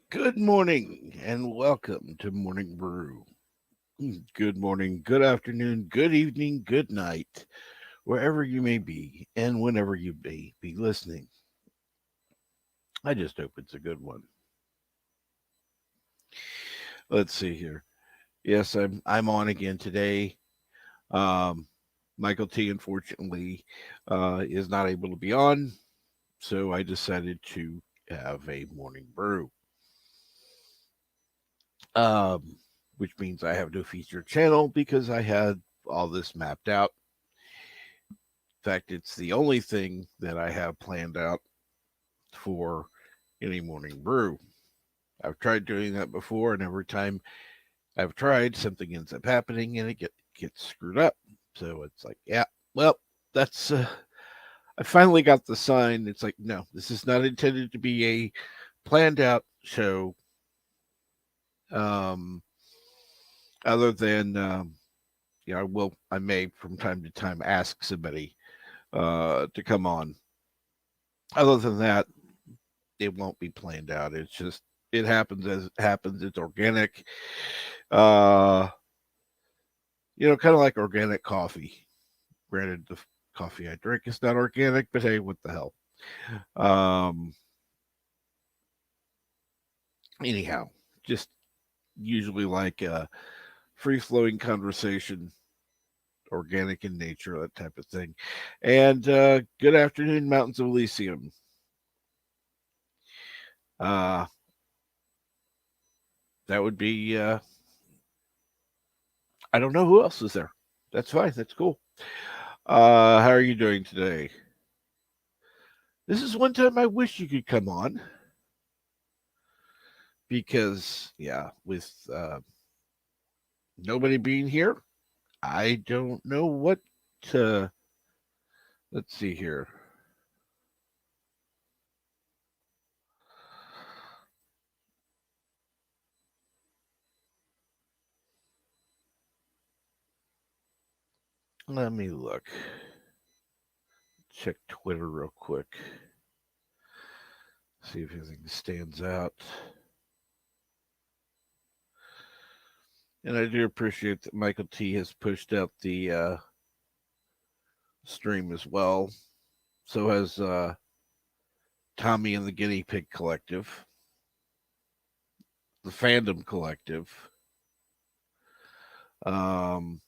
Good morning and welcome to Morning Brew. Good morning, good afternoon, good evening, good night, wherever you may be and whenever you may be listening. I just hope it's a good one. Let's see here. Yes, I'm on again today. Um, Michael T, unfortunately, is not able to be on, so I decided to have a morning brew. Um, which means I have no feature channel because I had all this mapped out. In fact, it's the only thing that I have planned out for any morning brew. I've tried doing that before, and every time I've tried, something ends up happening and it gets screwed up. So it's like, yeah, well, that's I finally got the sign. It's like, no, this is not intended to be a planned out show. Um, other than I may from time to time ask somebody to come on. Other than that, it won't be planned out. It's just it happens as it happens. It's organic. Uh, kind of like organic coffee. Granted, the coffee I drink is not organic, but hey, what the hell? Um, anyhow, just usually like a free flowing conversation, organic in nature, that type of thing. And good afternoon, Mountains of Elysium. Uh, that would be I don't know who else is there. That's fine. That's cool. How are you doing today? This is one time I wish you could come on because, yeah, with nobody being here, I don't know what to. Let's see here. Let me look. Check Twitter real quick. See if anything stands out. And I do appreciate that Michael T has pushed out the stream as well. So has Tommy and the Guinea Pig Collective, the Fandom Collective. Um,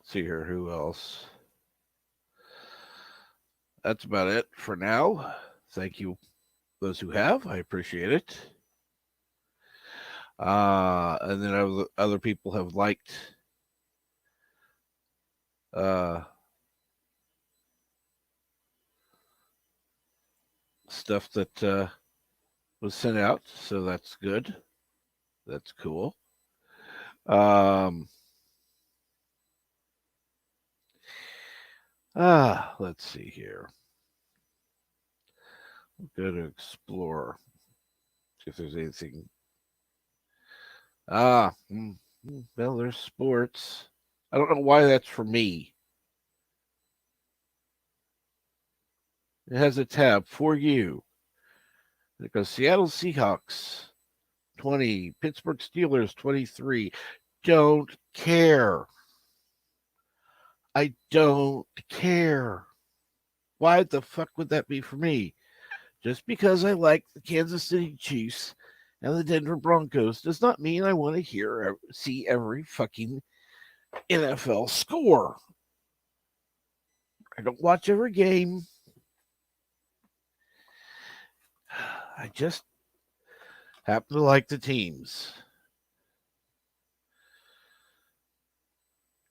see here, who else? That's about it for now. Thank you, those who have. I appreciate it. And then other people have liked uh, stuff that was sent out, so that's good. That's cool. Um, let's see here. We'll go to explore. See if there's anything. Well, there's sports. I don't know why that's for me. It has a tab for you. It goes Seattle Seahawks 20, Pittsburgh Steelers 23. Don't care. I don't care. Why the fuck would that be for me? Just because I like the Kansas City Chiefs and the Denver Broncos does not mean I want to see every fucking NFL score. I don't watch every game. I just happen to like the teams.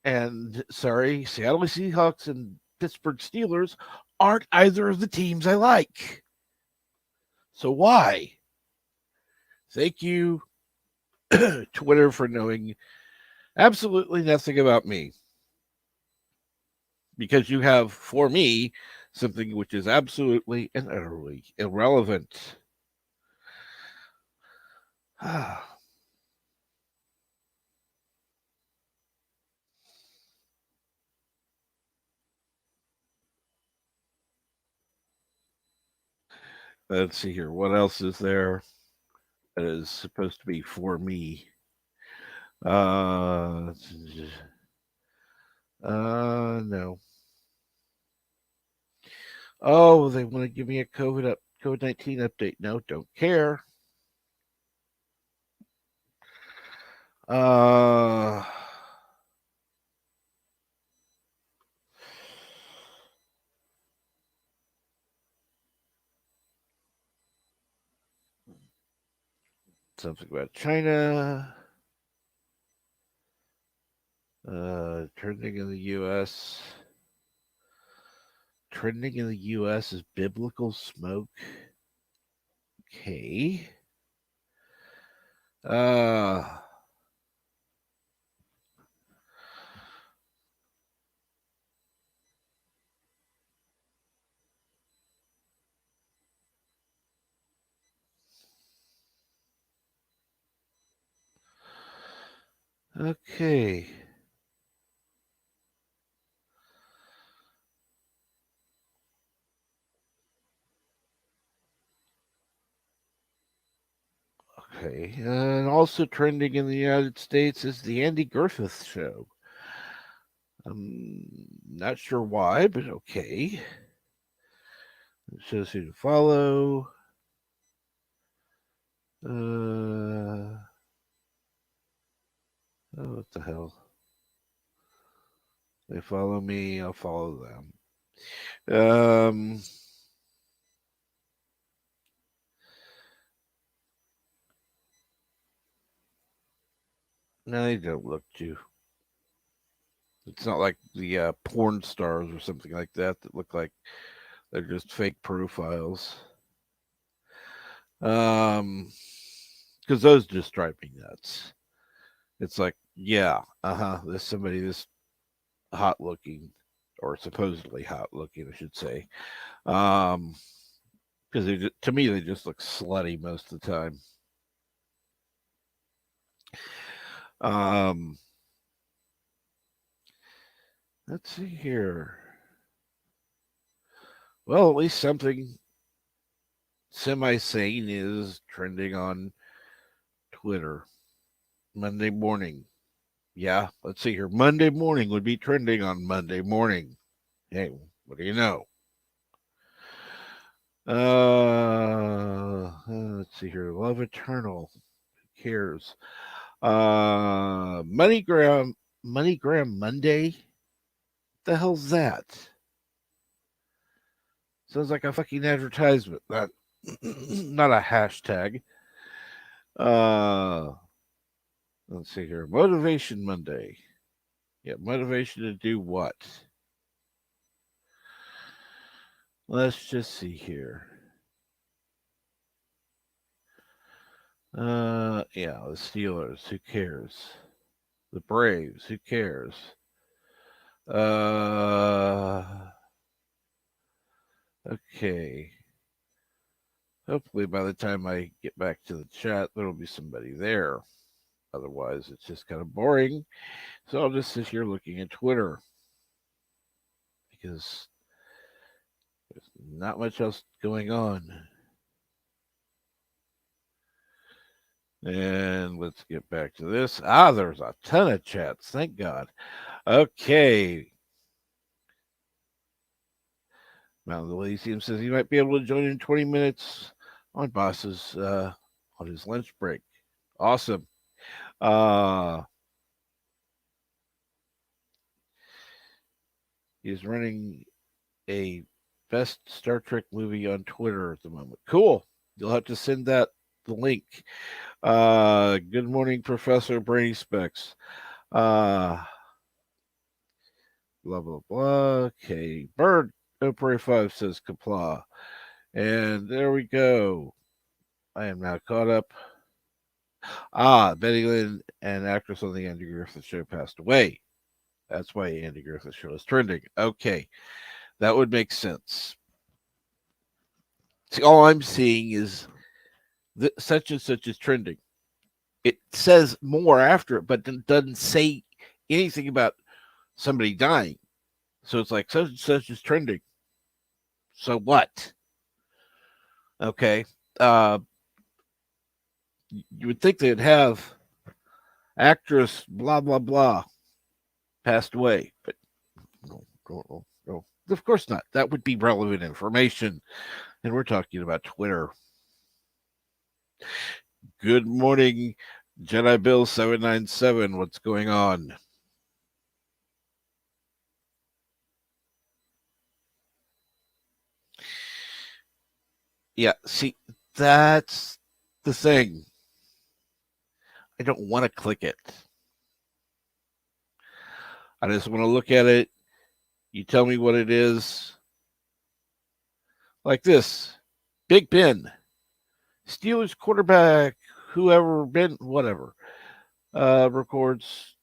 And sorry, Seattle Seahawks and Pittsburgh Steelers aren't either of the teams I like. So why? Thank you, Twitter, for knowing absolutely nothing about me. Because you have, for me, something which is absolutely and utterly irrelevant. Let's see here. What else is there that is supposed to be for me? Uh, no. Oh, they want to give me a COVID-19 update. No, don't care. Uh, something about China. Trending in the U.S. Trending in the U.S. is biblical smoke. Okay. Uh, okay. Okay. And also trending in the United States is the Andy Griffith Show. I'm not sure why, but okay. It shows who to follow. Oh, what the hell? They follow me, I'll follow them. No, they don't look too. It's not like the porn stars or something like that look like they're just fake profiles. Because those just drive me nuts. It's like, yeah, there's somebody this hot looking, or supposedly hot looking, I should say. Because to me they just look slutty most of the time. Um, let's see here. Well, at least something semi-sane is trending on Twitter. Monday morning. Yeah, let's see here. Monday morning would be trending on Monday morning. Hey, what do you know? Let's see here. Love Eternal. Who cares? MoneyGram Monday. The hell's that? Sounds like a fucking advertisement. Not a hashtag. Uh, let's see here. Motivation Monday. Yeah, motivation to do what? Let's just see here. Yeah, the Steelers. Who cares? The Braves. Who cares? Okay. Hopefully, by the time I get back to the chat, there'll be somebody there. Otherwise, it's just kind of boring. So I'll just sit here looking at Twitter because there's not much else going on. And let's get back to this. There's a ton of chats. Thank God. Okay. Mountain Elysium says he might be able to join in 20 minutes on Boss's on his lunch break. Awesome. Uh, he's running a best Star Trek movie on Twitter at the moment. Cool. You'll have to send that the link. Good morning, Professor Brainy Specs. Uh, blah blah blah. Okay, Bird Opera 5 says Kapla. And there we go. I am now caught up. Betty Lynn, an actress on the Andy Griffith Show, passed away. That's why Andy Griffith Show is trending. Okay, that would make sense. See, all I'm seeing is such and such is trending. It says more after it, but it doesn't say anything about somebody dying. So it's like such and such is trending. So what? Okay. Uh, you would think they'd have actress blah blah blah passed away, but no. Of course not. That would be relevant information, and we're talking about Twitter. Good morning, Jedi Bill 797. What's going on? Yeah, see, that's the thing. I don't want to click it. I just want to look at it. You tell me what it is. Like this. Big Ben. Steelers quarterback, whoever been, whatever, records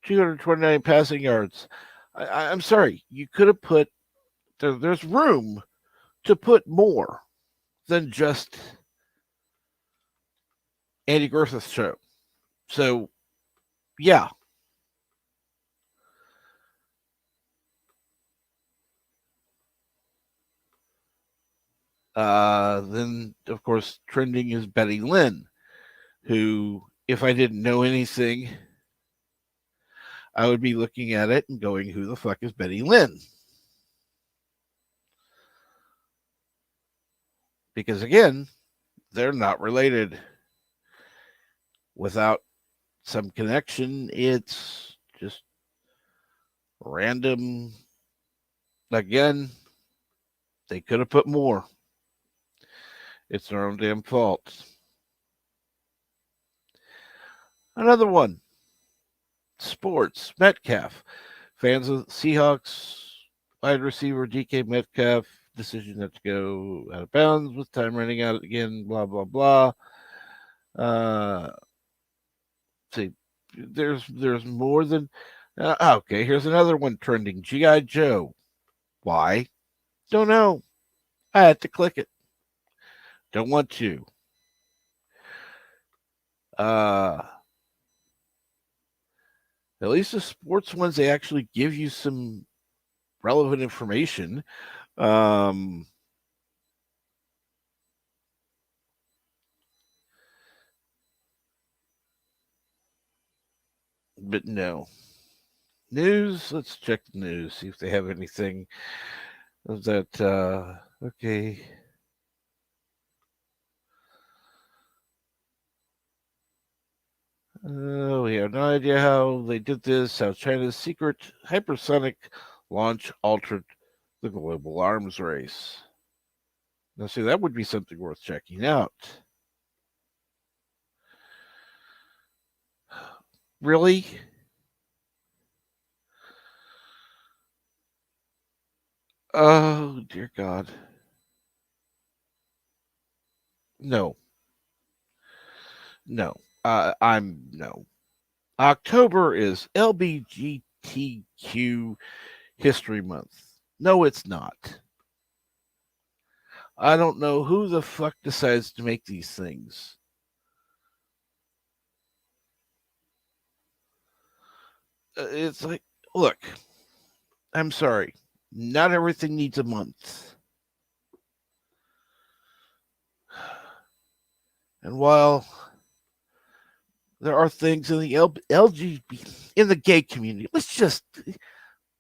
229 passing yards. I'm sorry. You could have put, there's room to put more than just Andy Griffith Show. So, yeah. Then, of course, trending is Betty Lynn, who, if I didn't know anything, I would be looking at it and going, who the fuck is Betty Lynn? Because, again, they're not related. Without some connection, it's just random. Again, they could have put more. It's their own damn fault. Another one. Sports. Metcalf. Fans of Seahawks wide receiver DK Metcalf. Decision not to go out of bounds with time running out again. Blah blah blah. See, there's more than. Okay, here's another one trending. GI Joe. Why? Don't know. I had to click it. Don't want to. At least the sports ones, they actually give you some relevant information. But no. News, let's check the news, see if they have anything that, okay. We have no idea how they did this, how China's secret hypersonic launch altered the global arms race. Now, see, that would be something worth checking out. Really? Oh, dear God. No. No. I'm no. October is LBGTQ History Month. No, it's not. I don't know who the fuck decides to make these things. It's like, look, I'm sorry. Not everything needs a month. And while there are things in the LGBT, in the gay community, let's just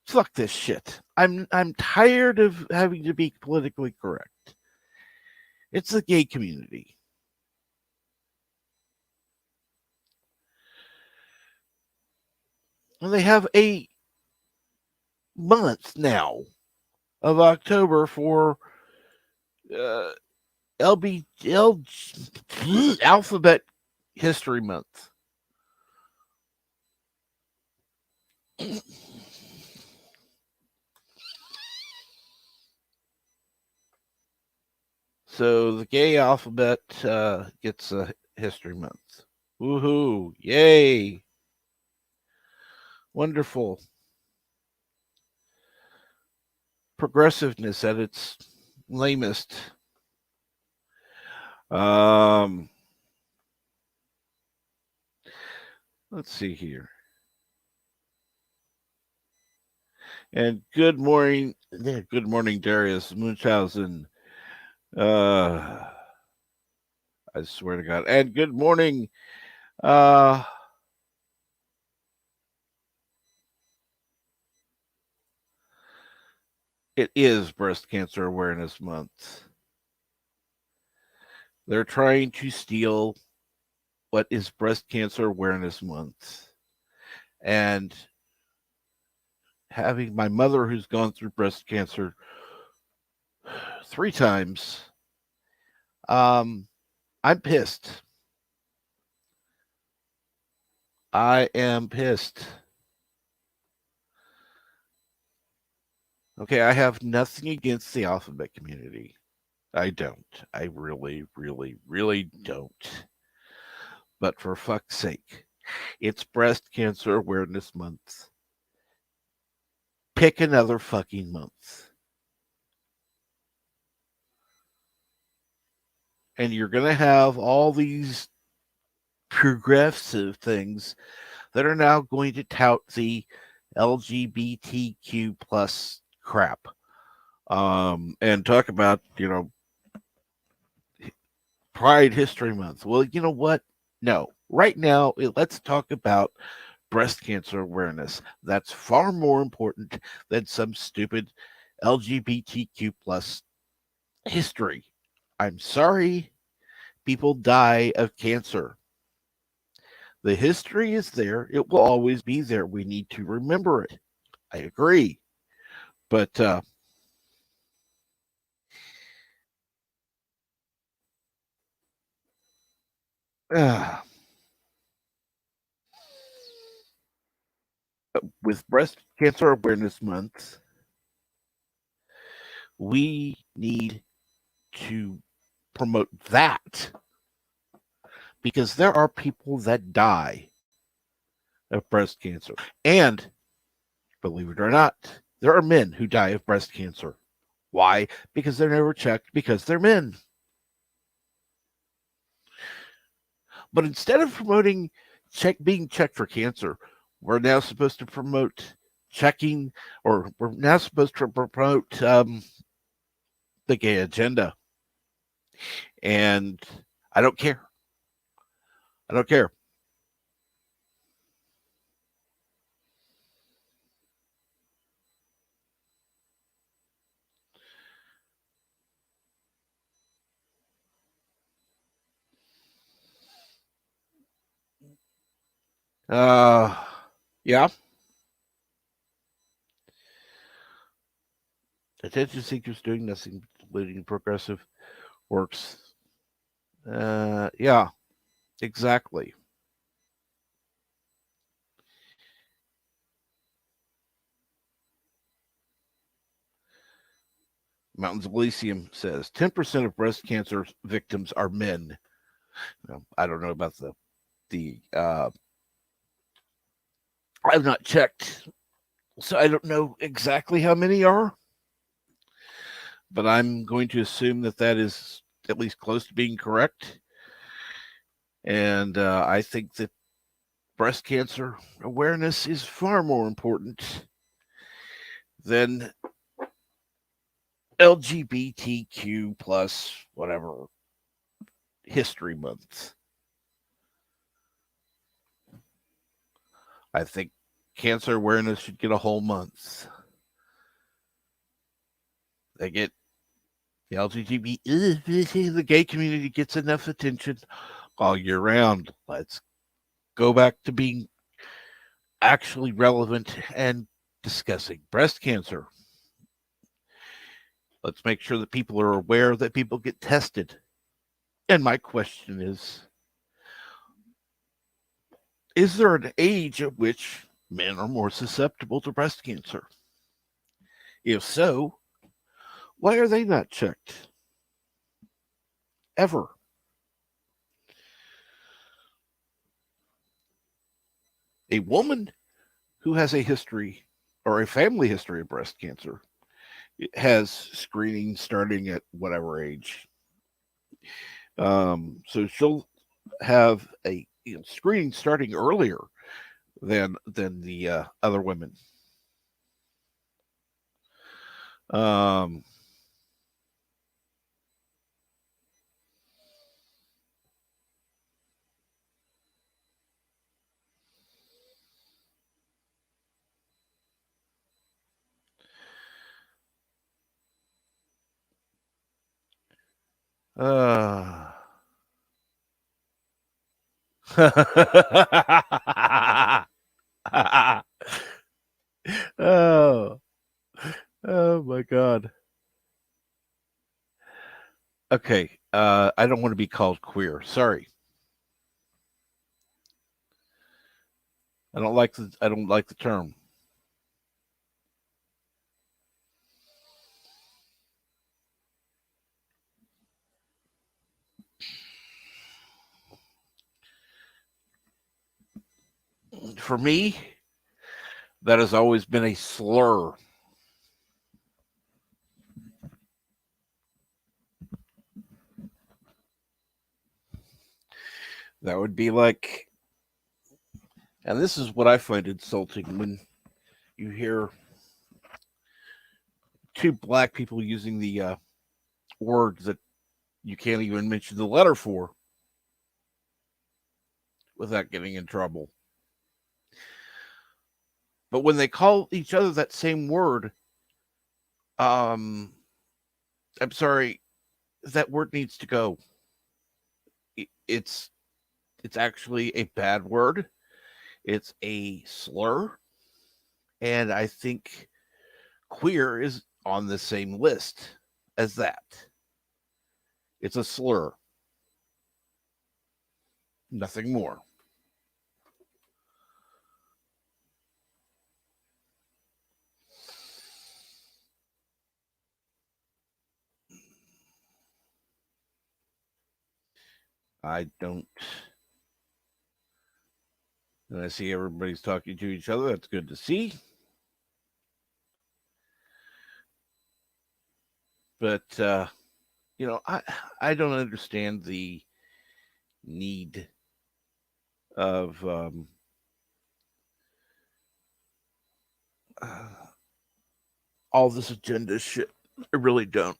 fuck this shit. I'm tired of having to be politically correct. It's the gay community. And they have a month now of October for uh, Alphabet History Month. So the gay alphabet gets a History Month. Woohoo! Yay! Wonderful. Progressiveness at its lamest. Um, let's see here. And good morning, Darius Munchausen. Uh, I swear to God. And good morning, uh, it is Breast Cancer Awareness Month. They're trying to steal what is Breast Cancer Awareness Month. And having my mother, who's gone through breast cancer 3 times, um, I'm pissed. I am pissed. Okay, I have nothing against the alphabet community. I don't. I really, really, really don't. But for fuck's sake, it's Breast Cancer Awareness Month. Pick another fucking month. And you're going to have all these progressive things that are now going to tout the LGBTQ plus crap. And talk about, Pride History Month. Well, you know what? No. Right now, let's talk about breast cancer awareness. That's far more important than some stupid LGBTQ plus history. I'm sorry, people die of cancer. The history is there. It will always be there. We need to remember it. I agree. But uh, with Breast Cancer Awareness Month, we need to promote that because there are people that die of breast cancer. And believe it or not, there are men who die of breast cancer. Why? Because they're never checked because they're men. But instead of promoting being checked for cancer, we're now supposed to promote checking, or we're now supposed to promote the gay agenda. And I don't care. I don't care. Uh, yeah. Attention seekers doing nothing, leading progressive works. Yeah, exactly. Mountains of Elysium says 10% of breast cancer victims are men. I don't know about the. I've not checked, so I don't know exactly how many are, but I'm going to assume that that is at least close to being correct. And I think that breast cancer awareness is far more important than LGBTQ plus whatever history month. I think cancer awareness should get a whole month. They get the LGBT, the gay community gets enough attention all year round. Let's go back to being actually relevant and discussing breast cancer. Let's make sure that people are aware that people get tested. And my question is there an age at which men are more susceptible to breast cancer? If so, why are they not checked? Ever. A woman who has a history or a family history of breast cancer has screening starting at whatever age. So she'll have a screening starting earlier than the other women. Um, uh, oh, oh my God. Okay, I don't want to be called queer. Sorry, I don't like the term. For me, that has always been a slur. That would be like, and this is what I find insulting when you hear two black people using the words that you can't even mention the letter for without getting in trouble. But when they call each other that same word, um, I'm sorry, that word needs to go. It's it's actually a bad word. It's a slur, and I think queer is on the same list as that. It's a slur, nothing more. I don't. And I see everybody's talking to each other. That's good to see. But I don't understand the need of uh, all this agenda shit. I really don't.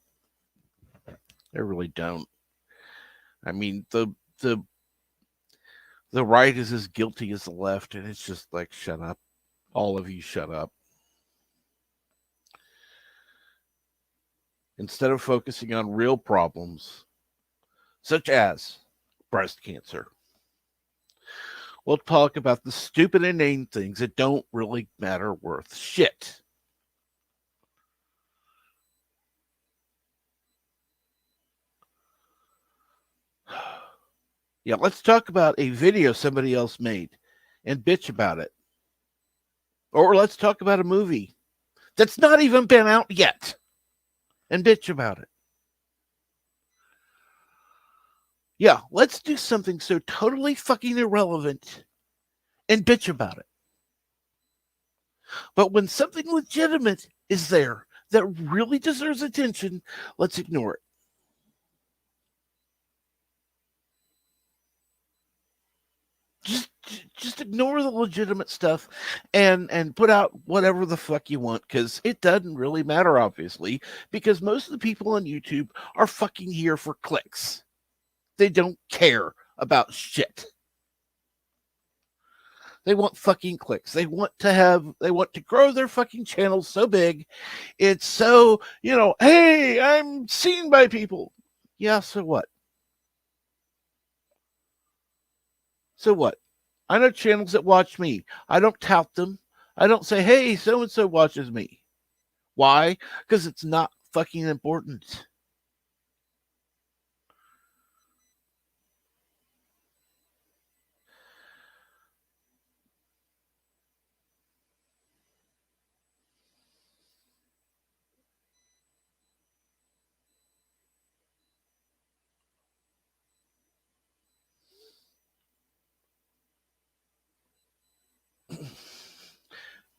I really don't. I mean, the the right is as guilty as the left, and it's just like, shut up, all of you, shut up. Instead of focusing on real problems such as breast cancer, we'll talk about the stupid inane things that don't really matter worth shit. Yeah, let's talk about a video somebody else made and bitch about it. Or let's talk about a movie that's not even been out yet and bitch about it. Yeah, let's do something so totally fucking irrelevant and bitch about it. But when something legitimate is there that really deserves attention, let's ignore it. Just just ignore the legitimate stuff and put out whatever the fuck you want, because it doesn't really matter, obviously, because most of the people on YouTube are fucking here for clicks. They don't care about shit. They want fucking clicks. They want to grow their fucking channels so big. It's so, hey, I'm seen by people. Yeah, so what? So what? I know channels that watch me. I don't tout them. I don't say, hey, so and so watches me. Why? Because it's not fucking important.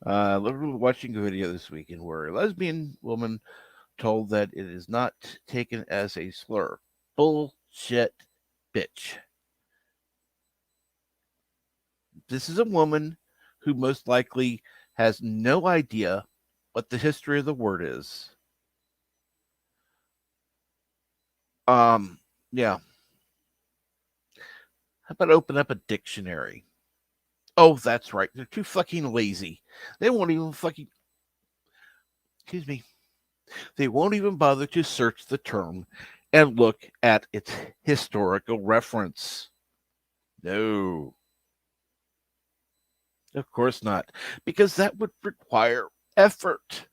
Literally watching a video this weekend where a lesbian woman told that it is not taken as a slur. Bullshit, bitch. This is a woman who most likely has no idea what the history of the word is. Um, yeah. How about open up a dictionary? Oh, that's right. They're too fucking lazy. They won't even fucking, excuse me, they won't even bother to search the term and look at its historical reference. No, of course not, because that would require effort.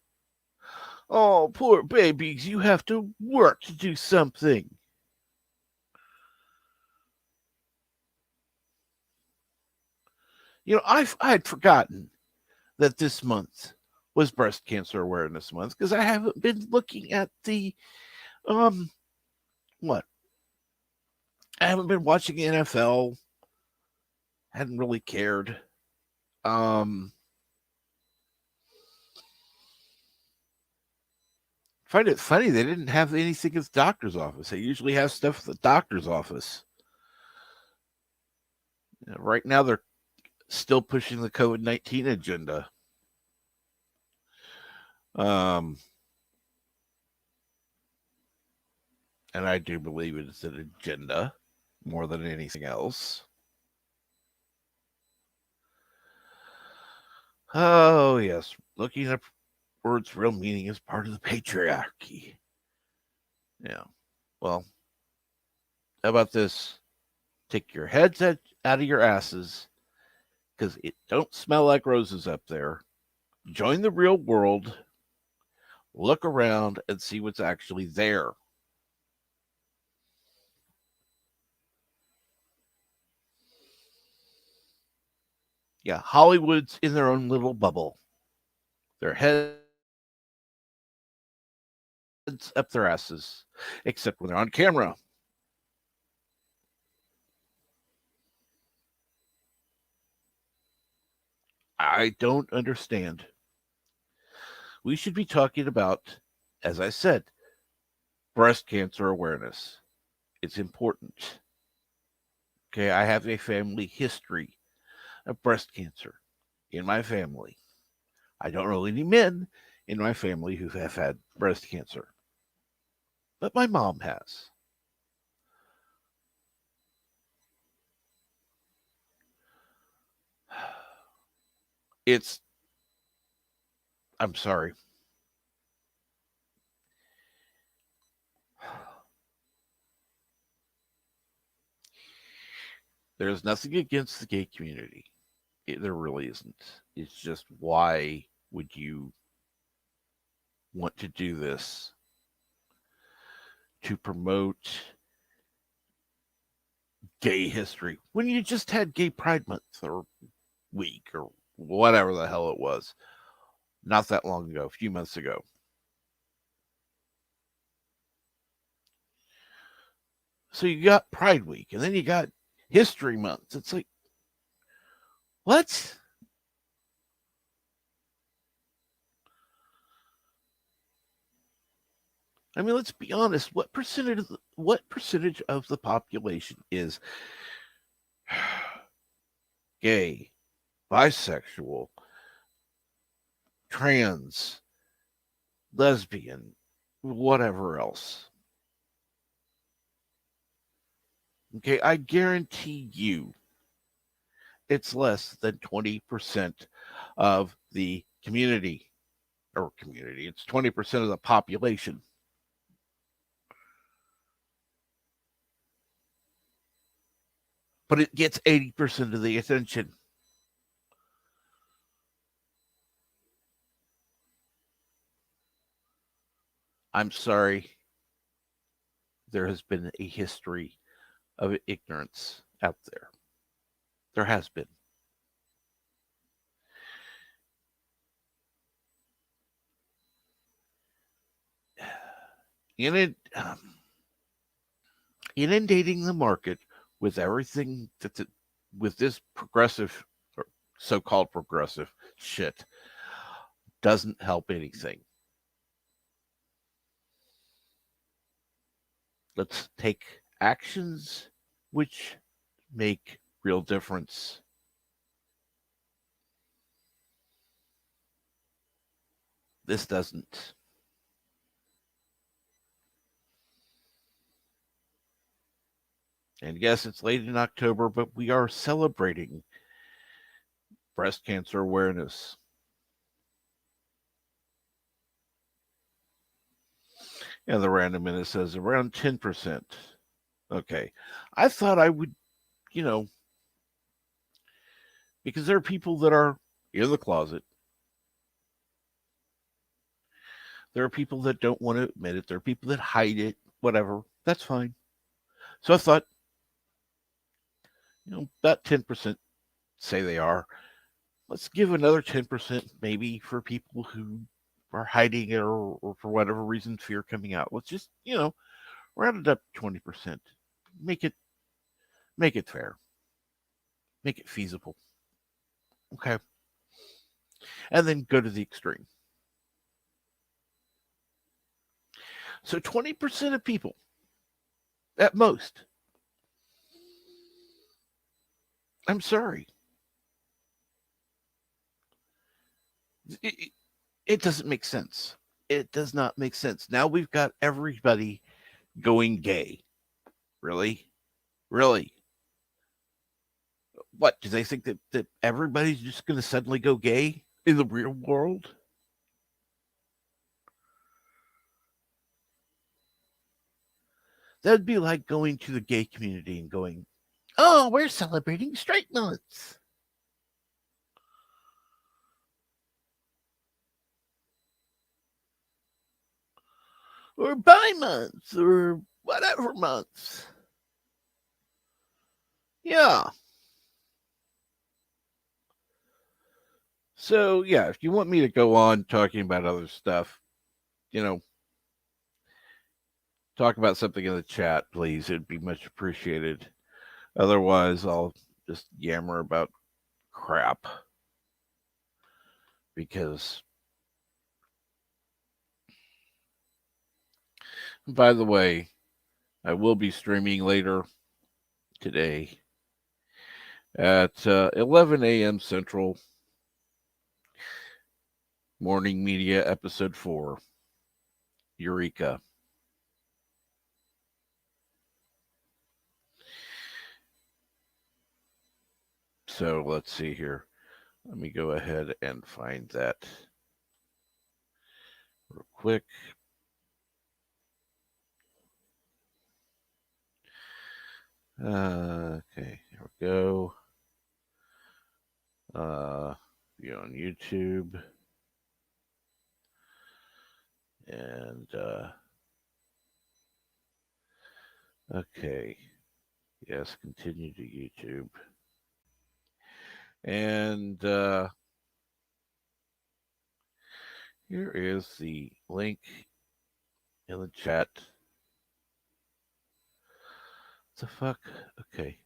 Oh, poor babies, you have to work to do something. I had forgotten that this month was Breast Cancer Awareness Month because I haven't been looking at the um what? I haven't been watching the NFL. Hadn't really cared. Um, find it funny they didn't have anything at the doctor's office. They usually have stuff at the doctor's office. Right now, they're still pushing the COVID-19 agenda. Um, and I do believe it's an agenda more than anything else. Oh, yes. Looking up words' real meaning is part of the patriarchy. Yeah. Well, how about this? Take your heads out of your asses because it don't smell like roses up there. Join the real world. Look around and see what's actually there. Yeah, Hollywood's in their own little bubble. Their heads up their asses, except when they're on camera. I don't understand. We should be talking about, as I said, breast cancer awareness. It's important. Okay, I have a family history of breast cancer in my family. I don't know any men in my family who have had breast cancer, but my mom has. It's, I'm sorry. There's nothing against the gay community. There really isn't. It's just why would you want to do this to promote gay history when you just had Gay Pride Month or week or whatever the hell it was not that long ago, a few months ago. So you got Pride Week and then you got History Month. It's like, what? I mean, let's be honest. What percentage of the population is gay, bisexual, trans, lesbian, whatever else? Okay, I guarantee you it's less than 20% of the community or community. It's 20% of the population. but it gets 80% of the attention. I'm sorry, there has been a history of ignorance out there. There has been. In it, inundating the market with everything with this progressive or so-called progressive shit doesn't help anything. Let's take actions which make real difference. This doesn't. And yes, it's late in October, but we are celebrating breast cancer awareness. And the random minute says around 10%. Okay. I thought I would, you know, because there are people that are in the closet. There are people that don't want to admit it. There are people that hide it, whatever. That's fine. So I thought, about 10% say they are. Let's give another 10% maybe for people who are hiding it or for whatever reason fear coming out. Let's just, round it up 20%. Make it make it fair. Make it feasible. Okay. And then go to the extreme. So 20% of people at most. I'm sorry. It, it doesn't make sense. It does not make sense. Now we've got everybody going gay. Really? Really? What? Do they think that everybody's just going to suddenly go gay in the real world? That'd be like going to the gay community and going, oh, we're celebrating straight months. Or bi months or whatever months. Yeah. So, yeah, if you want me to go on talking about other stuff, you know, talk about something in the chat, please. It'd be much appreciated. Otherwise, I'll just yammer about crap because, by the way, I will be streaming later today at 11 a.m. Central. Morning Media Episode 4, Eureka. So let's see here. Let me go ahead and find that real quick. Okay, here we go. Be on YouTube. And, okay. Yes, continue to YouTube. And, here is the link in the chat. What the fuck? Okay.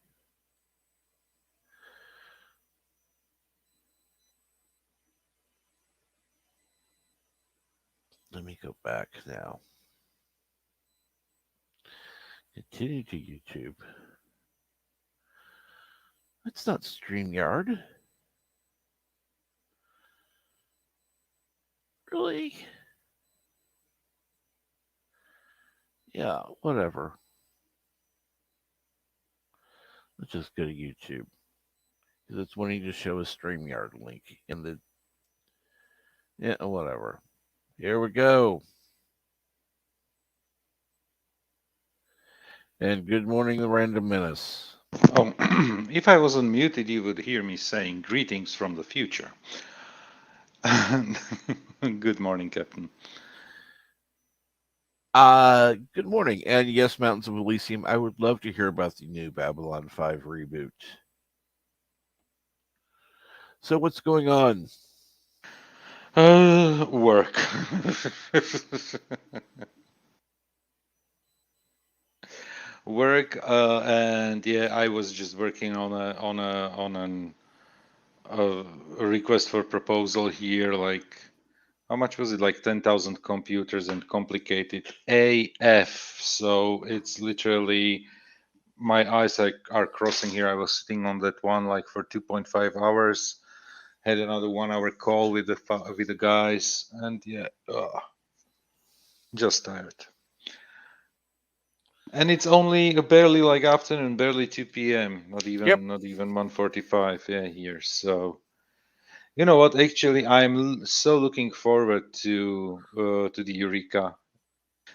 Let me go back now. Continue to YouTube. That's not StreamYard. Really? Yeah, whatever. Let's just go to YouTube. Because it's wanting to show a StreamYard link in the. Yeah, whatever. Here we go. And good morning, the Random Menace. Oh, if I was unmuted, you would hear me saying greetings from the future. Good morning, Captain. Good morning. And yes, Mountains of Elysium, I would love to hear about the new Babylon 5 reboot. So, what's going on? Work. Work, and yeah, I was just working on a request for proposal here. Like, how much was it? Like 10,000 computers and complicated AF. So it's literally my eyes are crossing here. I was sitting on that one like for 2.5 hours. Had another 1 hour call with the guys, and yeah, just tired. And it's only barely like afternoon, barely 2 p.m. Yep. Not even 1:45. Yeah, here. So you know what? Actually, I'm so looking forward to the Eureka.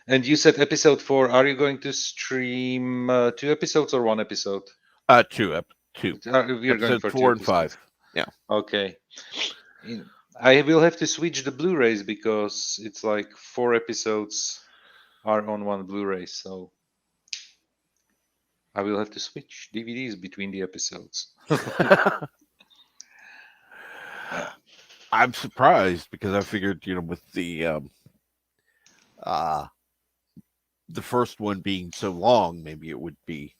And you said episode 4. Are you going to stream 2 episodes or 1 episode? Two. We are going Episode for two 4 and episodes. 5. Yeah. Okay. I will have to switch the Blu-rays because it's like 4 episodes are on one Blu-ray, so I will have to switch DVDs between the episodes. Uh, I'm surprised because I figured, with uh the first one being so long, maybe it would be,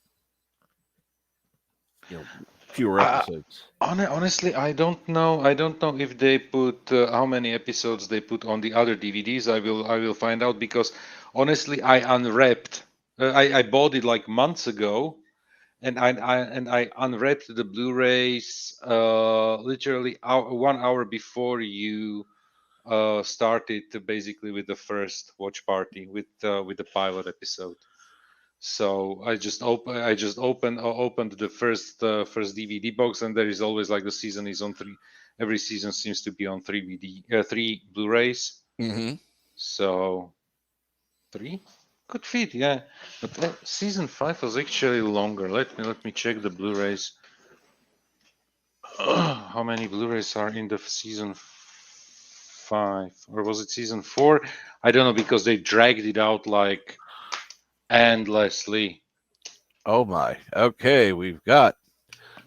you know, fewer I, episodes. honestly, I don't know. I don't know if they put how many episodes they put on the other DVDs. I will find out because honestly, I unwrapped. I bought it like months ago, and I unwrapped the Blu-rays literally 1 hour before you started basically with the first watch party with the pilot episode. So I just opened the first DVD box, and there is always like the season is on three. Every season seems to be on three Blu-rays. Mm-hmm. So three could fit, yeah. But season 5 was actually longer. Let me check the Blu-rays. How many Blu-rays are in the season 5, or was it season 4? I don't know because they dragged it out like endlessly. Oh my. Okay, we've got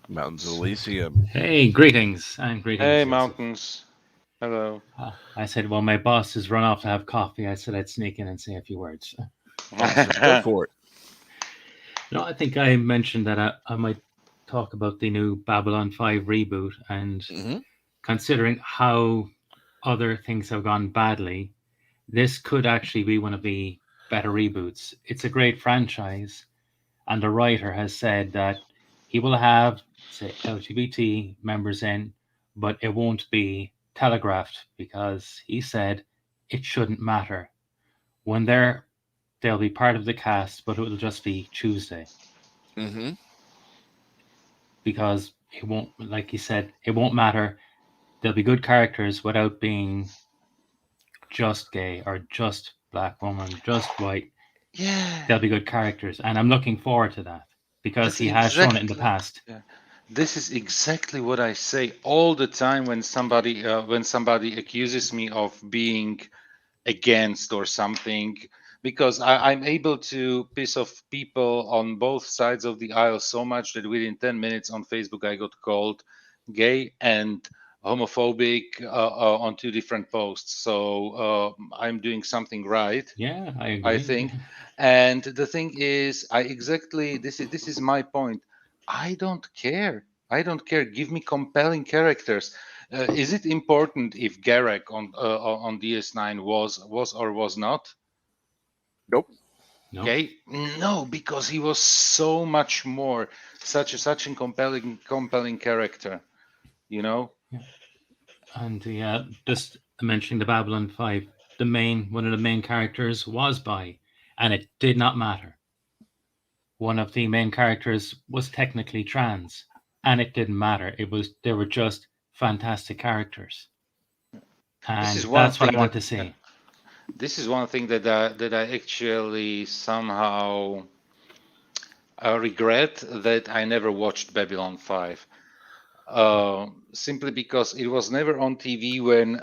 Mountains of Elysium. Hey, greetings and Hey, greetings, Joseph. mountains. Hello. I said, well, my boss has run off to have coffee. I said I'd sneak in and say a few words. Awesome. Go for it. No, I think I mentioned that I might talk about the new Babylon 5 reboot, and Mm-hmm. considering how other things have gone badly, this could actually be one of the better reboots. It's a great franchise, and the writer has said that he will have, say, LGBT members in, but it won't be telegraphed because he said it shouldn't matter. When they'll be part of the cast, but it will just be Tuesday Mm-hmm. because it won't, like he said, it won't matter. They'll be good characters without being just gay or just black woman, just white. Yeah, They'll be good characters, and I'm looking forward to that because that's he has shown it in the exactly. past. Yeah. This is exactly what I say all the time when somebody accuses me of being against or something, because I'm able to piss off people on both sides of the aisle so much that within 10 minutes on Facebook I got called gay and homophobic on two different posts. So I'm doing something right, Yeah, I I agree. think. And the thing is, I exactly this is my point. I don't care. I don't care. Give me compelling characters. Is it important if Garrick on DS9 was or was not Nope. No. gay? No, because he was so much more, such a compelling character. You know. Yeah. And just mentioning the Babylon 5, one of the main characters was bi, and it did not matter. One of the main characters was technically trans, and it didn't matter. They were just fantastic characters, This is and one that's what thing I want that to see. this is one thing that I actually somehow regret that I never watched Babylon 5. Simply because it was never on TV when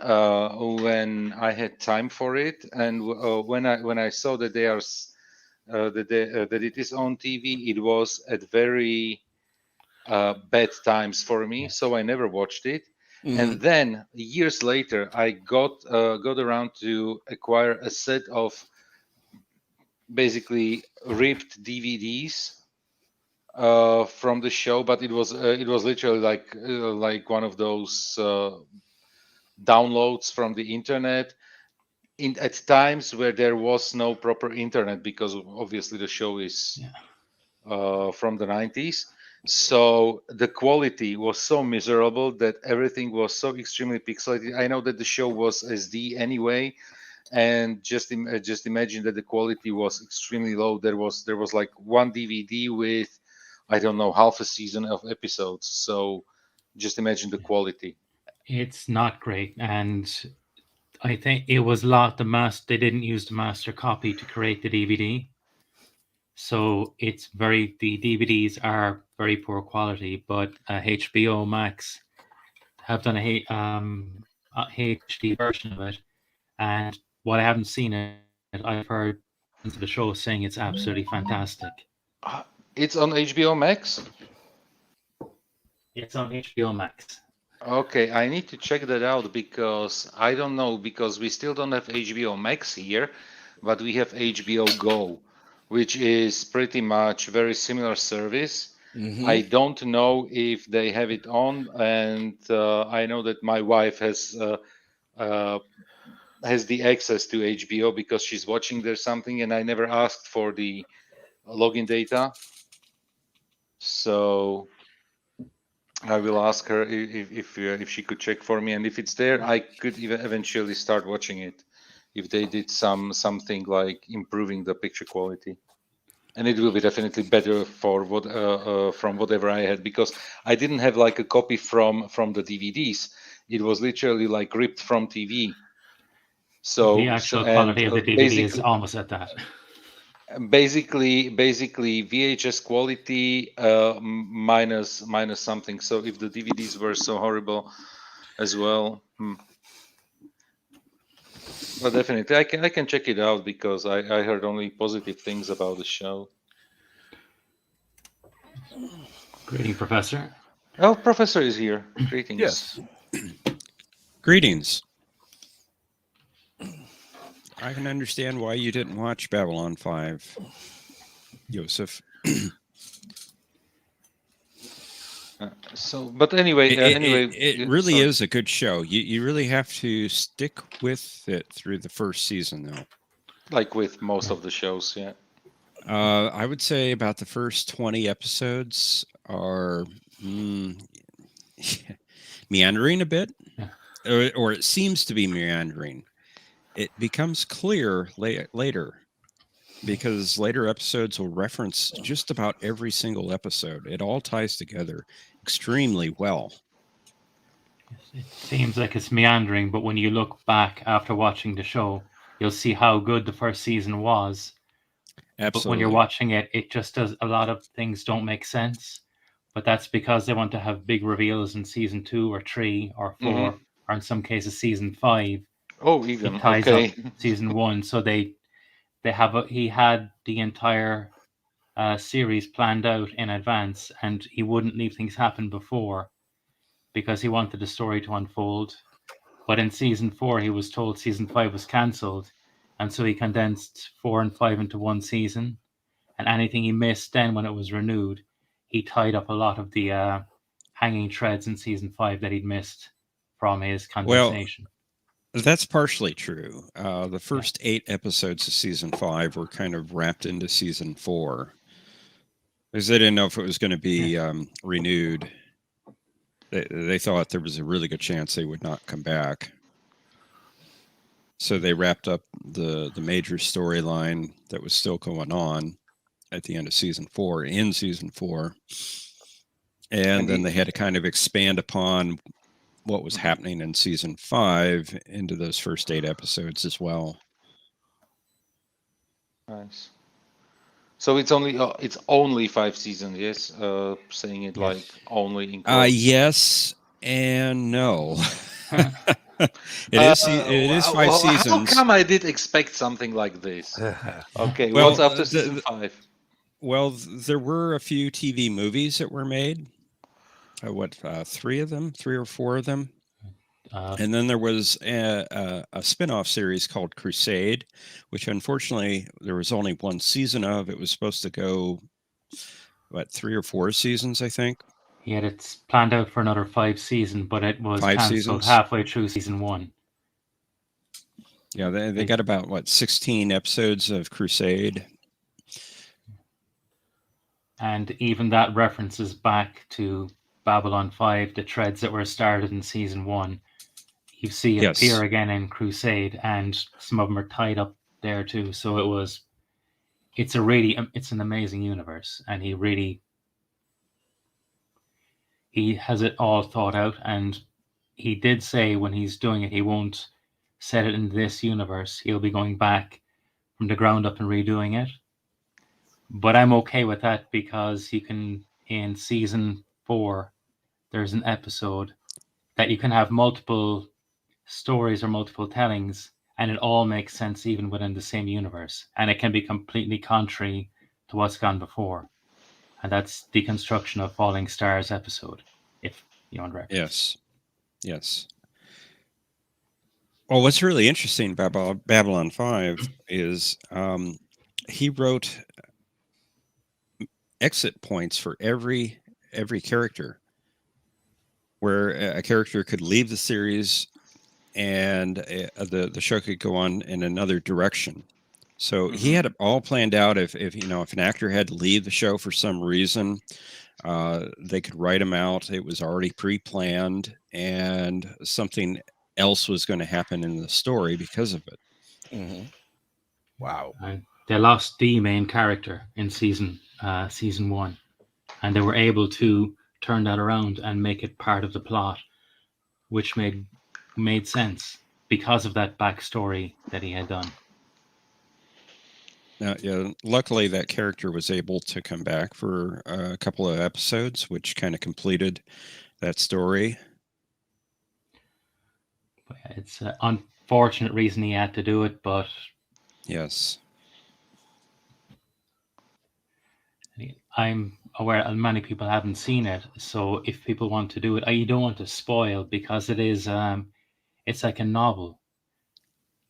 I had time for it, and when I saw that they are that it is on TV, it was at very bad times for me, Yes. so I never watched it. Mhm. And then years later, I got around to acquire a set of basically ripped DVDs from the show, but it was literally like one of those downloads from the internet. At times where there was no proper internet, because obviously the show is Yeah. from the 90s. So the quality was so miserable that everything was so extremely pixelated. I know that the show was SD anyway, and just imagine that the quality was extremely low. There was like one DVD with, I don't know, half a season of episodes. So just imagine the quality. It's not great, and I think it was lot the master. They didn't use the master copy to create the DVD, so it's the DVDs are very poor quality. But HBO Max have done a HD version of it, and while I haven't seen it, I've heard fans of the show saying it's absolutely fantastic. Uh, It's on HBO Max. It's on HBO Max. Okay, I need to check that out because I don't know, because we still don't have HBO Max here, but we have HBO Go, which is pretty much very similar service. I Mhm. don't know if they have it on, and I know that my wife uh, has the access to HBO because she's watching there something, and I never asked for the login data, so I will ask her if she could check for me, and if it's there, I could even eventually start watching it if they did something like improving the picture quality, and it will be definitely better for what from whatever I had, because I didn't have like a copy from the DVDs. It was literally like ripped from TV. The So actual and quality of the DVD is basically almost at that. basically VHS quality minus something. So if the DVDs were so horrible as well, well, definitely I can check it out because I heard only positive things about the show. Greeting, Professor. Oh, Professor is here. Greetings. Yes. Greetings. I can understand why you didn't watch Babylon 5, Joseph. But anyway, It really sorry. is a good show. You really have to stick with it through the first season, though. Like with most of the shows, yeah. I would say about the first 20 episodes are meandering a bit, Yeah. or it seems to be meandering. It becomes clear later, because later episodes will reference just about every single episode. It all ties together extremely well. It seems like it's meandering, but when you look back after watching the show, you'll see how good the first season was. But when you're Absolutely. watching it, it just does a lot of things don't make sense. But that's because they want to have big reveals in season 2 or 3 or Hmm. 4, or in some cases season 5. Oh, It even ties up okay. season 1, so he had the entire series planned out in advance, and he wouldn't leave things happen before because he wanted the story to unfold. But in season 4, he was told season 5 was cancelled, and so he condensed 4 and 5 into one season. And anything he missed then when it was renewed, he tied up a lot of the hanging threads in season 5 that he'd missed from his Well, condensation. that's partially true. The Yeah. first 8 episodes of season 5 were kind of wrapped into season 4 because they didn't know if it was going to be renewed. They thought there was a really good chance they would not come back. So they wrapped up the major storyline that was still going on at the end of season 4 in season 4. And And then the they had to kind of expand upon what was happening in season 5 into those first 8 episodes as well. nice. So it's only 5 seasons. Yes, saying it Yes. like only in quotes. Yes and no. It is 5 How seasons. come I did expect something like this? Okay, Well, what's after season 5? Well, there were a few TV movies that were made. 3 of them, 3 or 4 of them. And then there was a spin-off series called Crusade, which unfortunately there was only 1 season of. It was supposed to go, 3 or 4 seasons, I think. Yeah, it's planned out for another 5 seasons, but it was 5 cancelled seasons. halfway through season 1. Yeah, they got about 16 episodes of Crusade. And even that references back to Babylon 5, the threads that were started in season 1. You see Yes. appear again in Crusade, and some of them are tied up there too. So it's an amazing universe, and he has it all thought out. And he did say when he's doing it, he won't set it in this universe. He'll be going back from the ground up and redoing it. But I'm okay with that because in season 4, there's an episode that you can have multiple stories or multiple tellings, and it all makes sense even within the same universe. And it can be completely contrary to what's gone before. And that's the construction of Falling Stars episode, if you want to reference. Yes. Well, what's really interesting about Babylon 5 is he wrote exit points for every character, where a character could leave the series and the show could go on in another direction. So he had it all planned out. If an actor had to leave the show for some reason, they could write him out. It was already pre-planned, and something else was going to happen in the story because of it. Mm-hmm. Wow. They lost the main character in season 1, and they were able to turn that around and make it part of the plot, which made sense because of that backstory that he had done. Yeah, luckily that character was able to come back for a couple of episodes, which kind of completed that story. It's an unfortunate reason he had to do it, but yes, I'm aware many people haven't seen it. So if people want to do it, you don't want to spoil, because it is it's like a novel.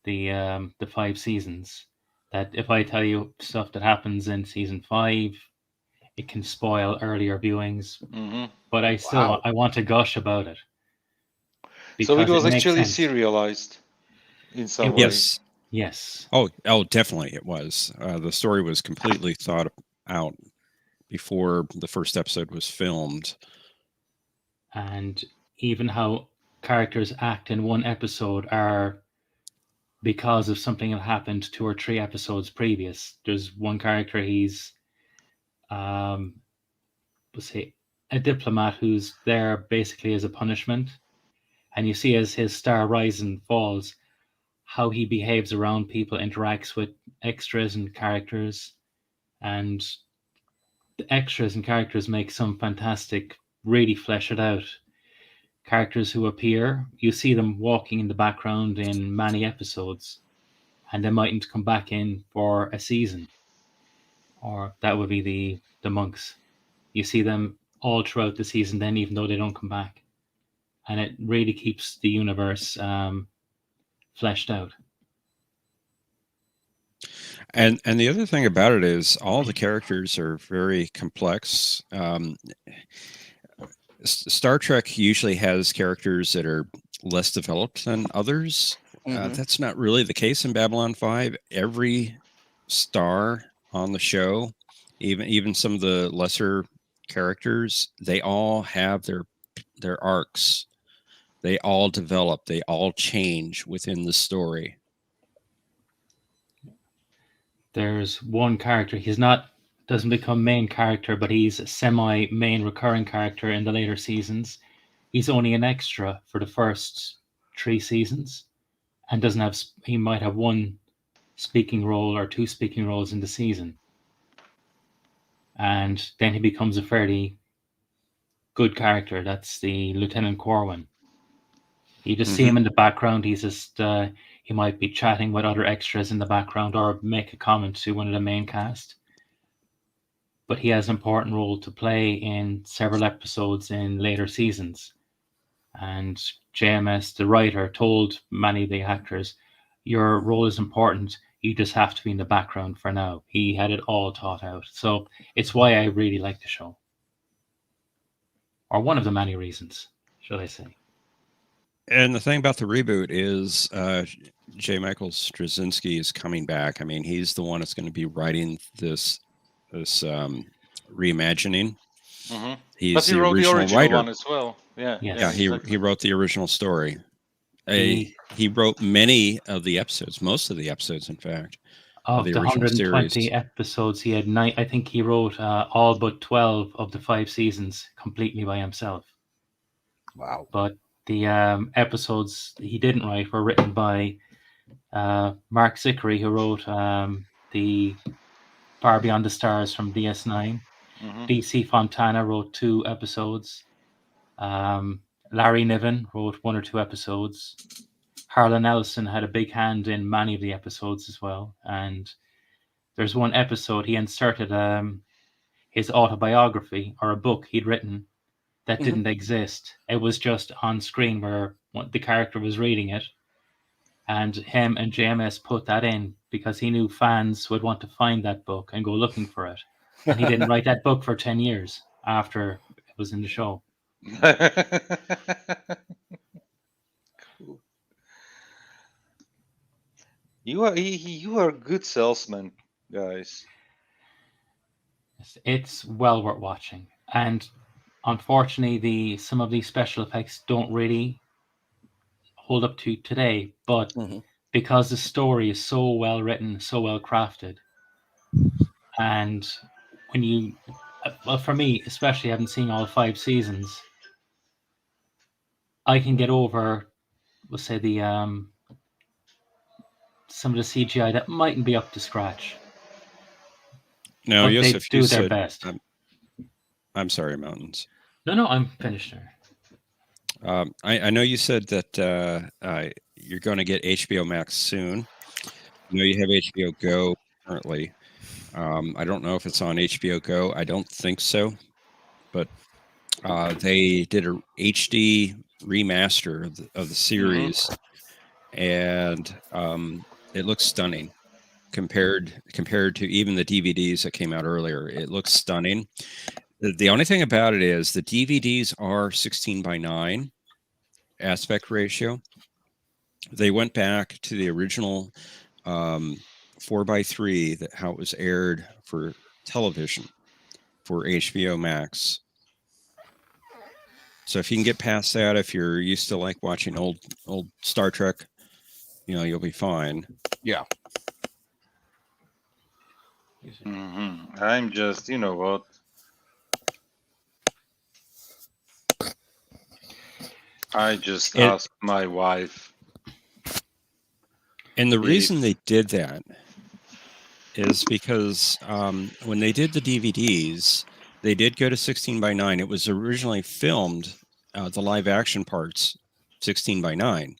The 5 seasons. That if I tell you stuff that happens in season 5, it can spoil earlier viewings. But I want to gush about it. So it was actually sense. serialized in some way. Yes. Oh, definitely it was. The story was completely thought out before the first episode was filmed. And even how characters act in one episode are because of something that happened 2 or 3 episodes previous. There's one character, he's let's say a diplomat who's there basically as a punishment, and you see as his star rises and falls how he behaves around people, interacts with extras and characters, and the extras and characters make some fantastic, really flesh it out characters who appear. You see them walking in the background in many episodes, and they mightn't come back in for a season, or that would be the monks. You see them all throughout the season then, even though they don't come back, and it really keeps the universe fleshed out. And the other thing about it is all the characters are very complex. Star Trek usually has characters that are less developed than others. That's not really the case in Babylon 5. Every star on the show, even some of the lesser characters, they all have their arcs. They all develop. They all change within the story. There's one character, doesn't become main character, but he's a semi-main recurring character in the later seasons. He's only an extra for the first 3 seasons, and he might have 1 speaking role or 2 speaking roles in the season. and then he becomes a fairly good character. That's the Lieutenant Corwin. You just see him in the background. He's just he might be chatting with other extras in the background or make a comment to one of the main cast. But he has an important role to play in several episodes in later seasons. And JMS, the writer, told many of the actors, your role is important. You just have to be in the background for now. He had it all thought out. So it's why I really like the show. Or one of the many reasons, should I say. And the thing about the reboot is J. Michael Straczynski is coming back. I mean, he's the one that's going to be writing this reimagining. Mm-hmm. He's But he the wrote the original writer. one as well. Yeah. Yes. Yeah, exactly. he wrote the original story. He wrote many of the episodes, most of the episodes, in fact, Of the the original 120 series. episodes, he had 9. I think he wrote all but 12 of the 5 seasons completely by himself. Wow. But the episodes he didn't write were written by Mark Zickery, who wrote the Far Beyond the Stars from DS9. Mm-hmm. DC Fontana wrote 2 episodes. Larry Niven wrote 1 or 2 episodes. Harlan Ellison had a big hand in many of the episodes as well. And there's one episode he inserted his autobiography or a book he'd written that didn't exist. It was just on screen where the character was reading it. And him and JMS put that in because he knew fans would want to find that book and go looking for it. And he didn't write that book for 10 years after it was in the show. Cool. You are a good salesman, guys. It's well worth watching. And unfortunately, some of these special effects don't really hold up to today. But because the story is so well written, so well crafted, and when you, well, for me especially, having seen all 5 seasons, I can get over, we'll say, the some of the CGI that mightn't be up to scratch. Now, but Yusuf, they you do their said, best. I'm sorry, Mountains. No, I'm finished there. I know you said that you're going to get HBO Max soon. I know you have HBO Go currently. I don't know if it's on HBO Go. I don't think so. But they did a HD remaster of the series, and it looks stunning compared to even the DVDs that came out earlier. It looks stunning. The only thing about it is the DVDs are 16:9 aspect ratio. They went back to the original 4:3, how it was aired for television for HBO Max. So if you can get past that, if you're used to like watching old Star Trek, you'll be fine. Yeah. I'm just, you know what? I just asked my wife. And the reason they did that is because when they did the DVDs, they did go to 16:9. It was originally filmed, the live action parts, 16:9,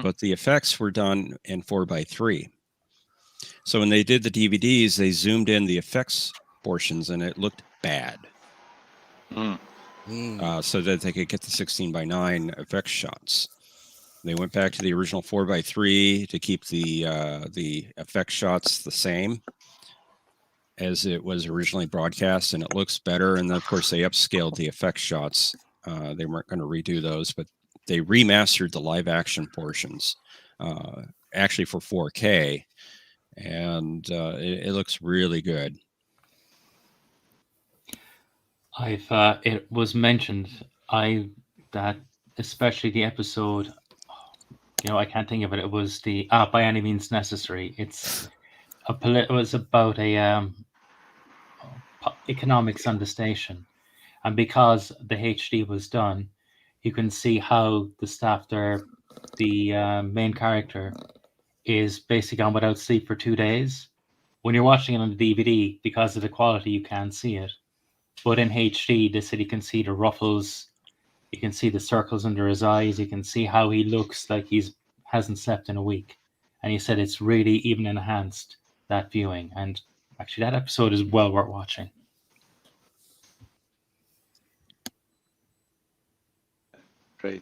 but the effects were done in 4:3. So when they did the DVDs, they zoomed in the effects portions, and it looked bad. So that they could get the 16:9 effects shots. They went back to the original 4:3 to keep the effect shots the same as it was originally broadcast, and it looks better. And then, of course, they upscaled the effect shots. They weren't going to redo those, but they remastered the live action portions, actually for 4K, and it looks really good. It was mentioned that especially the episode, I can't think of it. It was the By Any Means Necessary. It was about a economics on the station, and because the HD was done, you can see how the staff there, the main character, is basically on without sleep for 2 days when you're watching it on the DVD, because of the quality, you can't see it. But in HD, they said you can see the ruffles, you can see the circles under his eyes, you can see how he looks like hasn't slept in a week. And he said it's really even enhanced that viewing. And actually, that episode is well worth watching. Great.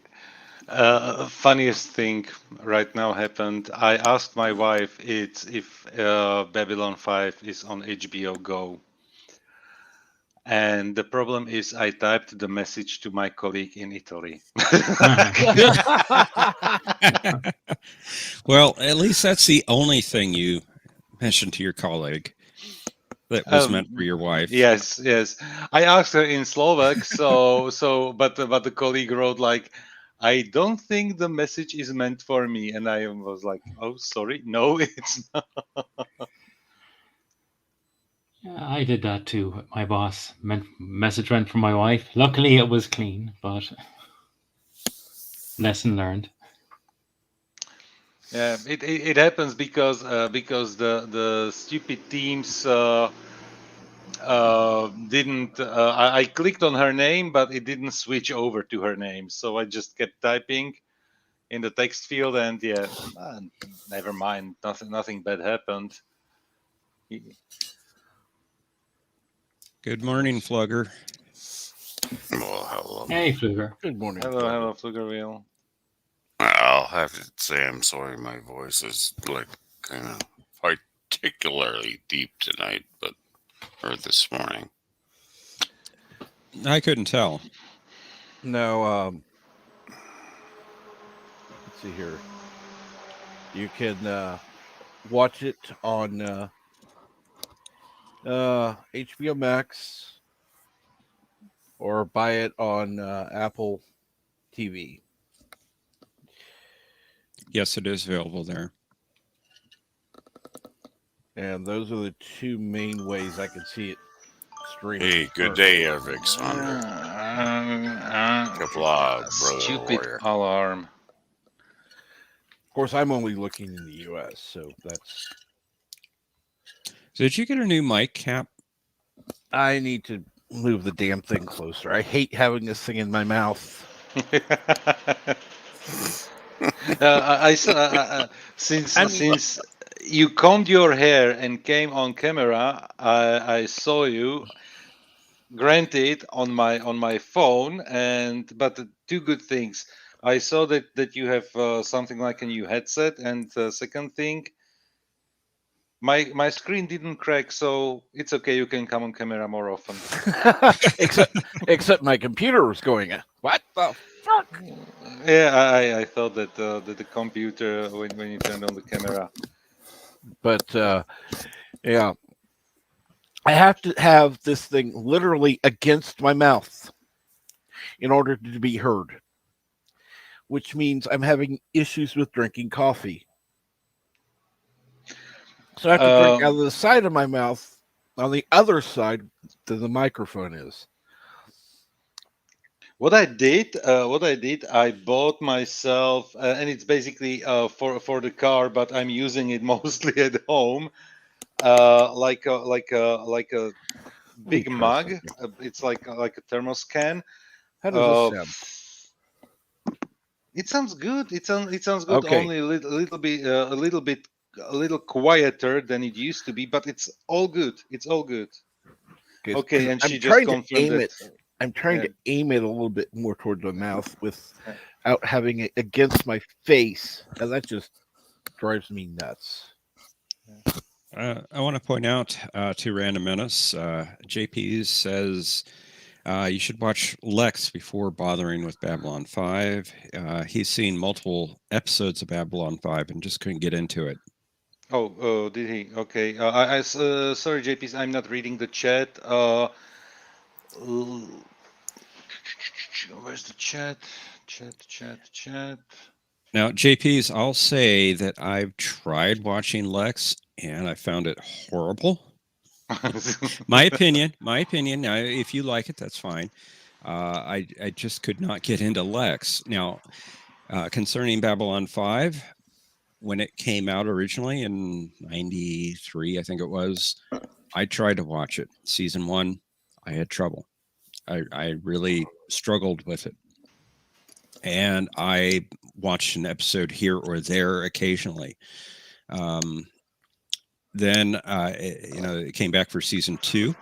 Funniest thing right now happened. I asked my wife if Babylon 5 is on HBO Go. And the problem is I typed the message to my colleague in Italy. Well, at least that's the only thing you mentioned to your colleague that was meant for your wife. Yes. I asked her in Slovak, but the colleague wrote like, I don't think the message is meant for me, and I was like, oh, sorry, no, it's not. Yeah, I did that too. My boss message went from my wife. Luckily, it was clean, but lesson learned. Yeah, it happens because the stupid teams didn't. I clicked on her name, but it didn't switch over to her name, so I just kept typing in the text field, and never mind. Nothing bad happened. Good morning, Flugger. Well, hello. Hey, Fluger. Good morning. Hello, Pflugerville. I'll have to say I'm sorry my voice is like kind of particularly deep tonight, or this morning. I couldn't tell. No, let's see here. You can watch it on HBO Max or buy it on Apple TV. Yes, it is available there. And those are the two main ways I can see it streaming. Hey, good day, Alexander. Kapla, brother Stupid warrior. alarm. Of course, I'm only looking in the U.S., so that's... So did you get a new mic cap? I need to move the damn thing closer. I hate having this thing in my mouth. I saw since you combed your hair and came on camera, I saw you. Granted, on my phone, but two good things. I saw that you have something like a new headset, and second thing, my screen didn't crack, so it's okay. You can come on camera more often. except my computer was going. What the fuck? Yeah, I thought that the computer when you turned on the camera. But yeah, I have to have this thing literally against my mouth in order to be heard, which means I'm having issues with drinking coffee. So I have to drink out of the side of my mouth on the other side that the microphone is. What I did, I bought myself, and it's basically for the car, but I'm using it mostly at home, like a big mug. It's like a thermos can. How does this sound? It sounds good. It sounds good. Okay. Only a little quieter than it used to be, but it's all good. It's all good. Okay, and she just confirmed that. I'm trying to aim it a little bit more towards my mouth without having it against my face, and that just drives me nuts. I want to point out to Random Menace, JP says you should watch Lex before bothering with Babylon 5. He's seen multiple episodes of Babylon 5 and just couldn't get into it. Oh, did he? Okay. Sorry, JP, I'm not reading the chat. Where's the chat? Chat. Now, JP's, I'll say that I've tried watching Lex and I found it horrible. My opinion. Now, if you like it, that's fine. I just could not get into Lex. Now, concerning Babylon 5, when it came out originally in '93, I think it was, I tried to watch it. Season 1, I had trouble. I really struggled with it. And I watched an episode here or there occasionally. Then it came back for season 2,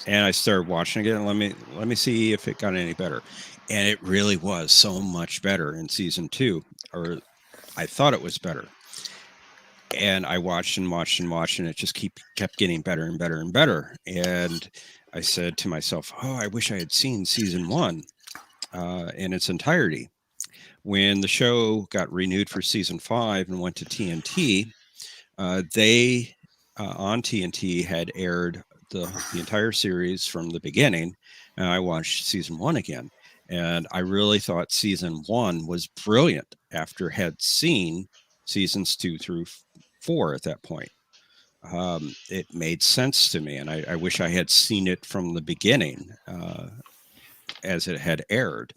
and I started watching again. Let me see if it got any better, and it really was so much better in season 2, or I thought it was better. And I watched and watched and watched, and it just kept getting better and better and better. And I said to myself, "Oh, I wish I had seen season 1 in its entirety." When the show got renewed for season 5 and went to TNT, they on TNT had aired the entire series from the beginning, and I watched season 1 again, and I really thought season 1 was brilliant after had seen seasons 2 through 4 at that point. It made sense to me, and I wish I had seen it from the beginning as it had aired.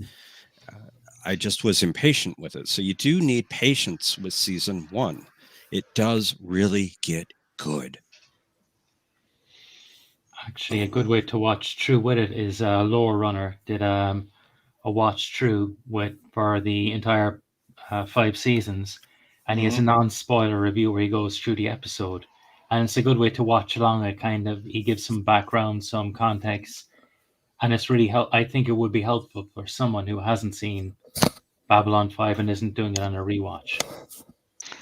I just was impatient with it. So you do need patience with season 1. It does really get good. Actually, a good way to watch through with it is Lore Runner did a watch through with for the entire 5 seasons, and he has a non-spoiler review where he goes through the episode, and it's a good way to watch along. It kind of he gives some background, some context, and it's really I think it would be helpful for someone who hasn't seen Babylon 5 and isn't doing it on a rewatch.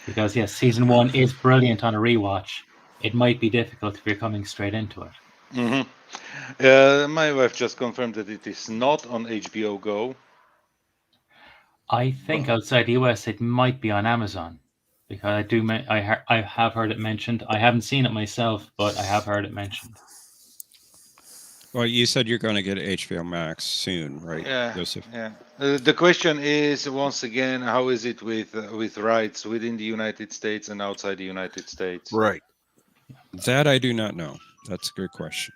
Because yes, season 1 is brilliant on a rewatch. It might be difficult if you're coming straight into it. My wife just confirmed that it is not on HBO Go. I think outside the US it might be on Amazon, because I have heard it mentioned. I haven't seen it myself, but I have heard it mentioned. Well, you said you're going to get HBO Max soon, right, Joseph? Yeah. The question is once again, how is it with rights within the United States and outside the United States? Right. That I do not know. That's a good question.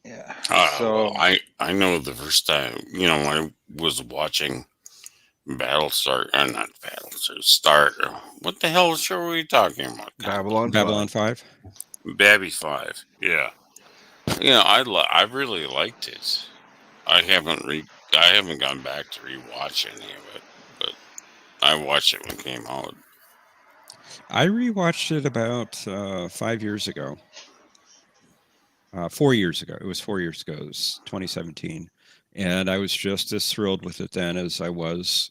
Yeah. Well, I know the first time, I was watching Battlestar, not Battlestar, Star. What the hell show are we talking about? Babylon 5? Babby 5. Yeah. I really liked it. I haven't gone back to rewatch any of it, but I watched it when it came out. I rewatched it about 5 years ago. 4 years ago. It was 4 years ago. It was 2017. And I was just as thrilled with it then as I was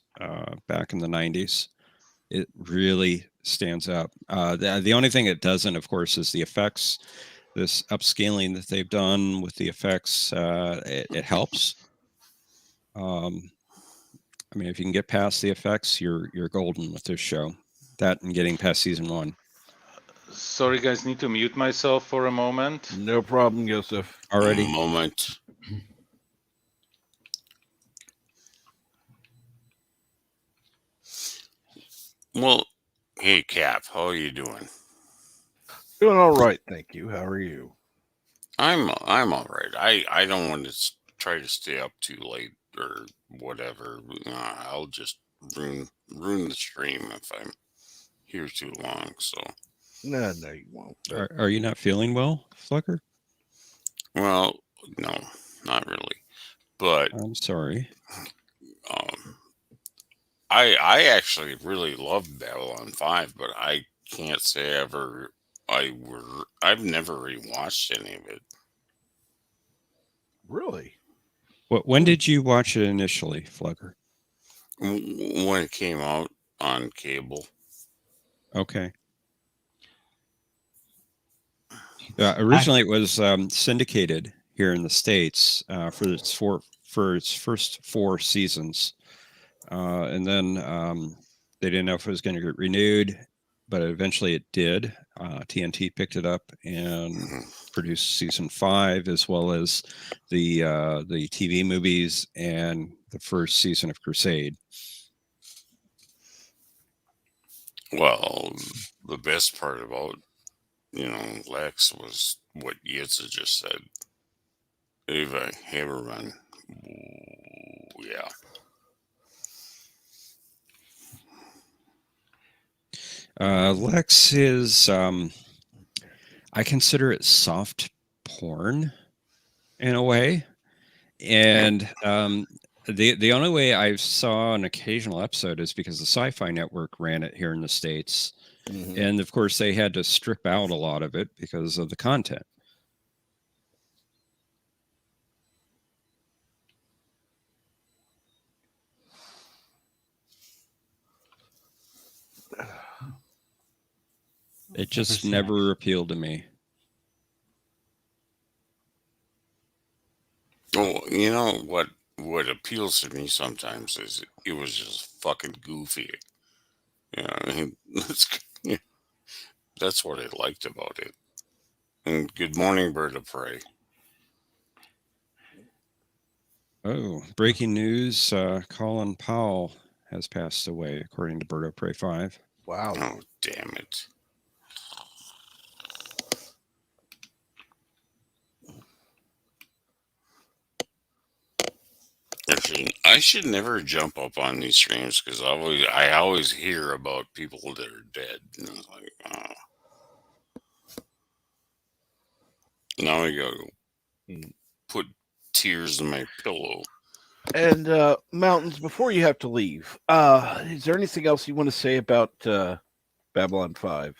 back in the 90s. It really stands up. The only thing it doesn't, of course, is the effects. This upscaling that they've done with the effects, it helps. I mean, if you can get past the effects, you're golden with this show. That and getting past season 1. Sorry, guys, need to mute myself for a moment. No problem, Joseph. Already. Moment. Well, hey Cap, how are you doing? Doing all right, thank you. How are you? I'm all right. I don't want to try to stay up too late or whatever. I'll just ruin the stream if I'm here too long. So, No, you won't. Are you not feeling well, Flucker? well, no, not really. But I'm sorry. I actually really loved Babylon 5, but I can't say I've never rewatched any of it. Really? When did you watch it initially, Flucker? When it came out on cable. Okay. Originally, it was syndicated here in the States for its first 4 seasons, and then they didn't know if it was going to get renewed, but eventually it did. TNT picked it up and produced season 5, as well as the TV movies and the first season of Crusade. Well, the best part about Lex was what Yitza just said. Eva Haberman. Yeah. Lex is, I consider it soft porn in a way. And the only way I saw an occasional episode is because the Sci-Fi Network ran it here in the States. Mhm. And of course, they had to strip out a lot of it because of the content. It just seen never appealed to me. Oh, you know what? What appeals to me sometimes is it was just fucking goofy. Yeah, I mean, that's what I liked about it. And good morning, bird of prey. Oh, breaking news. Colin Powell has passed away, according to Bird of Prey 5. Wow. Oh, damn it. I should never jump up on these streams because I always hear about people that are dead. And I was like, oh. Now I gotta put tears in my pillow. And Mountains, before you have to leave, is there anything else you want to say about Babylon 5?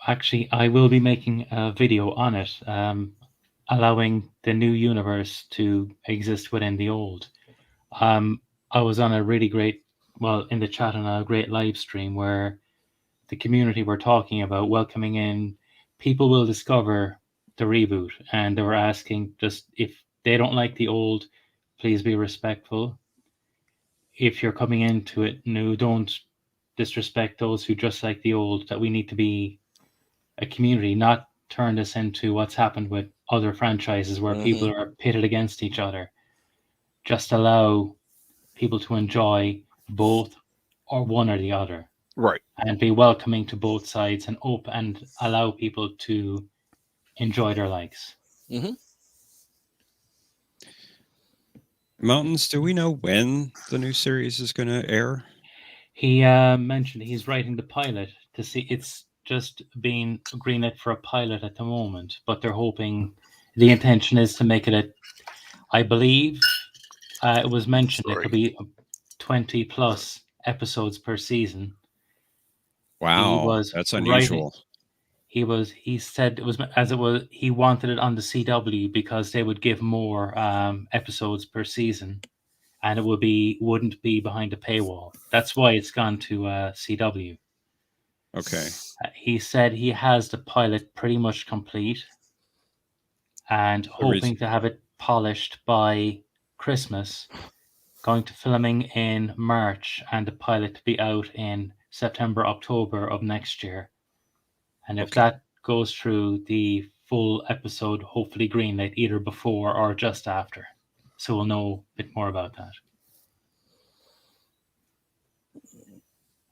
Actually, I will be making a video on it, allowing the new universe to exist within the old. I was on a really great, in the chat on a great live stream where the community were talking about welcoming in people will discover the reboot, and they were asking just if they don't like the old, please be respectful. If you're coming into it new, don't disrespect those who just like the old. That we need to be a community, not turn this into what's happened with other franchises where people are pitted against each other. Just allow people to enjoy both or one or the other. Right. And be welcoming to both sides and open and allow people to enjoy their likes. Mm-hmm. Mountains, do we know when the new series is going to air? He mentioned he's writing the pilot to see. It's just being greenlit for a pilot at the moment, but they're hoping the intention is to make it I believe it was mentioned it could be 20 plus episodes per season. Wow, that's unusual. He said it was he wanted it on the CW because they would give more episodes per season, and it wouldn't be behind a paywall. That's why it's gone to CW. Okay. He said he has the pilot pretty much complete and hoping to have it polished by Christmas. Going to filming in March and the pilot to be out in September, October of next year. And if that goes through, the full episode hopefully greenlit either before or just after. So we'll know a bit more about that.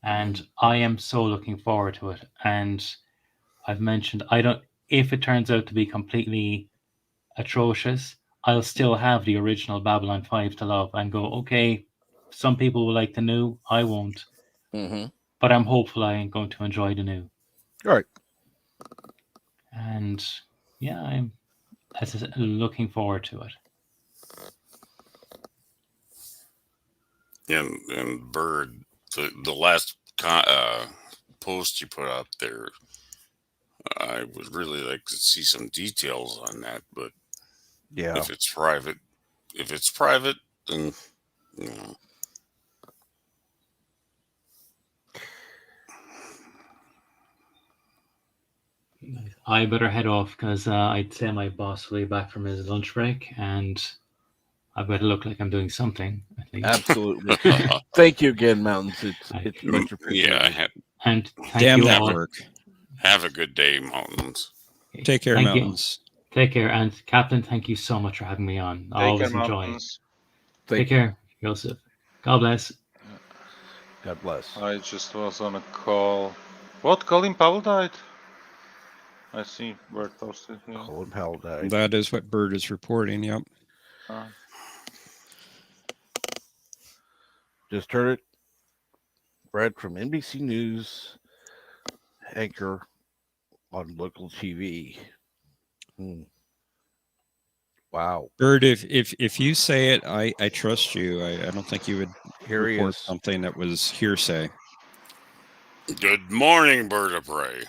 And I am so looking forward to it. And I've mentioned if it turns out to be completely atrocious, I'll still have the original Babylon 5 to love and go, okay, some people will like the new, I won't. But I'm hopeful I am going to enjoy the new. All right. And yeah, I'm looking forward to it. And Bird, the last post you put up there, I would really like to see some details on that. But yeah, if it's private, then you know. I better head off because I'd say my boss will be back from his lunch break, and I better look like I'm doing something at least. Absolutely. Thank you again, Mountains. It's much appreciated. Yeah. And damn you that all. work. Have a good day, Mountains. Take care, Mountains. Take care, and Captain, thank you so much for having me on. I always enjoy it. Take care, Joseph. God bless. God bless. I just was on a call. What? Colin Powell died? I see Bird posted here. Colin Powell died. That is what Bird is reporting, yep. Just heard it. Brad from NBC News, anchor on local TV. Wow. Bird, if you say it, I trust you. I don't think you would Here he report is. something that was hearsay. Good morning, bird of prey.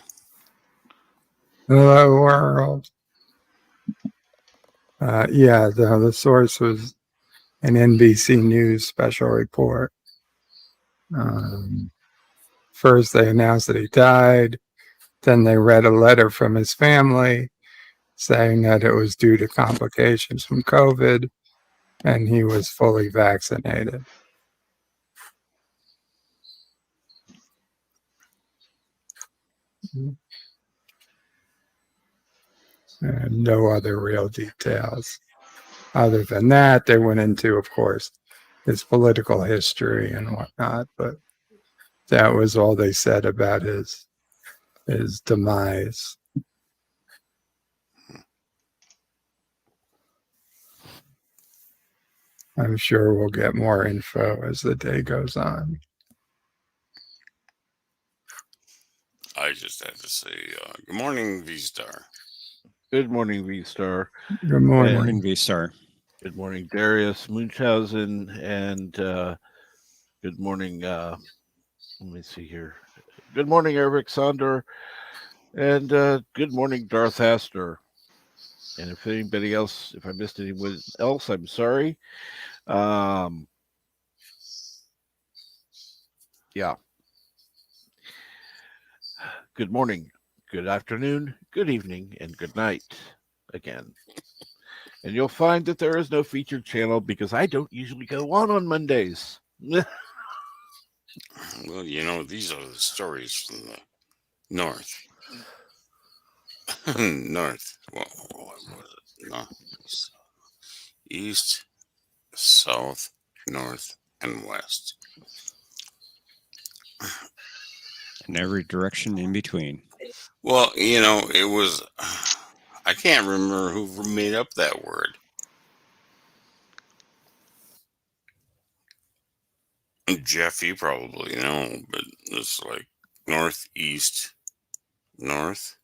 Hello, world. The source was an NBC News special report. First, they announced that he died. Then they read a letter from his family saying that it was due to complications from COVID and he was fully vaccinated. And no other real details. Other than that, they went into, of course, his political history and whatnot, but that was all they said about his demise. I'm sure we'll get more info as the day goes on. I just had to say, good morning, V-Star. Good morning, V-Star. Good morning. Morning, V-Star. Good morning, Darius Munchausen. And good morning, let me see here. Good morning, Eric Sonder. And good morning, Darth Astor. And if anybody else, if I missed anyone else, I'm sorry. Yeah. Good morning, good afternoon, good evening, and good night again. And you'll find that there is no featured channel because I don't usually go on Mondays. Well, these are the stories from the north. North. What was it? North, east, south, north, and west. In every direction in between. Well, it was. I can't remember who made up that word. Jeff, you probably know, but it's like northeast, north.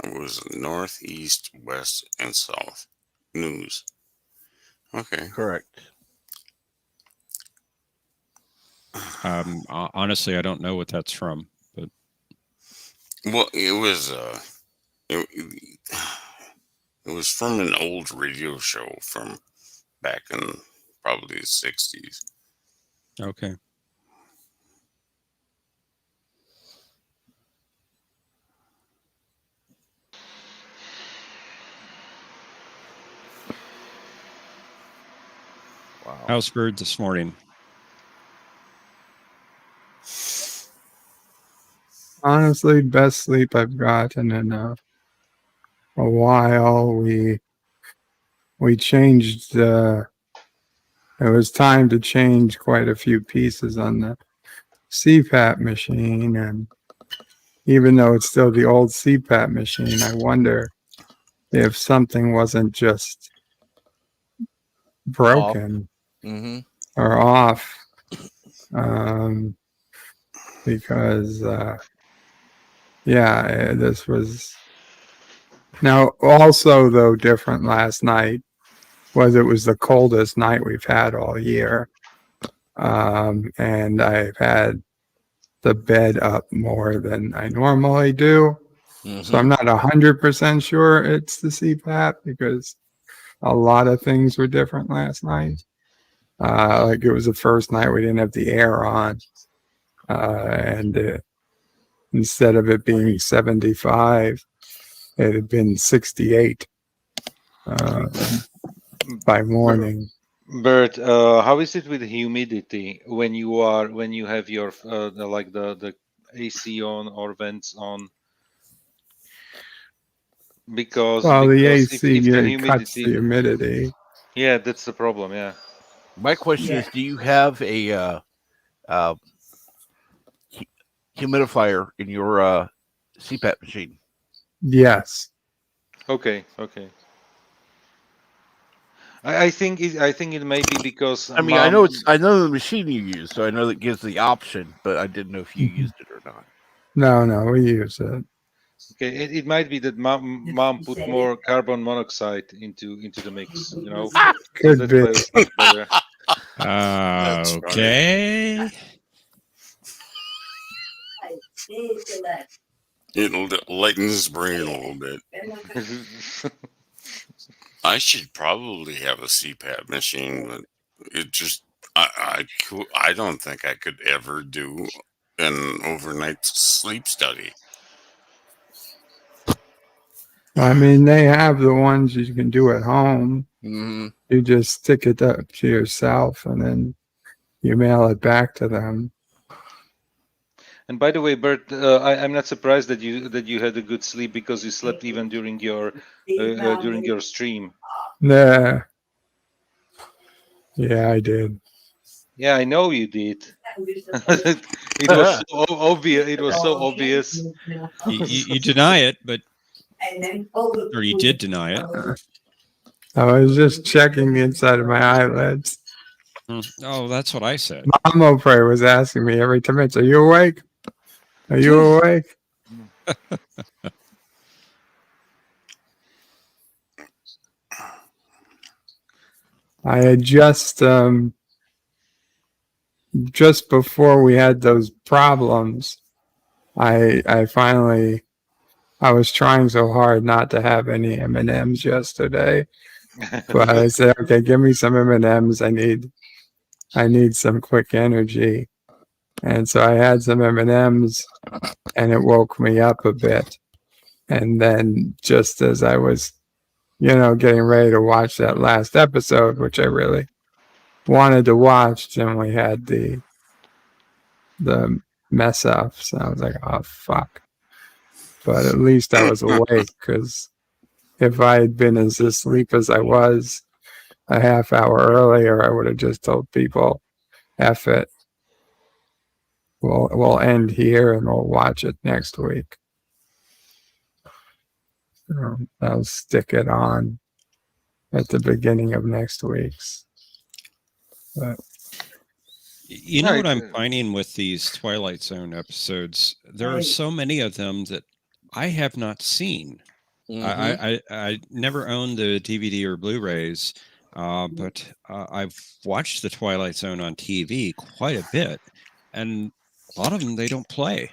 It was northeast, west, and south. News. Okay. Correct. Honestly, I don't know what that's from, but Well, it was it was from an old radio show from back in probably the 60s. okay. Wow. How's Bird this morning? Honestly, best sleep I've gotten in a while. We changed. It was time to change quite a few pieces on the CPAP machine, and even though it's still the old CPAP machine, I wonder if something wasn't just broken Mm-hmm. or off, because this was now also though different last night was it was the coldest night we've had all year, and I've had the bed up more than I normally do. Mm-hmm. So I'm not 100% sure it's the CPAP because a lot of things were different last night. Like it was the first night we didn't have the air on, and instead of it being 75, it had been 68 by morning. Bert, how is it with humidity when you have your the AC on or vents on? Because The if AC the cuts the humidity. yeah, that's the problem. Yeah. My question is, do you have a humidifier in your CPAP machine? Yes. Okay. I think it may be because I mean, I know the machine you use, so I know that gives the option, but I didn't know if you used it or not. No, we use it. Okay, it might be that mom put more carbon monoxide into the mix, so Could that's be. why it's much better. That's funny. Okay. It lightens his brain a little bit. I should probably have a CPAP machine, but it just I don't think I could ever do an overnight sleep study. I mean, they have the ones you can do at home. Mm-hmm. You just stick it up to yourself and then you mail it back to them. And by the way, Bert, I'm not surprised that you had a good sleep because you slept even during your stream. Yeah. Yeah, I did. Yeah, I know you did. It was so obvious. It was so obvious. You deny it, but or you did deny it. I was just checking the inside of my eyelids. Oh, that's what I said. Mama Pray was asking me every 10 minutes, "Are you awake? Are you awake?" I had just before we had those problems, I finally I was trying so hard not to have any M&Ms yesterday, but I said, "Okay, give me some M&Ms. I need some quick energy." And so I had some M&Ms and it woke me up a bit. And then just as I was, getting ready to watch that last episode, which I really wanted to watch, then we had the mess ups. And I was like, oh, fuck. But at least I was awake, because if I had been as asleep as I was a half hour earlier, I would have just told people, F it. We'll end here and we'll watch it next week. I'll stick it on at the beginning of next week's. But You know Right. what I'm finding with these Twilight Zone episodes? There are so many of them that I have not seen. I never owned the DVD or Blu-rays, but I've watched the Twilight Zone on TV quite a bit, and a lot of them they don't play.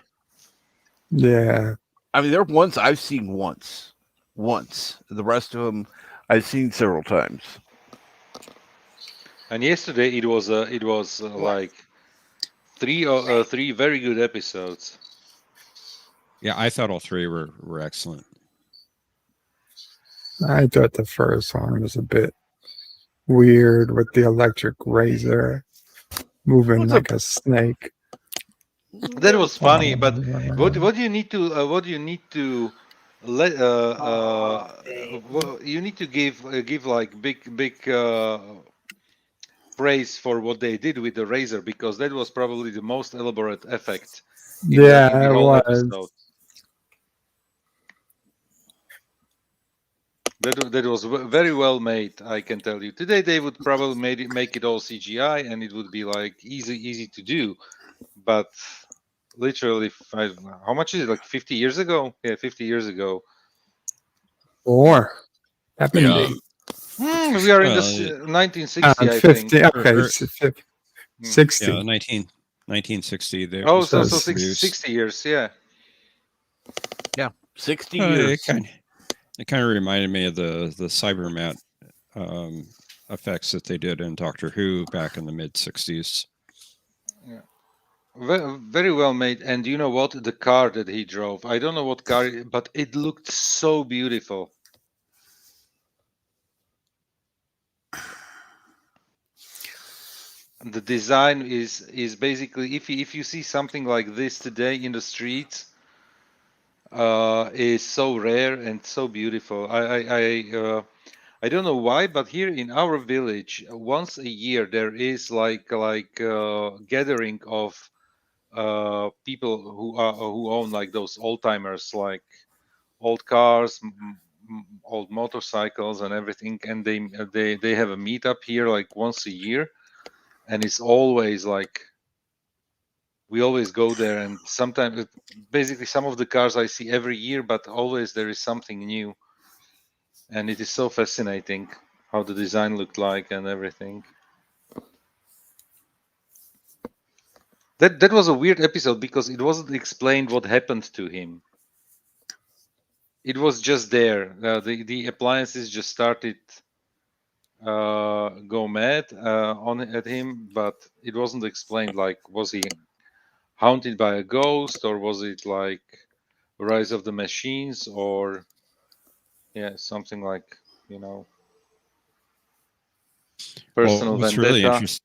yeah, I mean, there are ones I've seen once. The rest of them I've seen several times. And yesterday it was like three very good episodes. Yeah, I thought all three were excellent. I thought the first one was a bit weird with the electric razor moving like a snake. That was funny, but what do you need to let you need to give like big praise for what they did with the razor, because that was probably the most elaborate effect in Yeah, the it whole was. episode. That was very well made, I can tell you. Today they would probably make it all CGI and it would be like easy to do, but literally how much is it, like 50 years ago? Yeah, 50 years ago. Or Yeah. 70. We are in the Well, 1960, I think. 50. Okay, Or- it's 60. Yeah, 1960. There Oh, was so So produced. 60 years, yeah. 60 It years. kind of reminded me of the cybermat effects that they did in Doctor Who back in the mid 60s. Very well made. And you know what? The car that he drove, I don't know what car, but it looked so beautiful. The design is basically, if you see something like this today in the streets, is so rare and so beautiful. I don't know why, but here in our village, once a year there is like gathering of people who own like those old timers, like old cars, old motorcycles and everything, and they have a meetup here like once a year, and it's always like we always go there, and sometimes basically some of the cars I see every year, but always there is something new, and it is so fascinating how the design looked like and everything. That was a weird episode because it wasn't explained what happened to him. It was just there. The appliances just started go mad on at him, but it wasn't explained. Like, was he haunted by a ghost, or was it like Rise of the Machines, or something like personal what's vendetta.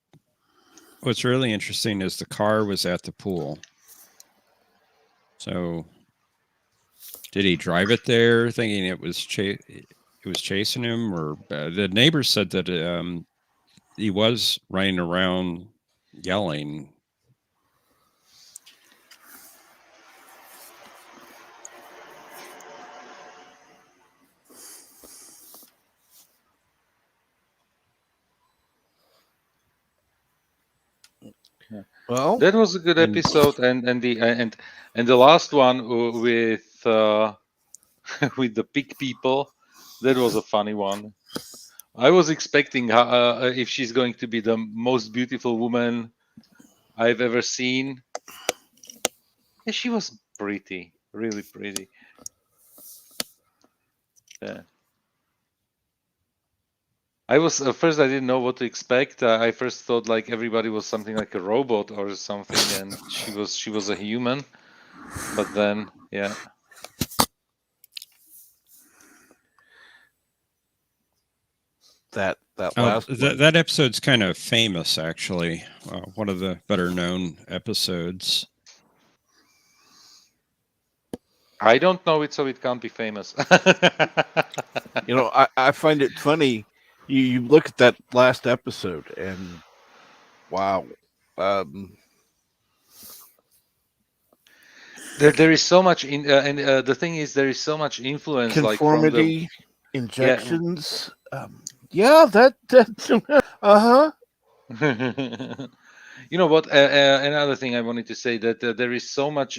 what's really interesting is the car was at the pool. So, did he drive it there, thinking it was chasing him, or the neighbor said that he was running around yelling. Well, That was a good And- episode, and the last one with with the pig people, that was a funny one. I was expecting if she's going to be the most beautiful woman I've ever seen. Yeah, she was pretty, really pretty. Yeah. I was at first I didn't know what to expect. I first thought like everybody was something like a robot or something, and she was a human. But then, yeah. that last one. that episode's kind of famous, actually. One of the better known episodes. I don't know it, so it can't be famous. I find it funny. You look at that last episode, and wow, there is so much and the thing is there is so much influence conformity, like injections. That you know what? Another thing I wanted to say that there is so much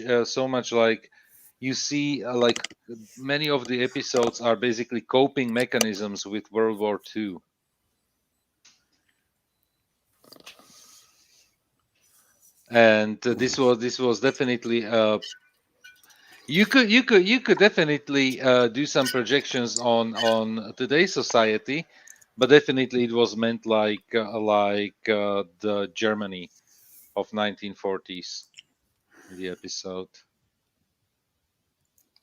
like you see like many of the episodes are basically coping mechanisms with World War II. And this was definitely you could definitely do some projections on today's society, but definitely it was meant like the Germany of 1940s. The episode.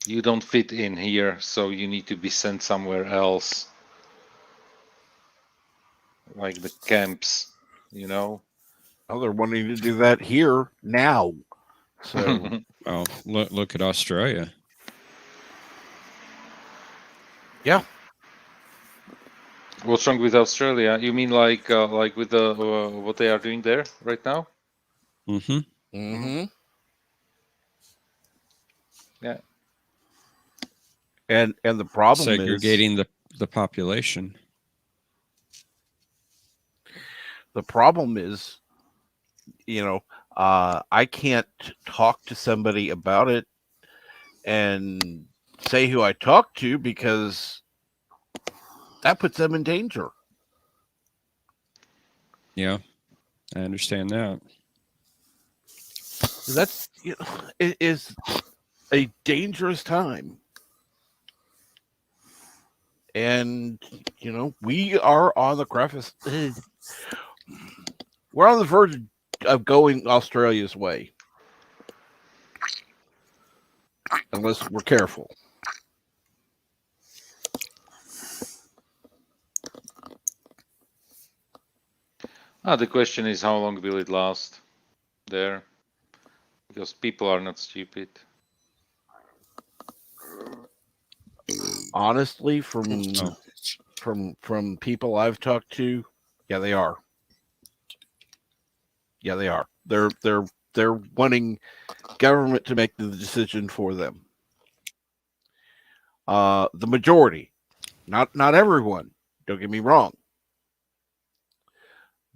You don't fit in here, so you need to be sent somewhere else. Like the camps, Well, they're wanting to do that here now. So Well, look at Australia. yeah. What's wrong with Australia? You mean like with the what they are doing there right now? Mm-hmm. Mm-hmm. Yeah. And the problem Segregating the population. the problem is, I can't talk to somebody about it and say who I talked to because that puts them in danger. Yeah, I understand that. That's it is a dangerous time. And we are on the crevice. We're on the verge of going Australia's way, unless we're careful. The question is how long will it last there? Because people are not stupid. Honestly, from people I've talked to, yeah, they are. Yeah, they are. They're wanting government to make the decision for them. The majority, not everyone. Don't get me wrong,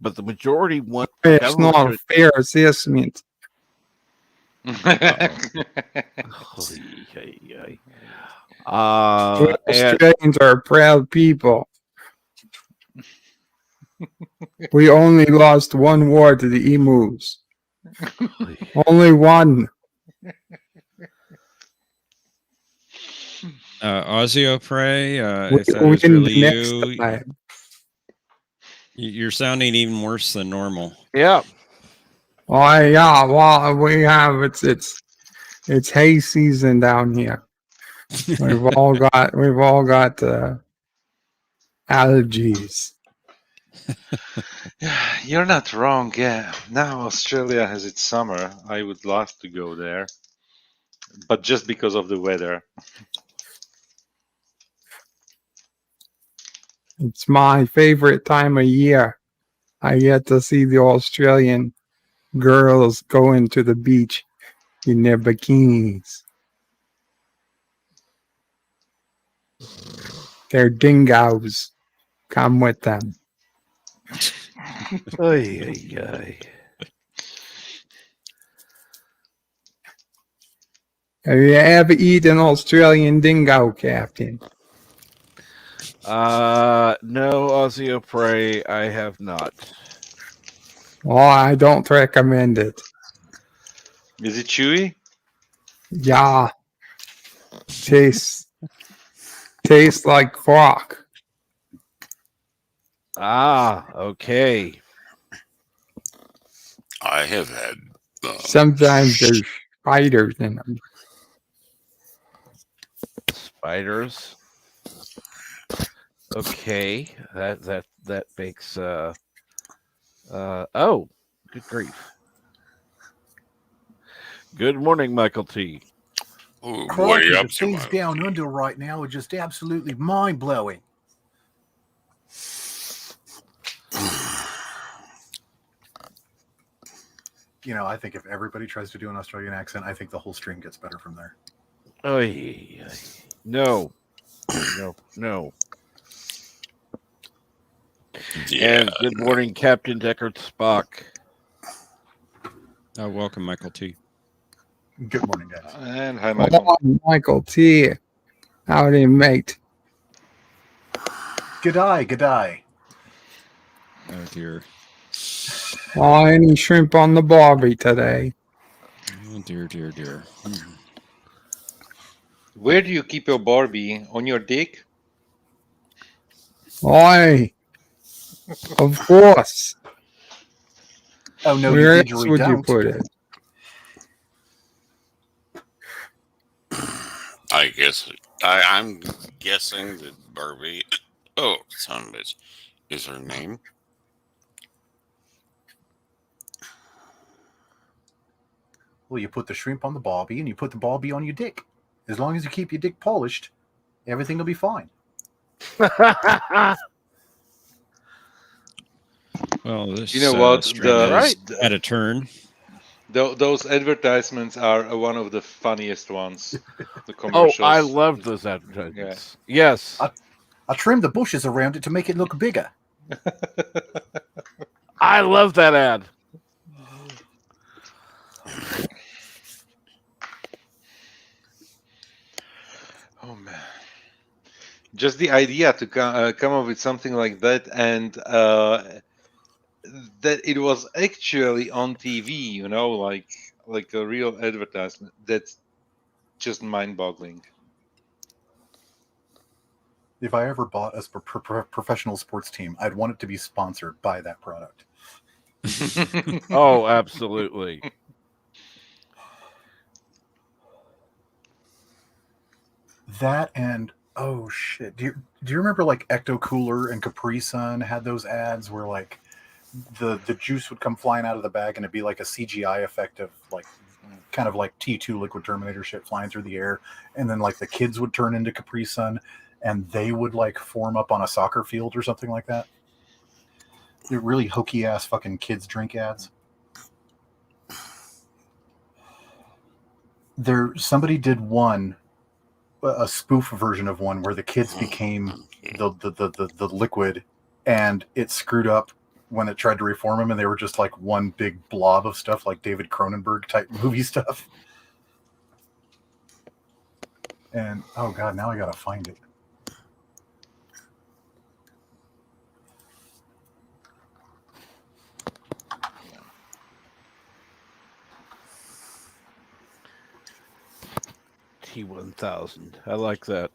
but the majority want the It's government not to. a fair assessment. We And Australians are a proud people. We only lost one war to the emus. Only one. Ozzy We if that win is really the next you, time. you're sounding even worse than normal. yeah, Oh yeah, well we have it's hay season down here. We've all got allergies. You're not wrong. Yeah, now Australia has its summer. I would love to go there, but just because of the weather. It's my favorite time of year. I get to see the Australian girls going to the beach in their bikinis. Their dingoes come with them. Have you ever eaten Australian dingo, Captain? no, Osteopray, I have not. Oh, I don't recommend it. Is it chewy? Yeah, tastes like frog. Okay. I have had. Sometimes there's spiders in them. Spiders. Okay, that makes oh, good grief. Good morning, Michael T. What are Crikey, you the up to, things Michael? down under right now are just absolutely mind blowing. You know, I think if everybody tries to do an Australian accent, I think the whole stream gets better from there. Oh, no. Yeah. And good morning, Captain Deckard Spock. Welcome, Michael T. Good morning, guys. And hi, Michael. Oh, Michael T. Howdy, mate. G'day. Oh dear. Oh, any shrimp on the barbie today? Oh dear. Where do you keep your Barbie? On your dick? Oi, of course. Oh no, Where you else digitally would you don't. put it? I guess I'm guessing that Barbie. Oh, son of a bitch, is her name? Well, you put the shrimp on the barbie and you put the barbie on your dick. As long as you keep your dick polished, everything will be fine. Well, this You know what? string has Right. had a turn. Those advertisements are one of the funniest ones. The Oh, commercials. I love those advertisements. Yes. I trimmed the bushes around it to make it look bigger. I love that ad. Oh man! Just the idea to come up with something like that, and that it was actually on TV. You know, like a real advertisement. That's just mind-boggling. If I ever bought a professional sports team, I'd want it to be sponsored by that product. Oh, absolutely. That and oh shit, do you remember like Ecto Cooler and Capri Sun had those ads where like the juice would come flying out of the bag and it'd be like a CGI effect of like kind of like T2 Liquid Terminator shit flying through the air, and then like the kids would turn into Capri Sun and they would like form up on a soccer field or something like that. They're really hokey ass fucking kids drink ads. Somebody did one a spoof version of one where the kids became the liquid, and it screwed up when it tried to reform them, and they were just like one big blob of stuff, like David Cronenberg type movie stuff. And oh god, now I gotta find it. T1000. I like that.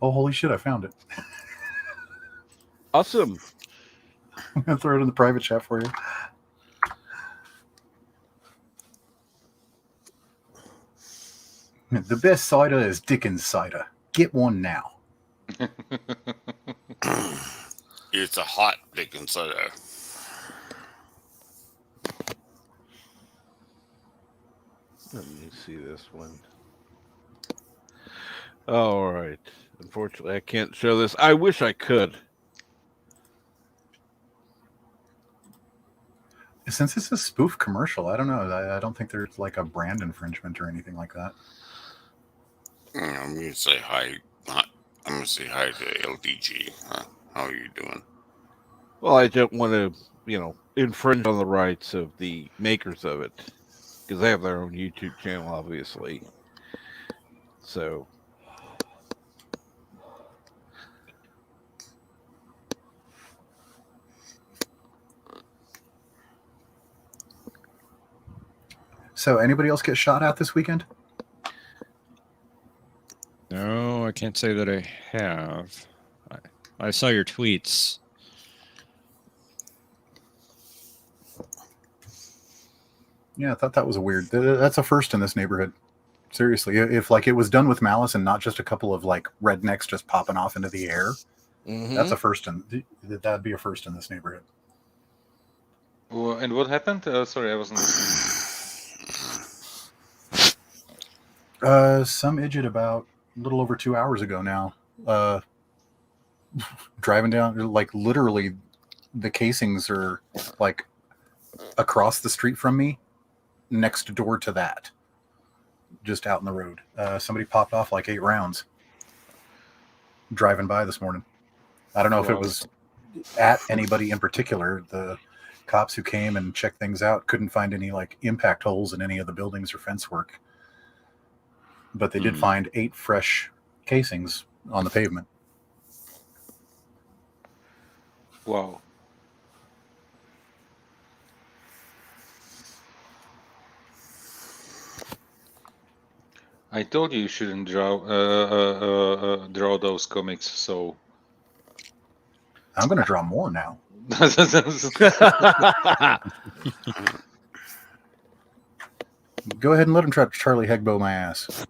Oh, holy shit, I found it. Awesome. I'm going to throw it in the private chat for you. The best cider is Dickens cider. Get one now. It's a hot Dickens cider. Let me see this one. All right. Unfortunately, I can't show this. I wish I could. Since it's a spoof commercial, I don't know. I don't think there's like a brand infringement or anything like that. I'm gonna say hi. I'm gonna say hi to LDG. How are you doing? Well, I don't want to, infringe on the rights of the makers of it because they have their own YouTube channel, obviously. So, So, anybody else get shot at this weekend? No, I can't say that I have. I saw your tweets. Yeah, I thought that was a weird. That's a first in this neighborhood. Seriously, if like it was done with malice and not just a couple of like rednecks just popping off into the air, that's a first in. That'd be a first in this neighborhood. Well, and what happened? Sorry, I wasn't listening. Some idiot about a little over 2 hours ago now, driving down, like literally, the casings are like across the street from me, next door to that, just out in the road. Somebody popped off like 8 rounds driving by this morning. I don't know if it was at anybody in particular. The cops who came and checked things out couldn't find any like impact holes in any of the buildings or fence work, but they did find 8 fresh casings on the pavement. Wow. I told you shouldn't draw those comics. So I'm going to draw more now. Go ahead and let him try to Charlie Hegbo my ass.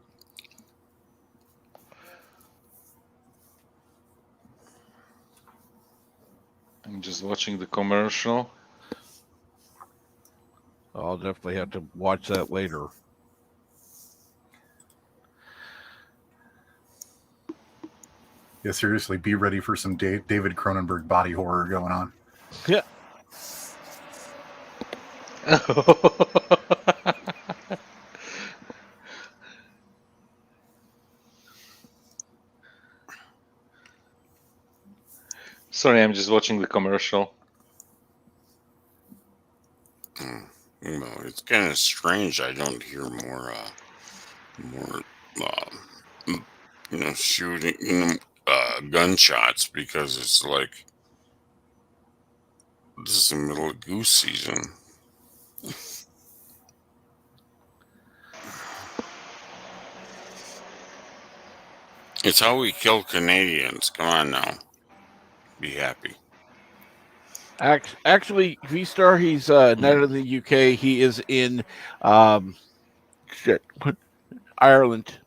I'm just watching the commercial. I'll definitely have to watch that later. Yeah, seriously, be ready for some David Cronenberg body horror going on. Yeah. Sorry, I'm just watching the commercial. It's kind of strange. I don't hear more, shooting, gunshots, because it's like this is the middle of goose season. It's how we kill Canadians. Come on now. Be happy. Actually, V-Star, he's not in the UK. He is in Ireland.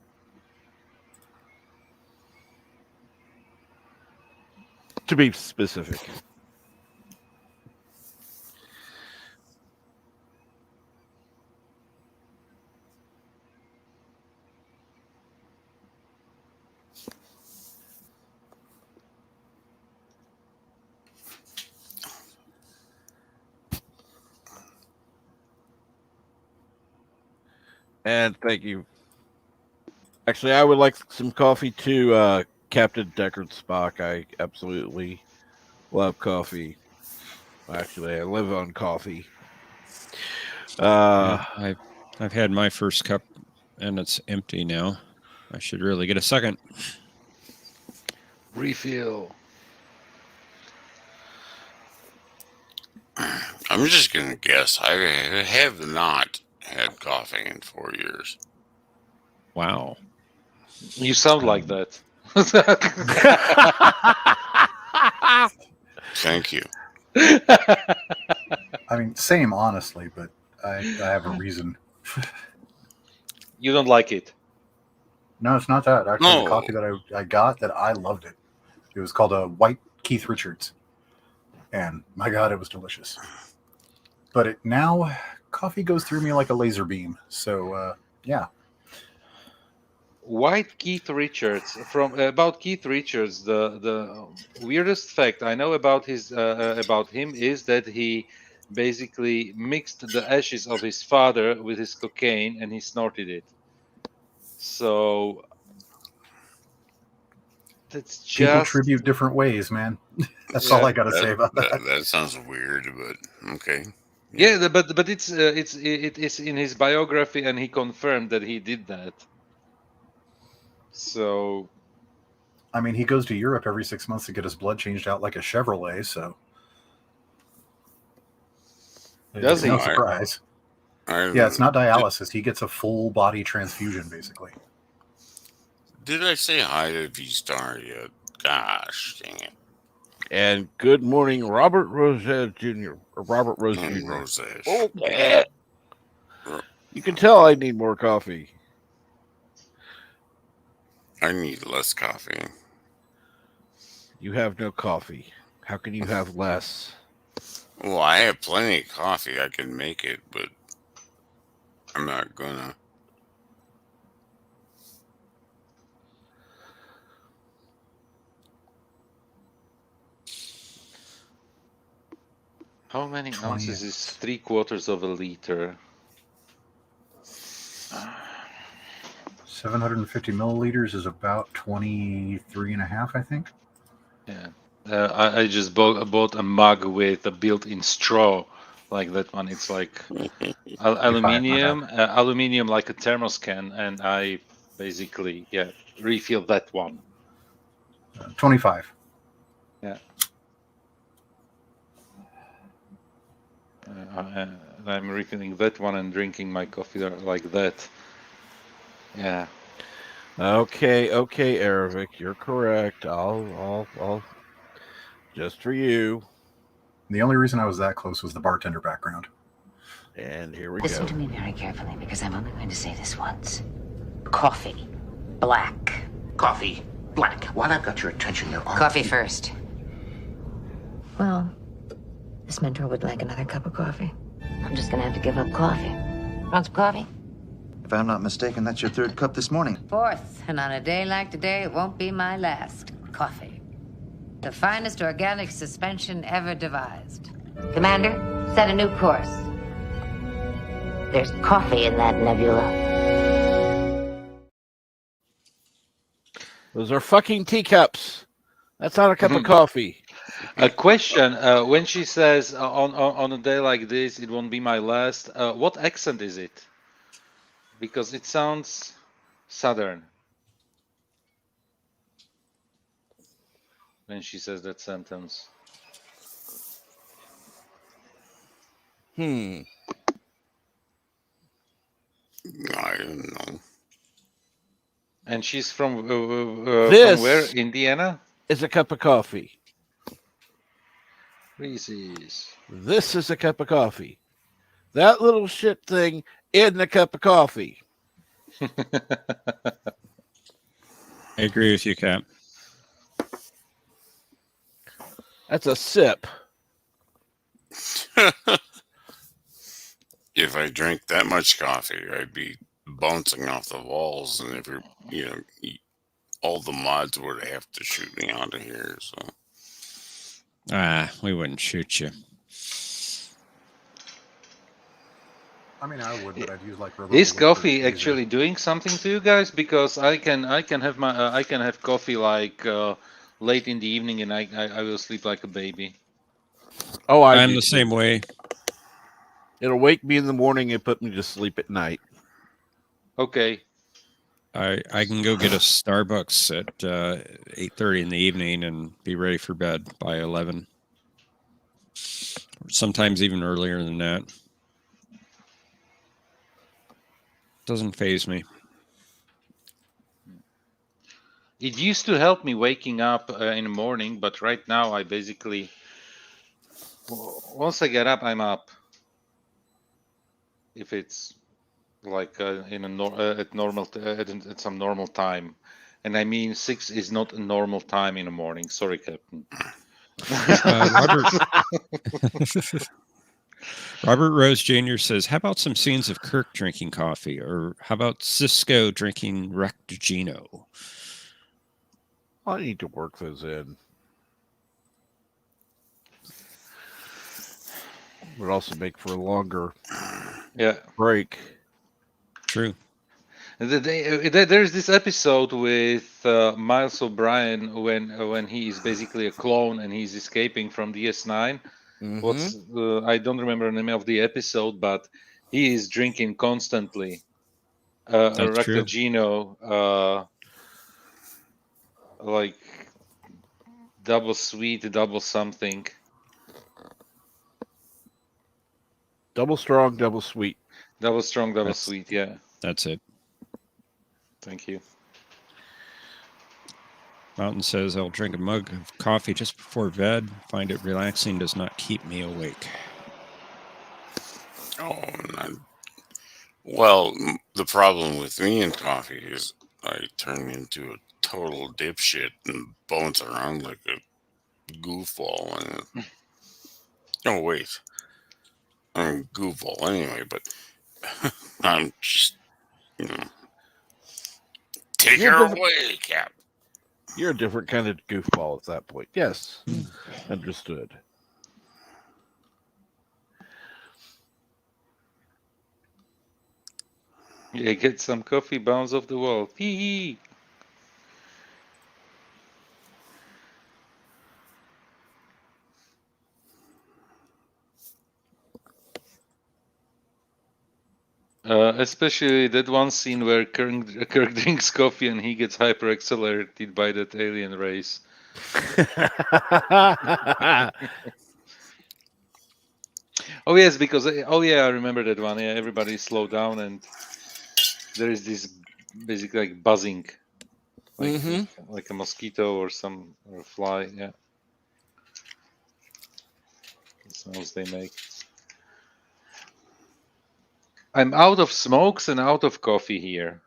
To be specific. And thank you. Actually, I would like some coffee too, Captain Deckard Spock. I absolutely love coffee. Actually, I live on coffee. Yeah, I've had my first cup, and it's empty now. I should really get a second. Refill. I'm just gonna guess. I have not had coffee in 4 years. Wow. You sound like that. Thank you. I mean, same, honestly, but I have a reason. You don't like it. No, it's not that. Actually, No. the coffee that I got, that I loved it. It was called a White Keith Richards. And my God, it was delicious. But now, coffee goes through me like a laser beam. So, yeah. White Keith Richards. About Keith Richards, the weirdest fact I know about him is that he basically mixed the ashes of his father with his cocaine and he snorted it. So that's People just tribute different ways, man. That's all I got to say about that. That sounds weird, but okay. yeah. But it is in his biography and he confirmed that he did that. So I mean, he goes to Europe every 6 months to get his blood changed out like a Chevrolet, so. Does No he? surprise. Yeah, it's not dialysis. He gets a full body transfusion, basically. Did I say hi to V-Star yet? Gosh, dang it. And good morning, Robert Rose Jr. Or Robert Rose Jr. Rose-ash. Oh, yeah. You can tell I need more coffee. I need less coffee. You have no coffee. How can you have less? Well, I have plenty of coffee. I can make it, but I'm not gonna. how many 20. ounces is 3/4 of a liter? 750 milliliters is about 23 and a half, I think. Yeah, I just bought a mug with a built-in straw like that one. It's like aluminium like a thermos can, and I basically refill that one. 25. Yeah. I'm refilling that one and drinking my coffee like that. Yeah. Okay, Aravic, you're correct. I'll just for you. The only reason I was that close was the bartender background. And here we Listen go. to me very carefully because I'm only going to say this once. Coffee. Black. Coffee. Black. While I've got your attention, there are... Coffee first. Well, this mentor would like another cup of coffee. I'm just going to have to give up coffee. Want some coffee? If I'm not mistaken, that's your third cup this morning. Fourth, and on a day like today, it won't be my last. Coffee. The finest organic suspension ever devised. Commander, set a new course. There's coffee in that nebula. Those are fucking teacups. That's not a cup of coffee. A question: when she says on a day like this, it won't be my last. What accent is it? Because it sounds southern when she says that sentence. I don't know. And she's from This- where? Indiana? It's a cup of coffee. Reese's. This is a cup of coffee. That little shit thing isn't a cup of coffee. I agree with you, Cap. That's a sip. If I drank that much coffee, I'd be bouncing off the walls, and all the mods would have to shoot me out of here. So We wouldn't shoot you. I mean, I would, but I'd use like a Is little coffee diffuser. actually doing something to you guys? Because I can have my I can have coffee like late in the evening, and I will sleep like a baby. Oh, I'm do the same too. way. It'll wake me in the morning and put me to sleep at night. Okay. I can go get a Starbucks at 8:30 in the evening and be ready for bed by 11. Sometimes even earlier than that. Doesn't faze me. It used to help me waking up in the morning, but right now I basically once I get up, I'm up. If it's like in a at normal at some normal time, and I mean 6 is not a normal time in the morning. Sorry, Captain. Robert Robert Rose Jr. says, "How about some scenes of Kirk drinking coffee, or how about Cisco drinking Rectigino?" I need to work those in. Would also make for a longer break. True. There's this episode with Miles O'Brien when he is basically a clone and he's escaping from DS9. What's I don't remember the name of the episode, but he is drinking constantly. That's true. Rectigino, like double sweet, double something. Double strong, double sweet. Double strong, double sweet. Yeah. That's it. Thank you. Mountain says, "I'll drink a mug of coffee just before bed. Find it relaxing, does not keep me awake." Oh, well, the problem with me and coffee is I turn into a total dipshit and bounce around like a goofball. And oh wait, I'm a goofball anyway, but I'm just, take her away, Cap. You're a different kind of goofball at that point. Yes, understood. Yeah, get some coffee, bounce off the wall. Hee hee. Especially that one scene where Kirk drinks coffee and he gets hyper accelerated by that alien race. Oh yes, because I remember that one. Yeah, everybody slowed down and there is this basically like buzzing, like a mosquito or a fly. Yeah, the sounds they make. I'm out of smokes and out of coffee here.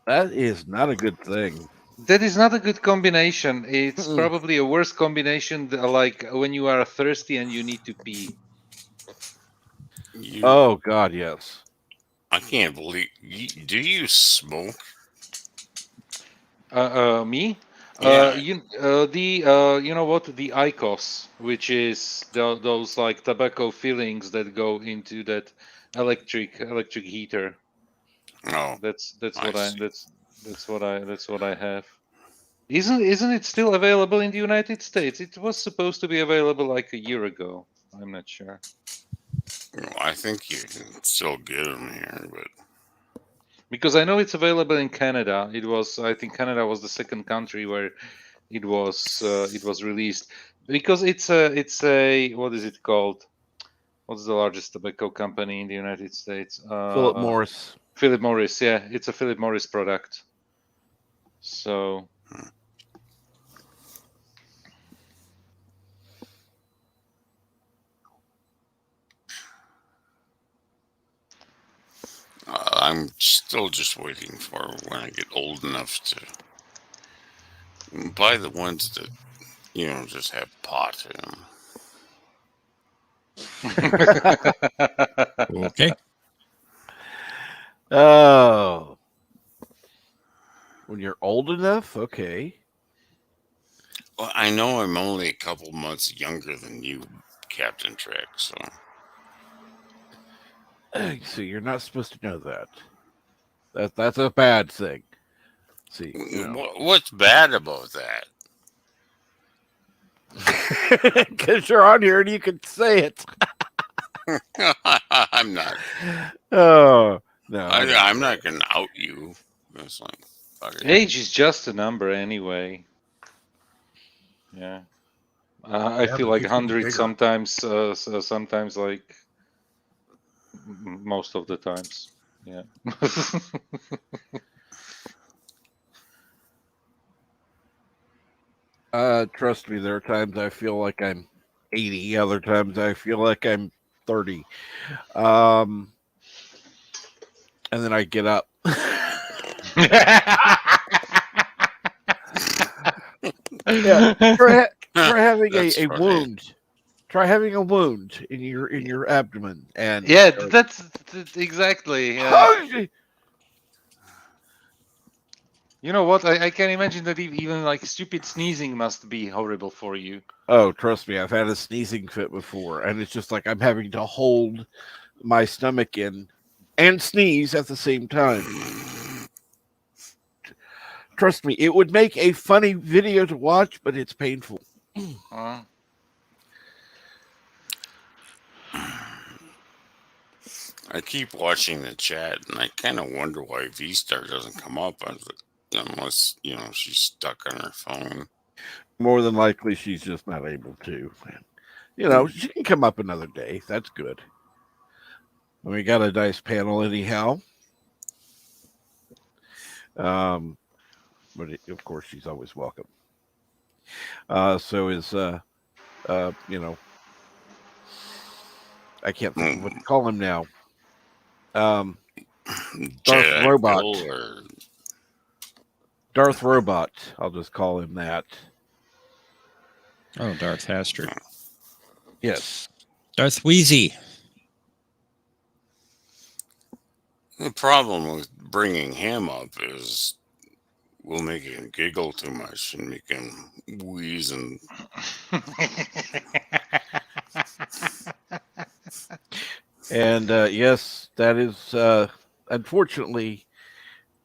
That is not a good thing. That is not a good combination. It's probably a worse combination, like when you are thirsty and you need to pee. Oh God, yes. I can't believe. Do you smoke? Me? Yeah. You know what? The IQOS, which is those like tobacco fillings that go into that electric heater. Oh, That's I what I see. that's what I have. Isn't it still available in the United States? It was supposed to be available like a year ago. I'm not sure. Well, I think you can still get them here, but Because I know it's available in Canada. I think Canada was the second country where it was released, because it's a what is it called? What's the largest tobacco company in the United States? Philip Morris. Philip Morris, yeah, it's a Philip Morris product. So I'm still just waiting for when I get old enough to buy the ones that just have pot in them. Okay. Oh, when you're old enough, okay. Well, I know I'm only a couple months younger than you, Captain Trek, so See, you're not supposed to know that. That's a bad thing. See, What's bad about that? because you're on here and you can say it. I'm not. Oh no, I'm not gonna out you. It's like, fuck it. Age is just a number anyway. Yeah. I Yeah, feel but it like keeps getting 100 bigger. sometimes, sometimes like most of the times. Yeah. Trust me, there are times I feel like I'm 80. Other times I feel like I'm 30. And then I get up. Yeah, try having That's a funny. wound. Try having a wound in your abdomen, and Yeah, that's exactly. You know what? I can imagine that even like stupid sneezing must be horrible for you. oh, trust me, I've had a sneezing fit before, and it's just like I'm having to hold my stomach in and sneeze at the same time. Trust me, it would make a funny video to watch, but it's painful. I keep watching the chat, and I kind of wonder why V-Star doesn't come up. Unless she's stuck on her phone. More than likely, she's just not able to. She can come up another day. That's good. We got a nice panel anyhow. But of course, she's always welcome. So is I can't think of what to call him now. Darth Robot. Darth Robot. I'll just call him that. Oh, Darth Hastert. Yes. Darth Wheezy. The problem with bringing him up is we'll make him giggle too much and make him wheeze and. And yes, that is unfortunately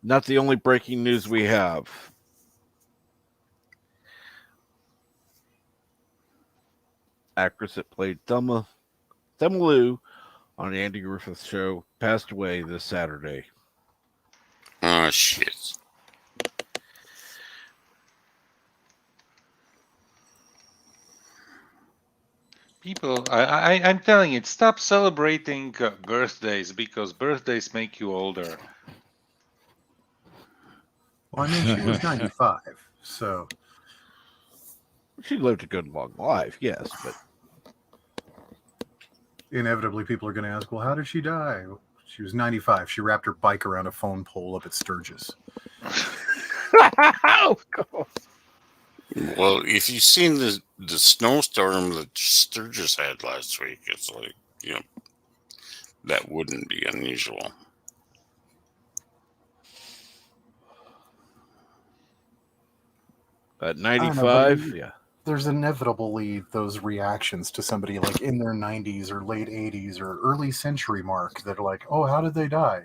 not the only breaking news we have. Actress that played Thelma Lou on the Andy Griffith Show passed away this Saturday. Oh, shit. People, I'm telling you, stop celebrating birthdays because birthdays make you older. Well, I mean, she was 95, so. She lived a good long life, yes, but Inevitably, people are going to ask, well, how did she die? She was 95. She wrapped her bike around a phone pole up at Sturgis. Oh, God. Well, if you've seen the snowstorm that Sturgis had last week, it's like, that wouldn't be unusual. At 95, yeah. There's inevitably those reactions to somebody like in their 90s or late 80s or early century mark that are like, oh, how did they die?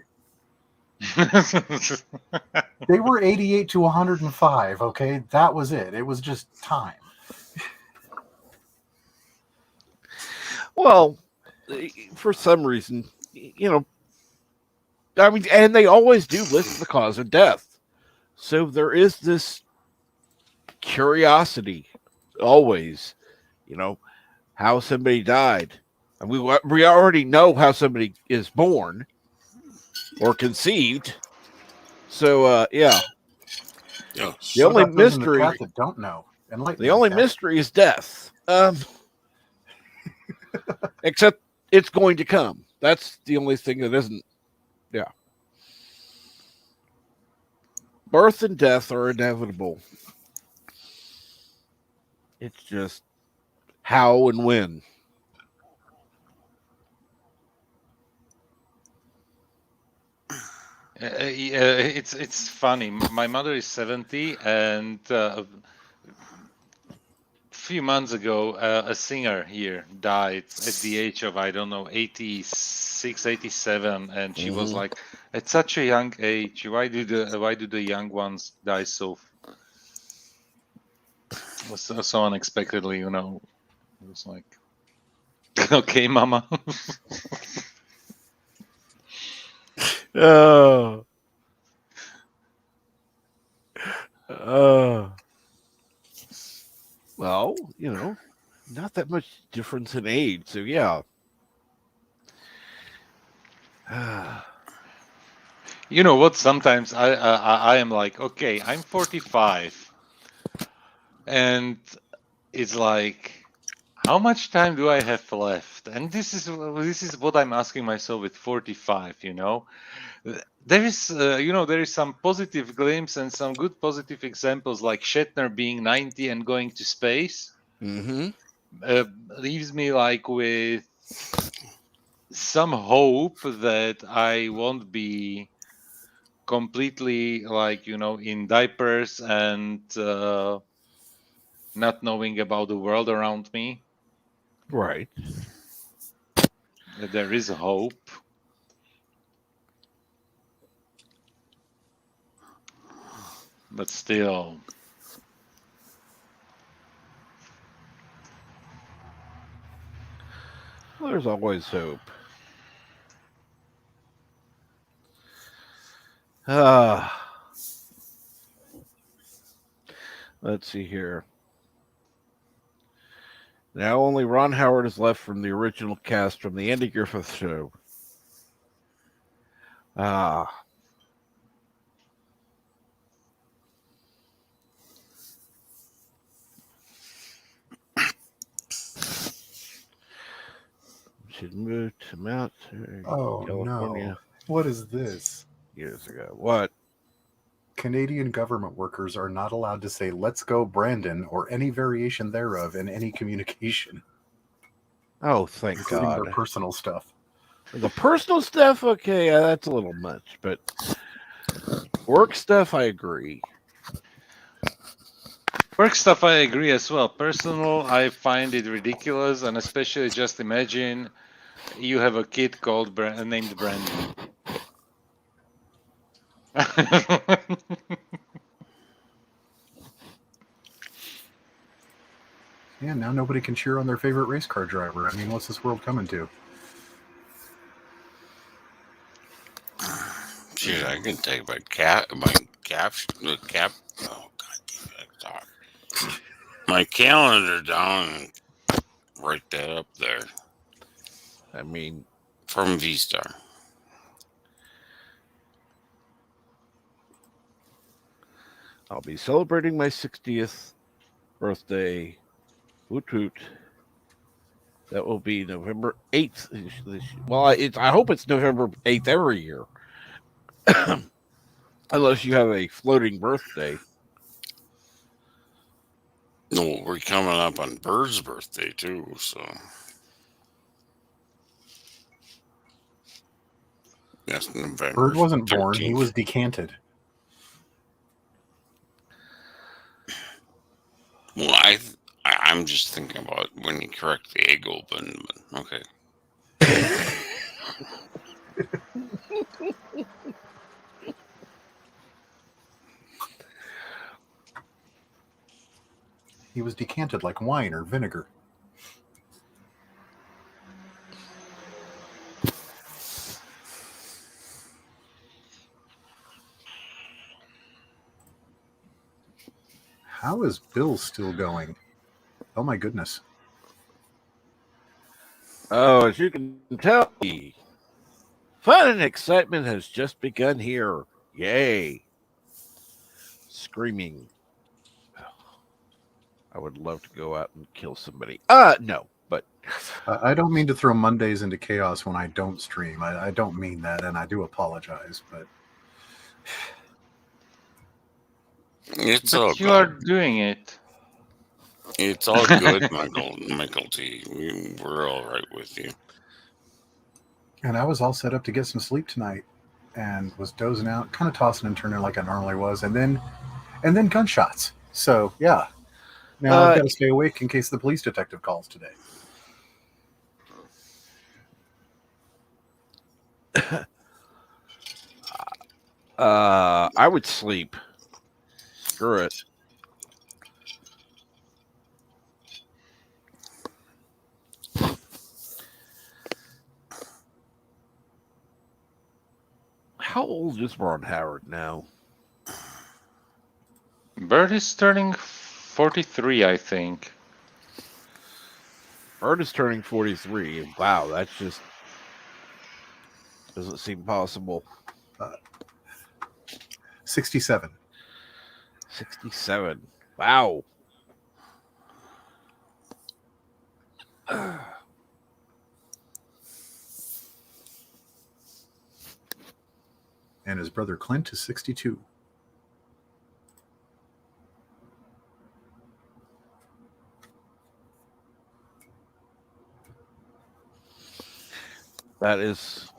They were 88 to 105, okay? That was it. It was just time. Well, for some reason, I mean, and they always do list the cause of death. So there is this curiosity always, how somebody died. And we already know how somebody is born or conceived. So, yeah. Yes. The only mystery that don't know. The only mystery is death. Except it's going to come. That's the only thing that isn't. Yeah. Birth and death are inevitable. It's just how and when. It's funny. My mother is 70, and few months ago, a singer here died at the age of, I don't know, 86, 87, and she was Mhm. like, at such a young age, why do the young ones die so unexpectedly? You know, it was like, okay, mama. Oh. Well, not that much difference in age, so yeah. You know what? Sometimes I am like, okay, I'm 45, and it's like, how much time do I have left? And this is what I'm asking myself with 45. There is there is some positive glimpse and some good positive examples, like Shatner being 90 and going to space. Mm-hmm. Leaves me like with some hope that I won't be completely like in diapers and not knowing about the world around me. Right. There is hope, but still. Well, there's always hope. Let's see here. Now only Ron Howard is left from the original cast from the Andy Griffith Show. Should move to Mount Oh California no! What is this? years ago. What? Canadian government workers are not allowed to say "Let's go, Brandon" or any variation thereof in any communication, Oh, thank including God. their personal stuff. The personal stuff, okay, that's a little much, but work stuff, I agree. Work stuff, I agree as well. Personal, I find it ridiculous, and especially just imagine you have a kid called named Brandon. Yeah, now nobody can cheer on their favorite race car driver. I mean, what's this world coming to? Shit, I can take my cap. Oh god damn it! Stop. My calendar down and write that up there I mean, from V-Star. I'll be celebrating my 60th birthday. Woot woot. That will be November 8th. Well, I hope it's November 8th every year. Unless you have a floating birthday. No, we're coming up on Bird's birthday too, so that's November. Bird wasn't born; 13th. he was decanted. Well, I'm just thinking about when you crack the egg open. But okay. He was decanted like wine or vinegar. How is Bill still going? Oh my goodness. Oh, as you can tell, fun and excitement has just begun here. Yay. Screaming. I would love to go out and kill somebody. No, but I don't mean to throw Mondays into chaos when I don't stream. I don't mean that, and I do apologize, but It's all But you good. are doing it. It's all good, Michael T. We're all right with you. and I was all set up to get some sleep tonight, and was dozing out, kind of tossing and turning like I normally was, and then gunshots. So yeah, Now I've got to stay awake in case the police detective calls today. I would sleep. Screw it. How old is Ron Howard now? Bert is turning 43, I think. Bert is turning 43. Wow, that's just doesn't seem possible. 67. 67. Wow. And his brother Clint is 62. That is,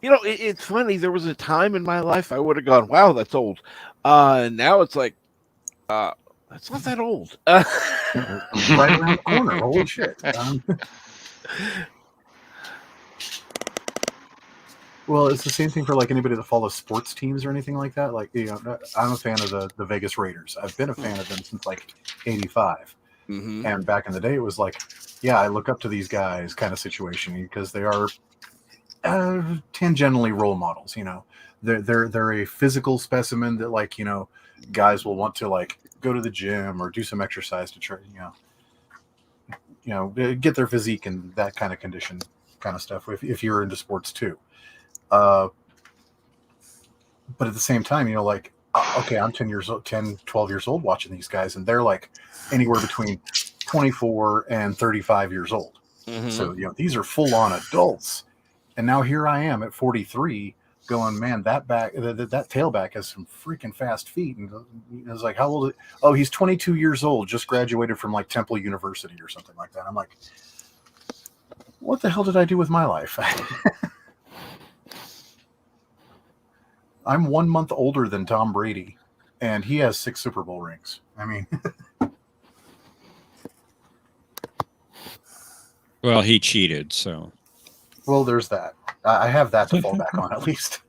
it's funny. There was a time in my life I would have gone, "Wow, that's old." And now it's like, that's not that old. Right around the corner. Holy shit. Well, it's the same thing for like anybody that follows sports teams or anything like that. Like, I'm a fan of the Vegas Raiders. I've been a fan of them since like '85. Mm-hmm. And back in the day, it was like, yeah, I look up to these guys kind of situation because they are tangentially role models. They're a physical specimen that like guys will want to like go to the gym or do some exercise to try get their physique and that kind of condition kind of stuff. If you're into sports too. But at the same time, okay, I'm 12 years old watching these guys, and they're like anywhere between 24 and 35 years old. Mm-hmm. So, these are full on adults. And now here I am at 43 going, man, that tailback has some freaking fast feet. And I was like, how old? Oh, he's 22 years old, just graduated from like Temple University or something like that. I'm like, what the hell did I do with my life? I'm 1 month older than Tom Brady, and he has 6 Super Bowl rings. I mean, Well, he cheated, so. well, there's that. I have that to fall back on at least.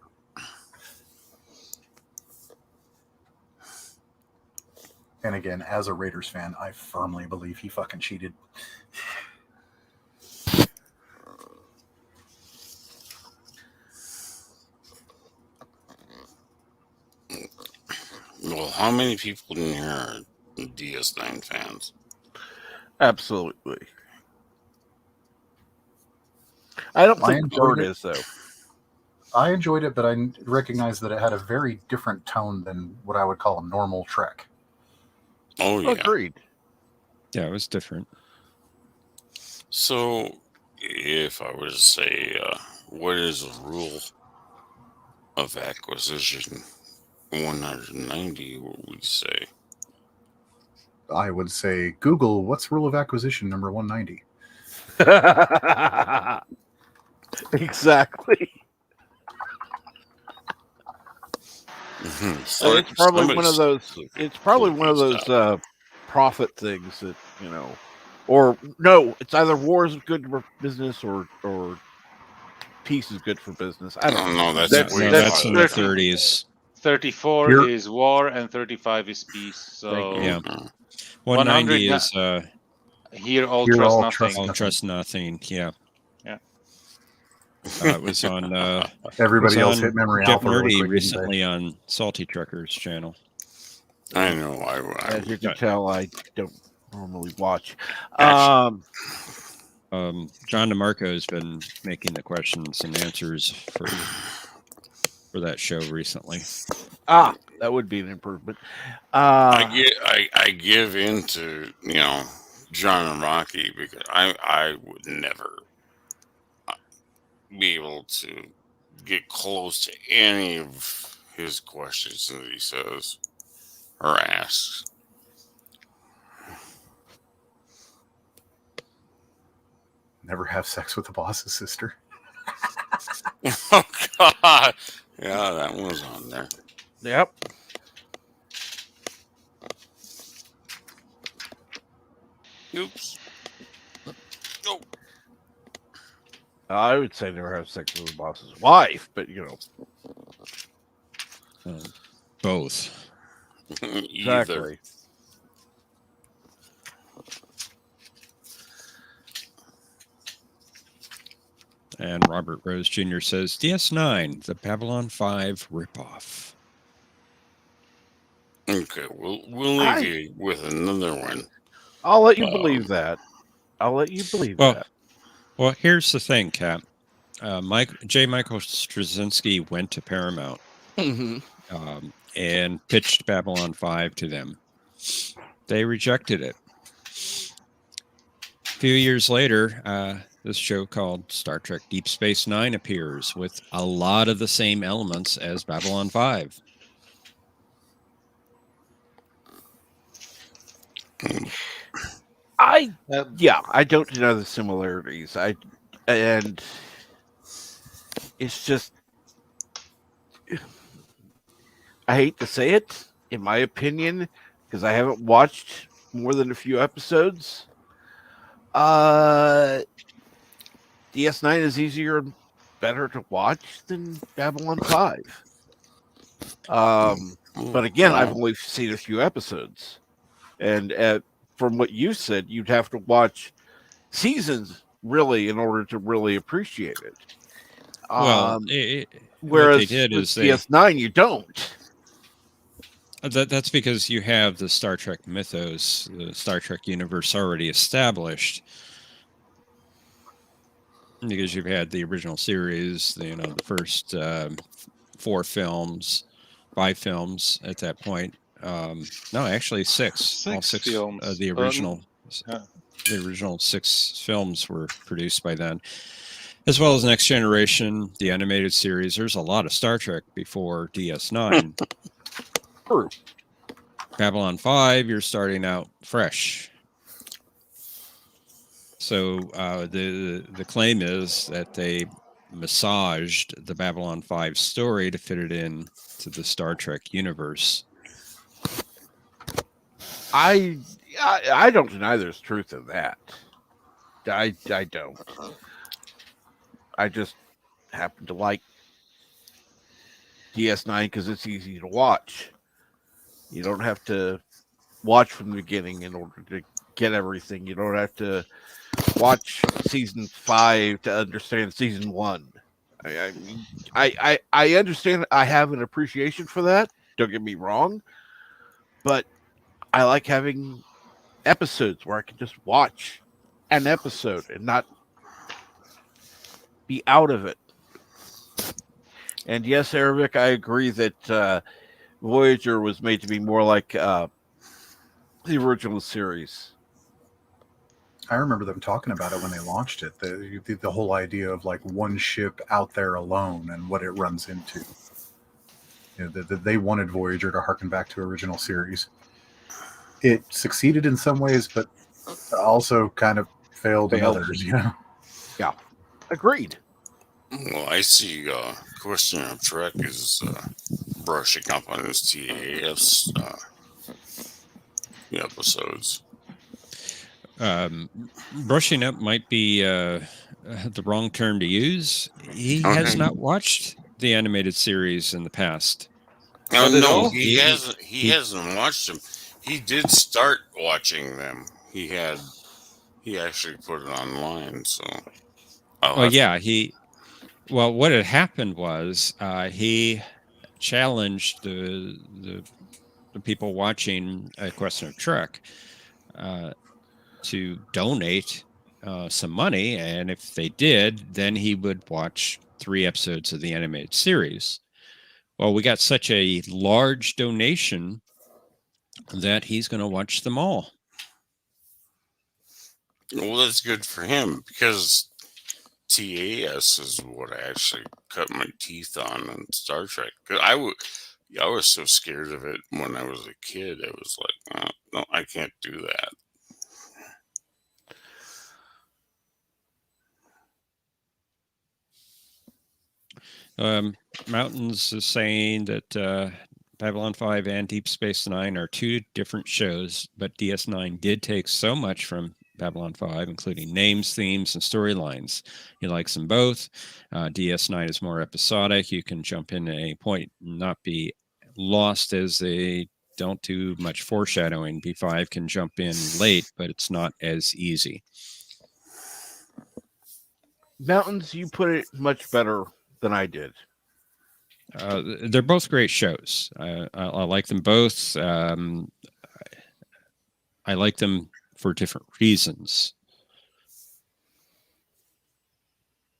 And again, as a Raiders fan, I firmly believe he fucking cheated. Well, how many people in here are DS9 fans? Absolutely. I don't I think enjoyed Bert it. is though. I enjoyed it, but I recognized that it had a very different tone than what I would call a normal Trek. Oh, yeah. Agreed. Yeah, it was different. So, if I were to say, what is a rule of acquisition 190, what would you say? I would say, Google, what's rule of acquisition number 190? Exactly. So it's probably one of those. It's probably one of those profit things that or no. It's either war is good for business or peace is good for business. I don't know. That's That's in the 30s. 34 is war and 35 is peace. So Yeah. 190 is here all Here trust all nothing. trust all trust nothing. Yeah. Yeah. It was on Everybody it was else on hit memory Get alpha really Nerdy quick, recently on Salty Truckers channel. I know. As you can tell, I don't normally watch. John DeMarco has been making the questions and answers for that show recently. That would be an improvement. I give in to John and Rocky because I would never be able to get close to any of his questions that he says or asks. Never have sex with the boss's sister. Oh God! Yeah, that one was on there. Yep. Oops. Oh. I would say never have sex with the boss's wife, but Both. Either. exactly. And Robert Rose Jr. says DS9, the Babylon 5 ripoff. Okay, we'll leave you with another one. I'll let you believe that. I'll let you believe that. Well, here's the thing, Cap. J. Michael Straczynski went to Paramount and pitched Babylon 5 to them. They rejected it. A few years later, this show called Star Trek Deep Space Nine appears with a lot of the same elements as Babylon 5. I don't know the similarities. And it's just, I hate to say it, in my opinion, because I haven't watched more than a few episodes. DS9 is easier and better to watch than Babylon 5. But again, I've only seen a few episodes. And from what you said, you'd have to watch seasons really in order to really appreciate it. Well, whereas what they did with is DS9, you don't. That's because you have the Star Trek mythos, the Star Trek universe already established. Because you've had the original series, the first 5 films at that point. No, actually 6. All 6 films. The original 6 films were produced by then, as well as Next Generation, the animated series. There's a lot of Star Trek before DS9. True. Babylon 5, you're starting out fresh. So the claim is that they massaged the Babylon 5 story to fit it in to the Star Trek universe. I don't deny there's truth in that. I don't. I just happen to like DS9 because it's easy to watch. You don't have to watch from the beginning in order to get everything. You don't have to watch season 5 to understand season 1. I understand. I have an appreciation for that. Don't get me wrong, but I like having episodes where I can just watch an episode and not be out of it. And yes, Arabic, I agree that Voyager was made to be more like the original series. I remember them talking about it when they launched it. The whole idea of like one ship out there alone and what it runs into. They wanted Voyager to harken back to original series. It succeeded in some ways, but also kind of failed in others. Yeah, agreed. Well, I see Question of Trek is brushing up on his TAS episodes. Brushing up might be the wrong term to use. He has not watched the animated series in the past. No, he hasn't. He hasn't watched them. He did start watching them. He actually put it online. So, what had happened was he challenged the people watching A Question of Trek to donate some money, and if they did, then he would watch 3 episodes of the animated series. Well, we got such a large donation that he's going to watch them all. Well, that's good for him because TAS is what I actually cut my teeth on in Star Trek. I was so scared of it when I was a kid. I was like, no, I can't do that. Mountains is saying that Babylon 5 and Deep Space Nine are 2 different shows, but DS9 did take so much from Babylon 5, including names, themes, and storylines. He likes them both. DS9 is more episodic. You can jump in at any point and not be lost, as they don't do much foreshadowing. B5 can jump in late, but it's not as easy. Mountains, you put it much better than I did. They're both great shows. I like them both. I like them for different reasons.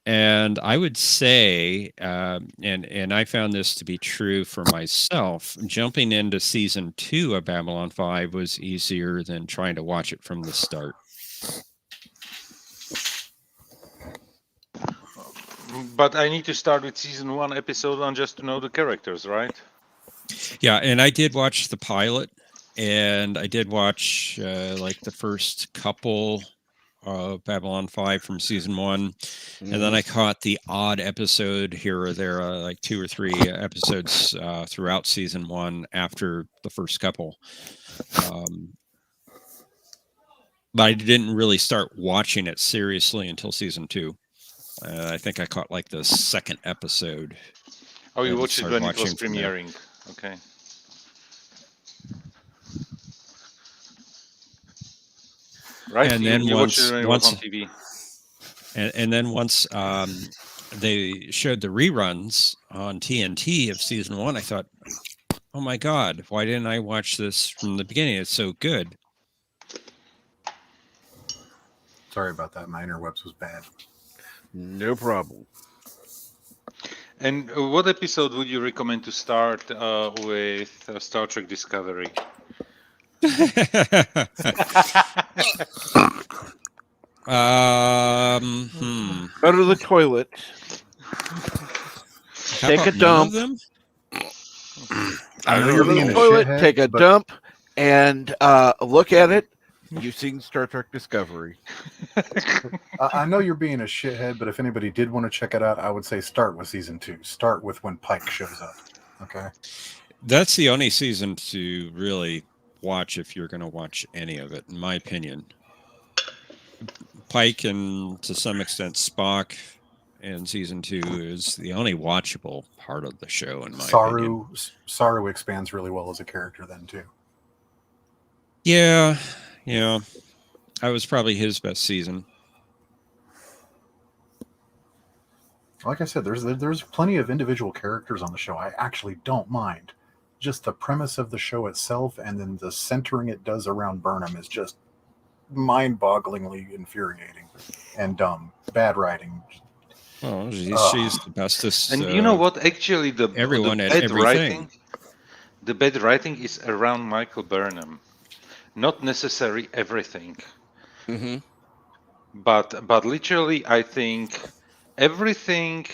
And I would say, and I found this to be true for myself, jumping into season 2 of Babylon 5 was easier than trying to watch it from the start. But I need to start with season 1, episode 1, just to know the characters, right? Yeah, and I did watch the pilot, and I did watch like the first couple of Babylon 5 from season 1, and then I caught the odd episode here or there, like 2 or 3 episodes throughout season 1 after the first couple. But I didn't really start watching it seriously until season 2. I think I caught like the second episode. Oh, you and watched it started when it was watching from there. premiering. Okay. Right? And You- then you watched once- it when it once- was on TV. And then once they showed the reruns on TNT of season 1, I thought, oh my God, why didn't I watch this from the beginning? It's so good. Sorry about that. My interwebs was bad. No problem. And what episode would you recommend to start with Star Trek Discovery? Go to the toilet. How Take a about none of dump. them? I know Go you're to being the a toilet, shithead, take a but- dump, and look at it. You've seen Star Trek Discovery. I know you're being a shithead, but if anybody did want to check it out, I would say start with season 2. Start with when Pike shows up. Okay. That's the only season to really watch if you're going to watch any of it, in my opinion. Pike and to some extent Spock in season 2 is the only watchable part of the show, in my opinion. Saru expands really well as a character then too. Yeah. That was probably his best season. Like I said, there's plenty of individual characters on the show I actually don't mind. Just the premise of the show itself and then the centering it does around Burnham is just mind-bogglingly infuriating and dumb. Bad writing. Oh, she's the bestest. And you know what? Actually, everyone the at bad everything. the bad writing is around Michael Burnham, not necessarily everything, Mm-hmm. but literally, I think everything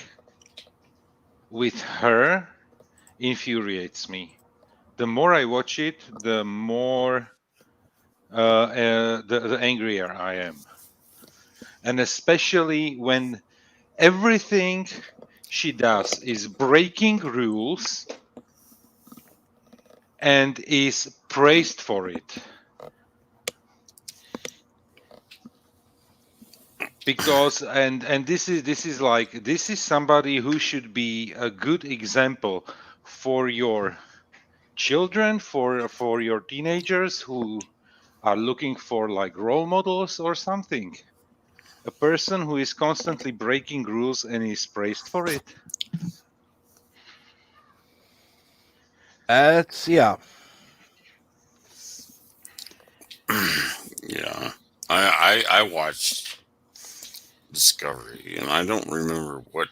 with her infuriates me. The more I watch it, the more the angrier I am, and especially when everything she does is breaking rules and is praised for it. Because and this is somebody who should be a good example for your children, for your teenagers who are looking for like role models or something. A person who is constantly breaking rules and is praised for it. Yeah. Yeah. I watched Discovery, and I don't remember what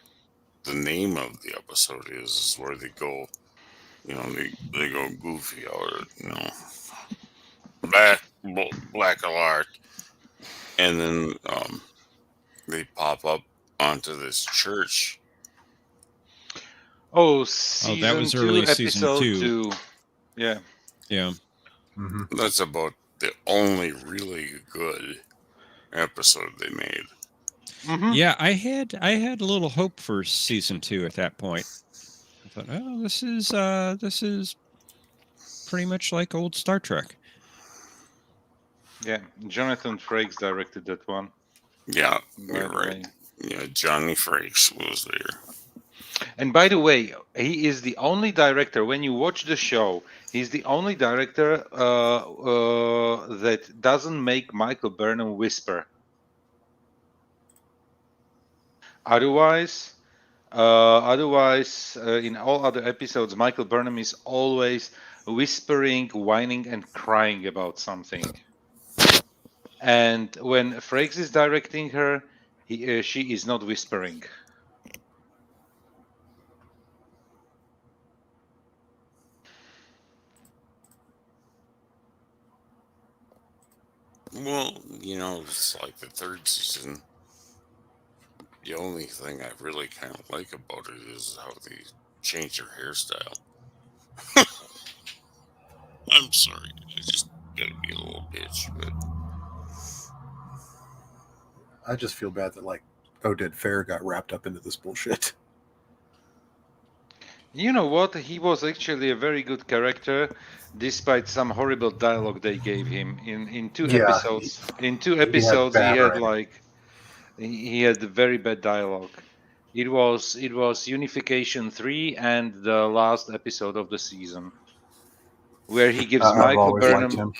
the name of the episode is where they go, they go goofy or, black alert, and then they pop up onto this church. Oh, that was early season episode 2. 2. Yeah. Yeah. Mm-hmm. That's about the only really good episode they made. Mm-hmm. Yeah, I had a little hope for season 2 at that point. I thought, oh, this is pretty much like old Star Trek. Yeah, Jonathan Frakes directed that one. Yeah, By you're the right. way. Yeah, Johnny Frakes was there. And by the way, he is the only director. When you watch the show, he's the only director that doesn't make Michael Burnham whisper. Otherwise, in all other episodes, Michael Burnham is always whispering, whining, and crying about something. And when Frakes is directing her, she is not whispering. Well, it's like the third season. The only thing I really kind of like about it is how they changed her hairstyle. I'm sorry, I just gotta be a little bitch, but I just feel bad that like Oded Fair got wrapped up into this bullshit. You know what? He was actually a very good character, despite some horrible dialogue they gave him in two Yeah, episodes. In two he had episodes, he bad had writing. like he had very bad dialogue. It was Unification 3 and the last episode of the season, where he gives I've Michael always liked Burnham him.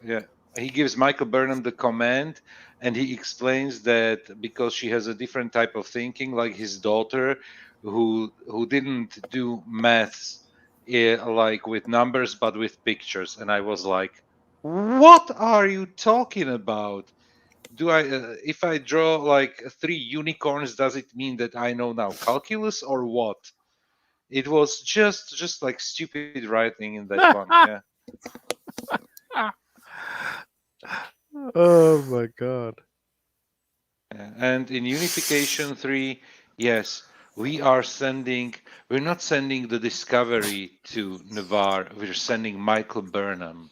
yeah, he gives Michael Burnham the command, and he explains that because she has a different type of thinking, like his daughter, who didn't do maths like with numbers but with pictures, and I was like, "What are you talking about? Do I if I draw like three unicorns, does it mean that I know now calculus or what?" It was just like stupid writing in that one. Yeah. Oh my god. And in Unification 3, yes, we're not sending the Discovery to Navarre, we're sending Michael Burnham.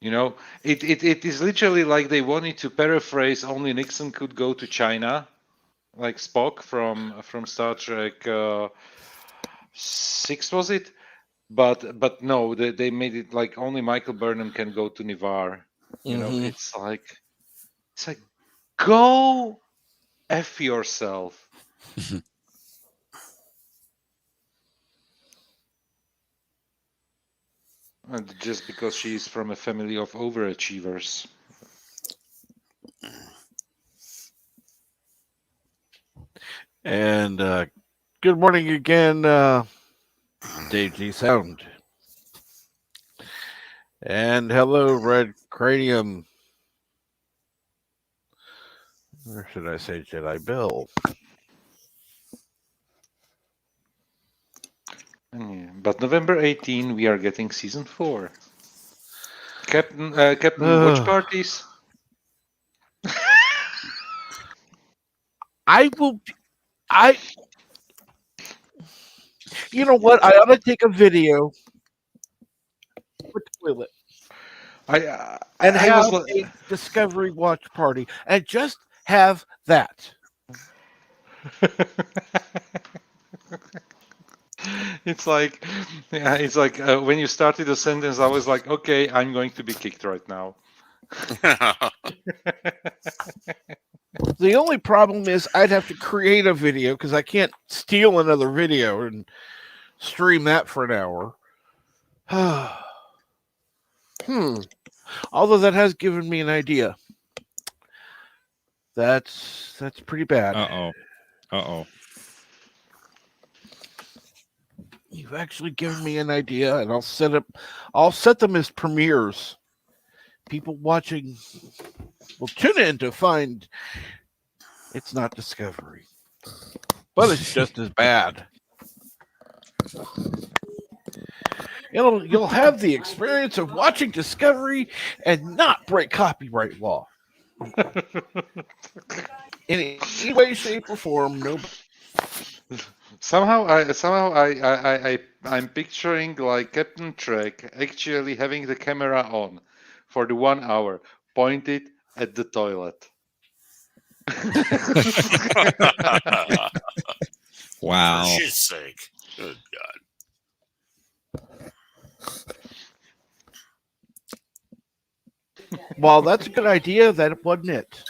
It is literally like they wanted to paraphrase only Nixon could go to China, like Spock from Star Trek 6, was it? But no, they made it like only Michael Burnham can go to Navarre. Mm-hmm. It's like go F yourself. And just because she's from a family of overachievers. And good morning again, Dave G Sound. And hello, Red Cranium. Or should I say Jedi Bill? But November 18, we are getting season 4. Captain, watch parties. I will. I. You know what? I ought to take a video with the toilet and I have was like, a Discovery Watch party and just have that. it's like, yeah, it's like when you started the sentence, I was like, okay, I'm going to be kicked right now. The only problem is I'd have to create a video because I can't steal another video and stream that for an hour. Although that has given me an idea. That's pretty bad. Uh-oh. You've actually given me an idea, and I'll set them as premieres. People watching will tune in to find it's not Discovery, but it's just as bad. You'll have the experience of watching Discovery and not break copyright law in any way, shape, or form. No. I'm picturing like Captain Trek actually having the camera on for the 1 hour, pointed at the toilet. Wow. For shit's sake. Good God. Well, that's a good idea. That wasn't it.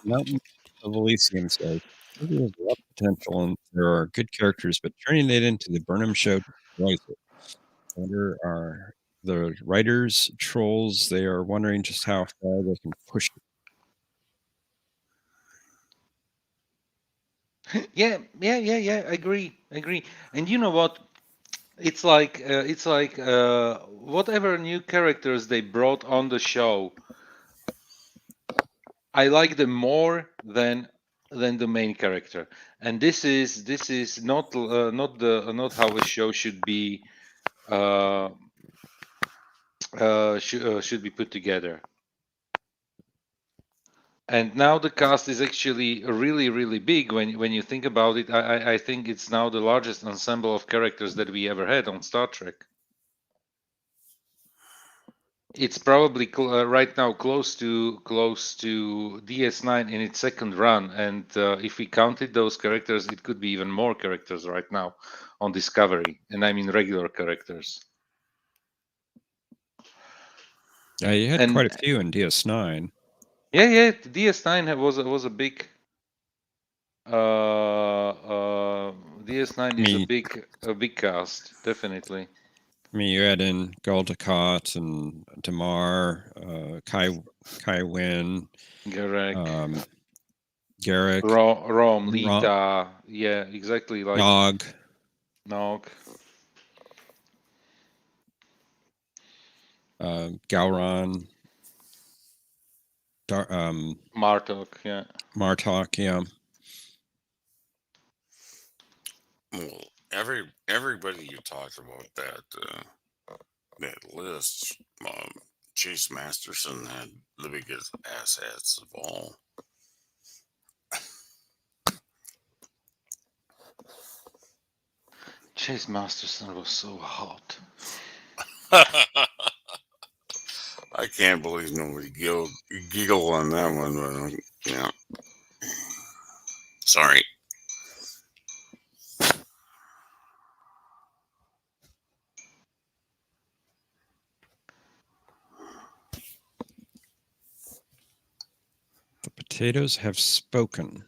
Mountain of Elysium says "Movie has a lot of potential and there are good characters, but turning it into the Burnham show destroys it. Wonder are the writers trolls? They are wondering just how far they can push it. Yeah. I agree. And you know what? It's like whatever new characters they brought on the show, I like them more than the main character. And this is not not how a show should be should be put together. And now the cast is actually really big when you think about it. I think it's now the largest ensemble of characters that we ever had on Star Trek. It's probably right now close to DS9 in its second run, and if we counted those characters, it could be even more characters right now on Discovery, and I mean regular characters. You had And quite a few in DS9. yeah, DS9 was a big. DS9 is a big cast, definitely. I mean, you add in Gul Dukat and Damar, Kai Wynn, Garek, Garrick, Rom, Lita, yeah, exactly, like Nog. Gowron, Martok, yeah. Martok, yeah. Well, everybody you talked about that list, Chase Masterson had the biggest assets of all. Chase Masterson was so hot. I can't believe nobody giggle on that one, but yeah. Sorry. The potatoes have spoken.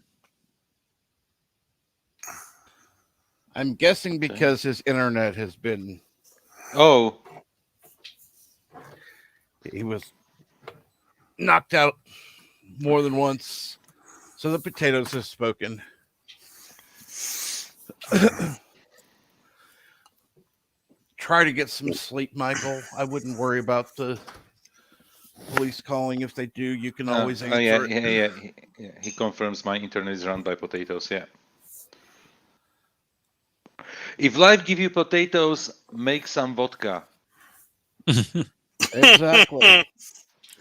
I'm guessing because his internet has been. Oh. He was knocked out more than once. So the potatoes have spoken. Try to get some sleep, Michael. I wouldn't worry about the police calling. If they do, you can always answer it. Yeah. He confirms my internet is run by potatoes. Yeah. If life give you potatoes, make some vodka. Exactly.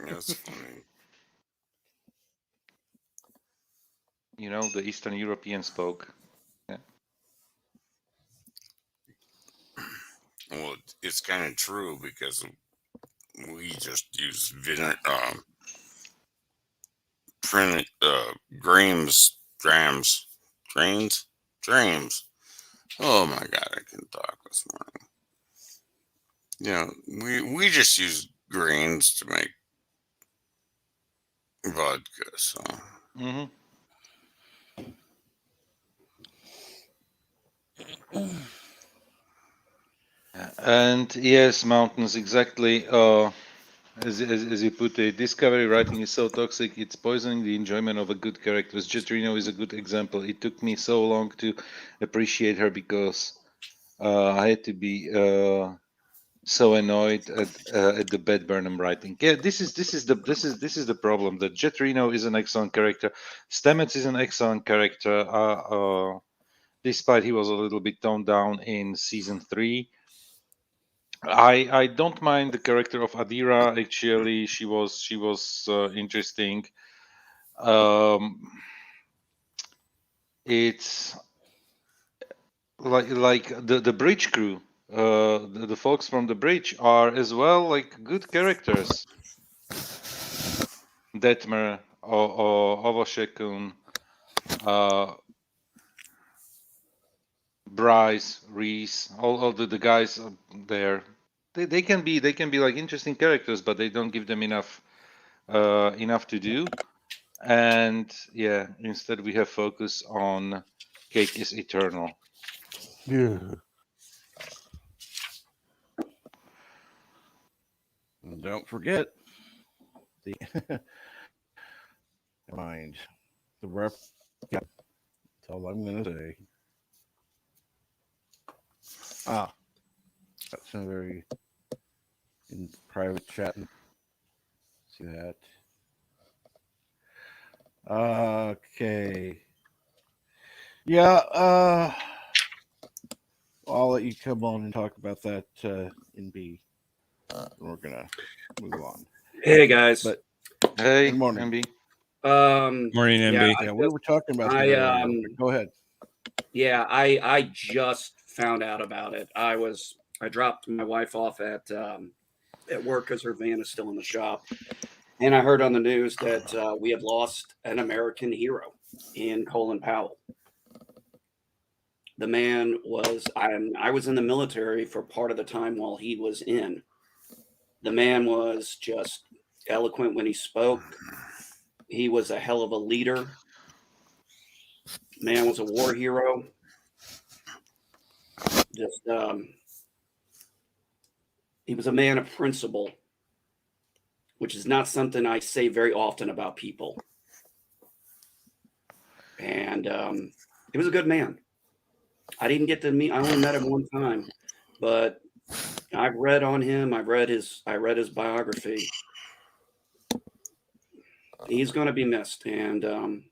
That's funny. You know, the Eastern European spoke. Yeah. Well, it's kind of true because we just use printed grams. Oh my god, I can talk this morning. We just use grains to make vodka, so. Mm-hmm. And yes, mountains, exactly. As you put it, Discovery writing is so toxic, it's poisoning the enjoyment of a good character. Jet Reno is a good example. It took me so long to appreciate her because I had to be so annoyed at the bad Burnham writing. Yeah, this is the problem. That Jet Reno is an excellent character. Stamets is an excellent character. Despite he was a little bit toned down in season 3. I don't mind the character of Adira. Actually, she was interesting. It's like the bridge crew. The folks from the bridge are as well like good characters. Detmer or Ovoshekun, Bryce, Reese, all the guys there. they can be like interesting characters, but they don't give them enough to do. And yeah, instead we have focus on Cake is Eternal. Yeah. And don't forget the mind the rep. Yeah, that's all I'm gonna say. Ah, that's a very in private chat. See that? Okay. Yeah. I'll let you come on and talk about that in B. We're gonna move on. Hey guys. But Hey, good morning. MB. Morning, MB. Yeah, we were talking about that I earlier. But go ahead. yeah, I just found out about it. I dropped my wife off at work because her van is still in the shop, and I heard on the news that we have lost an American hero in Colin Powell. The man was I was in the military for part of the time while he was in. The man was just eloquent when he spoke. He was a hell of a leader. Man was a war hero. Just he was a man of principle, which is not something I say very often about people. And he was a good man. I didn't get to meet. I only met him one time, but I've read on him. I read his biography. He's going to be missed. And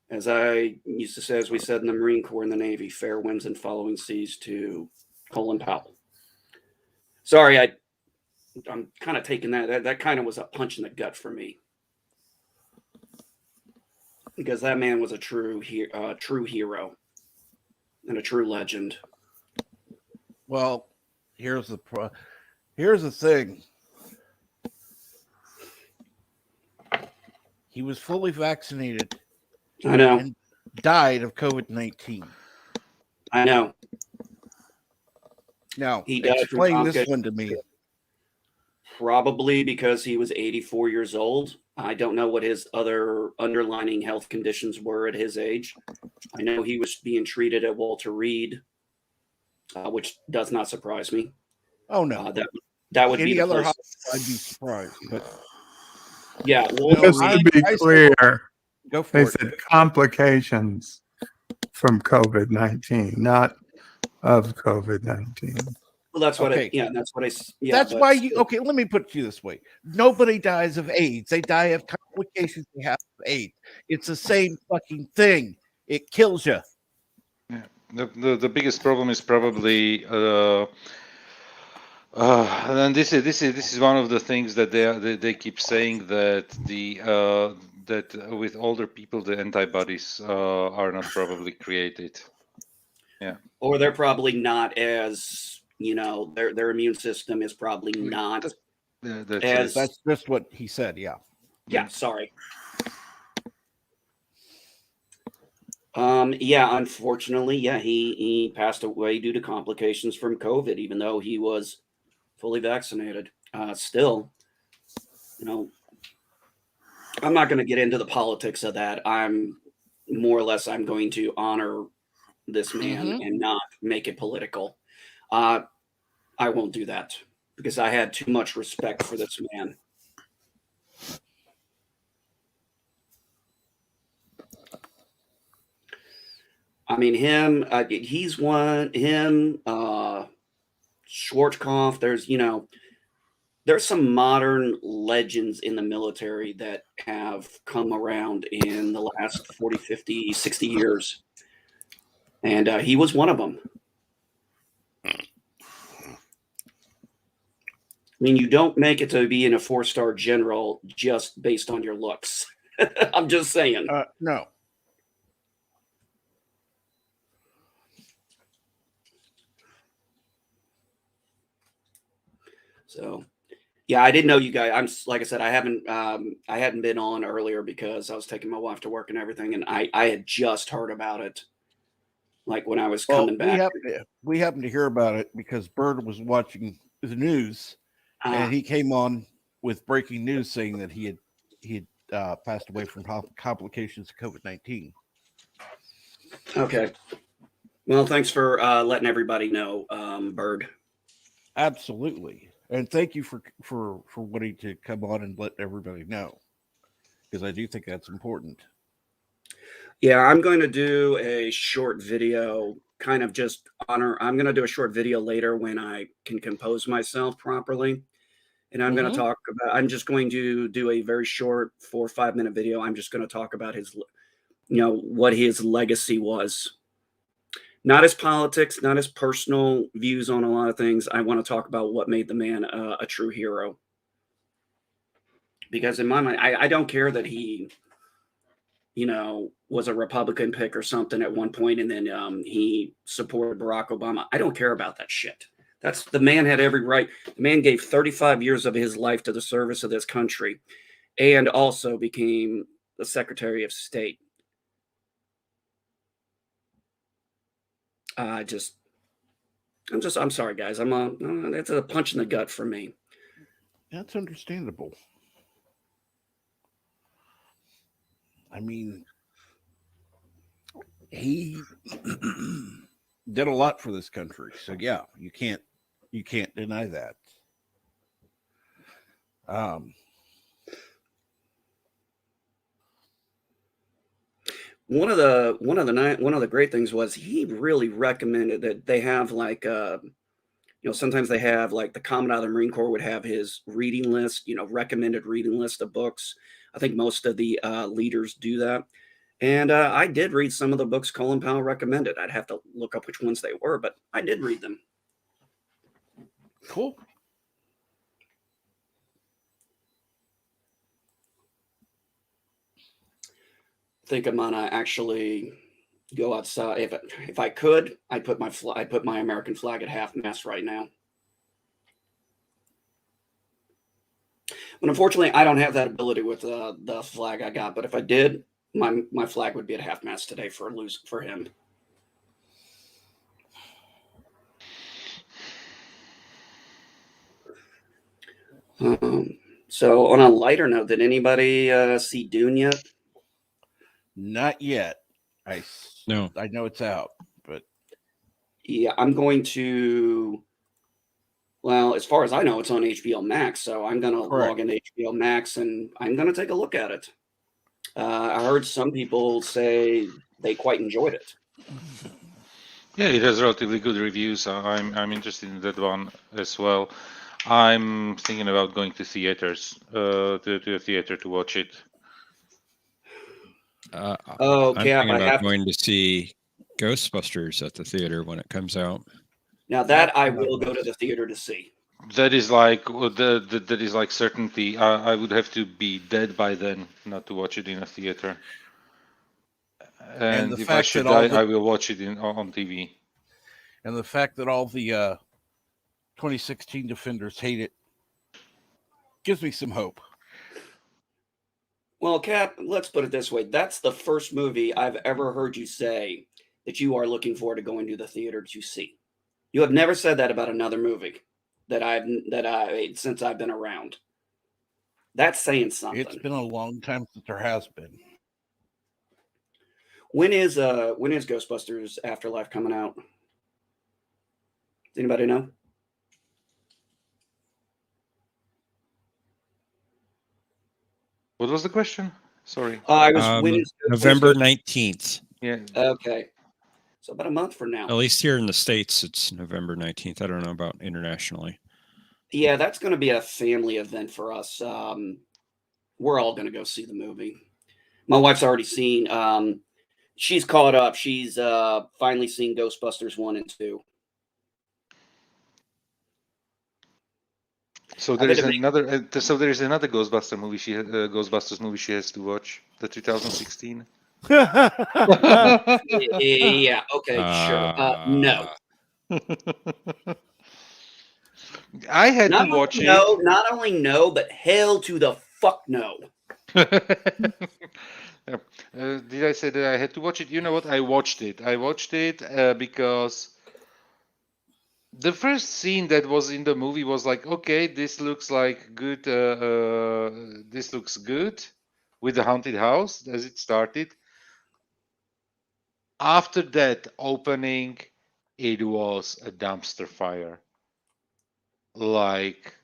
as I used to say, as we said in the Marine Corps and the Navy, fair winds and following seas to Colin Powell. Sorry, I'm kind of taking that kind of was a punch in the gut for me, because that man was a true hero and a true legend. Well, here's the thing. He was fully vaccinated. I know. And died of COVID-19. I know. Now, he died explain this one to me. Probably because he was 84 years old. I don't know what his other underlying health conditions were at his age. I know he was being treated at Walter Reed, which does not surprise me. Oh no, that would any be the other place. I'd be surprised. But yeah, just to be clear, go for they it. said complications from COVID-19, not of COVID-19. Well, that's what okay. that's what I. Yeah, that's why you. Okay, let me put it to you this way: nobody dies of AIDS; they die of complications they have of AIDS. It's the same fucking thing. It kills you. Yeah. The biggest problem is probably. And this is one of the things that they keep saying, that that with older people the antibodies are not probably created. Yeah. Or they're probably not as, their immune system is probably not as. That's just what he said. Yeah. Yeah. Sorry. Yeah. Unfortunately, yeah, he passed away due to complications from COVID, even though he was fully vaccinated. Still, I'm not going to get into the politics of that. I'm going to honor this man and not make it political. I won't do that because I had too much respect for this man. I mean, he's one, Schwarzkopf. There's some modern legends in the military that have come around in the last 40, 50, 60 years. And he was one of them. I mean, you don't make it to being a 4-star general just based on your looks. I'm just saying. No. So, yeah, I didn't know you guys. Like I said, I hadn't been on earlier because I was taking my wife to work and everything, and I had just heard about it. Like when I was coming back. We happened to hear about it because Bird was watching the news, and he came on with breaking news saying that he had passed away from complications of COVID-19. Okay. Well, thanks for letting everybody know, Bird. Absolutely, and thank you for wanting to come on and let everybody know, because I do think that's important. Yeah, I'm going to do a short video, kind of just honor. I'm going to do a short video later when I can compose myself properly. And I'm going to talk about, I'm just going to do a very short 4 or 5 minute video. I'm just going to talk about his, what his legacy was. Not his politics, not his personal views on a lot of things. I want to talk about what made the man a true hero. Because in my mind, I don't care that he, was a Republican pick or something at one point, and then he supported Barack Obama. I don't care about that shit. That's the man had every right. The man gave 35 years of his life to the service of this country, and also became the Secretary of State. I'm sorry, guys. That's a punch in the gut for me. That's understandable. I mean, he did a lot for this country, so yeah, you can't deny that. One of the great things was he really recommended that they have sometimes they have like the Commandant of the Marine Corps would have his reading list, recommended reading list of books. I think most of the leaders do that. And I did read some of the books Colin Powell recommended. I'd have to look up which ones they were, but I did read them. Cool. I think I'm gonna actually go outside. If I could, I'd put my American flag at half mast right now. But unfortunately, I don't have that ability with the flag I got. But if I did, my flag would be at half mast today for him. So on a lighter note, did anybody see Dune yet? Not yet. I know it's out, but yeah, I'm going to. Well, as far as I know, it's on HBO Max, so I'm going to log into HBO Max and I'm going to take a look at it. I heard some people say they quite enjoyed it. Yeah, it has relatively good reviews. I'm interested in that one as well. I'm thinking about going to theaters, to a theater to watch it. I'm thinking about going to see Ghostbusters at the theater when it comes out. Now that I will go to the theater to see. That is like that is like certainty. I would have to be dead by then not to watch it in a theater. And if I should die, I will watch it on TV. And the fact that all the 2016 Defenders hate it gives me some hope. Well, Cap, let's put it this way. That's the first movie I've ever heard you say that you are looking forward to going to the theater to see. You have never said that about another movie since I've been around. That's saying something. It's been a long time since there has been. When is Ghostbusters Afterlife coming out? Does anybody know? What was the question? Sorry. When is November 19th. Yeah. Okay. So about a month from now. At least here in the States, it's November 19th. I don't know about internationally. Yeah, that's going to be a family event for us. We're all going to go see the movie. My wife's already seen. She's caught up. She's finally seen Ghostbusters 1 and 2. So there is another. So there is another Ghostbusters movie. Ghostbusters movie she has to watch. The 2016. Yeah. Okay. Sure. No. I had to watch it. No, not only no, but hell to the fuck no. Did I say that I had to watch it? You know what? I watched it. I watched it because the first scene that was in the movie was like, okay, this looks like good. This looks good with the haunted house as it started. After that opening, it was a dumpster fire. Like,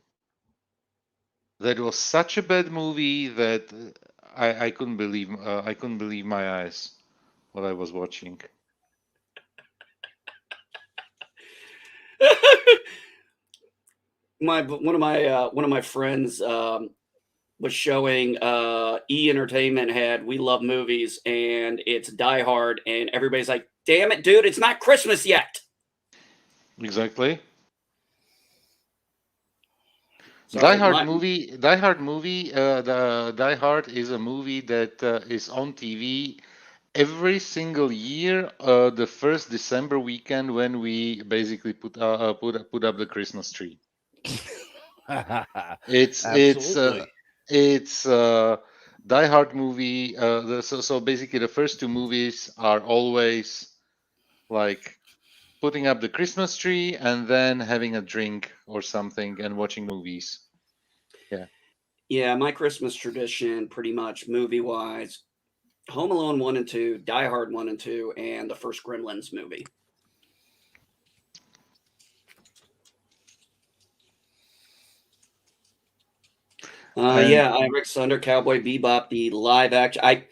that was such a bad movie that I couldn't believe my eyes what I was watching. One of my friends was showing E Entertainment had We Love Movies, and it's Die Hard, and everybody's like, "Damn it, dude! It's not Christmas yet." Exactly. Sorry, Die Hard movie. The Die Hard is a movie that is on TV every single year. The first December weekend when we basically put up the Christmas tree. Absolutely. It's Die Hard movie. So basically the first two movies are always like putting up the Christmas tree and then having a drink or something and watching movies. Yeah. Yeah, my Christmas tradition, pretty much movie wise, Home Alone 1 and 2, Die Hard 1 and 2, and the first Gremlins movie. Yeah, Rick Sunder, Cowboy Bebop, the live action.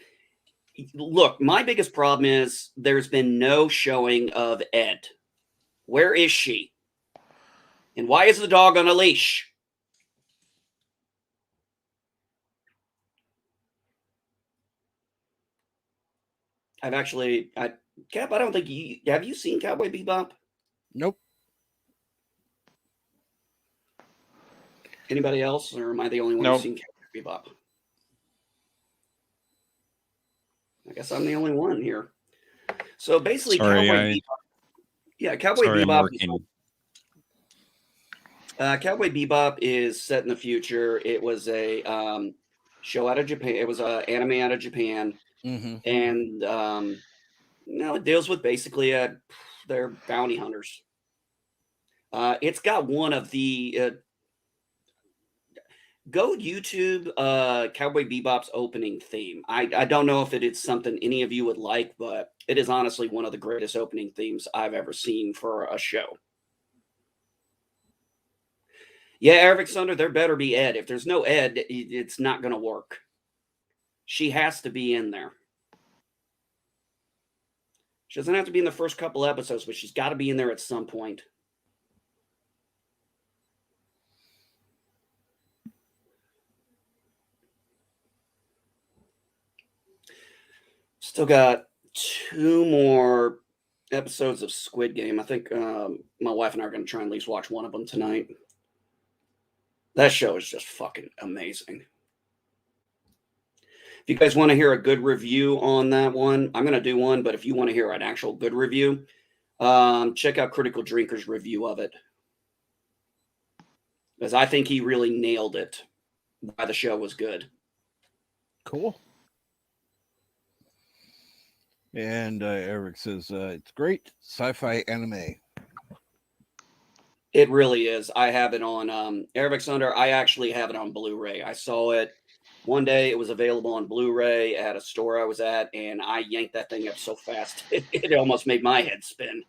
Look, my biggest problem is there's been no showing of Ed. Where is she? And why is the dog on a leash? Cap, I don't think have you seen Cowboy Bebop? Nope. Anybody else, or am I the only one who's seen Cowboy Bebop? I guess I'm the only one here. So basically, Sorry, Cowboy Bebop. Cowboy Bebop is set in the future. It was a show out of Japan. It was an anime out of Japan, and it deals with basically they're bounty hunters. It's got one of the go YouTube Cowboy Bebop's opening theme. I don't know if it is something any of you would like, but it is honestly one of the greatest opening themes I've ever seen for a show. Yeah, Eric Sunder, there better be Ed. If there's no Ed, it's not going to work. She has to be in there. She doesn't have to be in the first couple episodes, but she's got to be in there at some point. Still got 2 more episodes of Squid Game. I think my wife and I are going to try and at least watch one of them tonight. That show is just fucking amazing. If you guys want to hear a good review on that one, I'm going to do one. But if you want to hear an actual good review, check out Critical Drinker's review of it. Because I think he really nailed it. Why the show was good. Cool. And Eric says it's great sci-fi anime. It really is. I have it on Eric Sunder. I actually have it on Blu-ray. I saw it one day. It was available on Blu-ray at a store I was at, and I yanked that thing up so fast it almost made my head spin.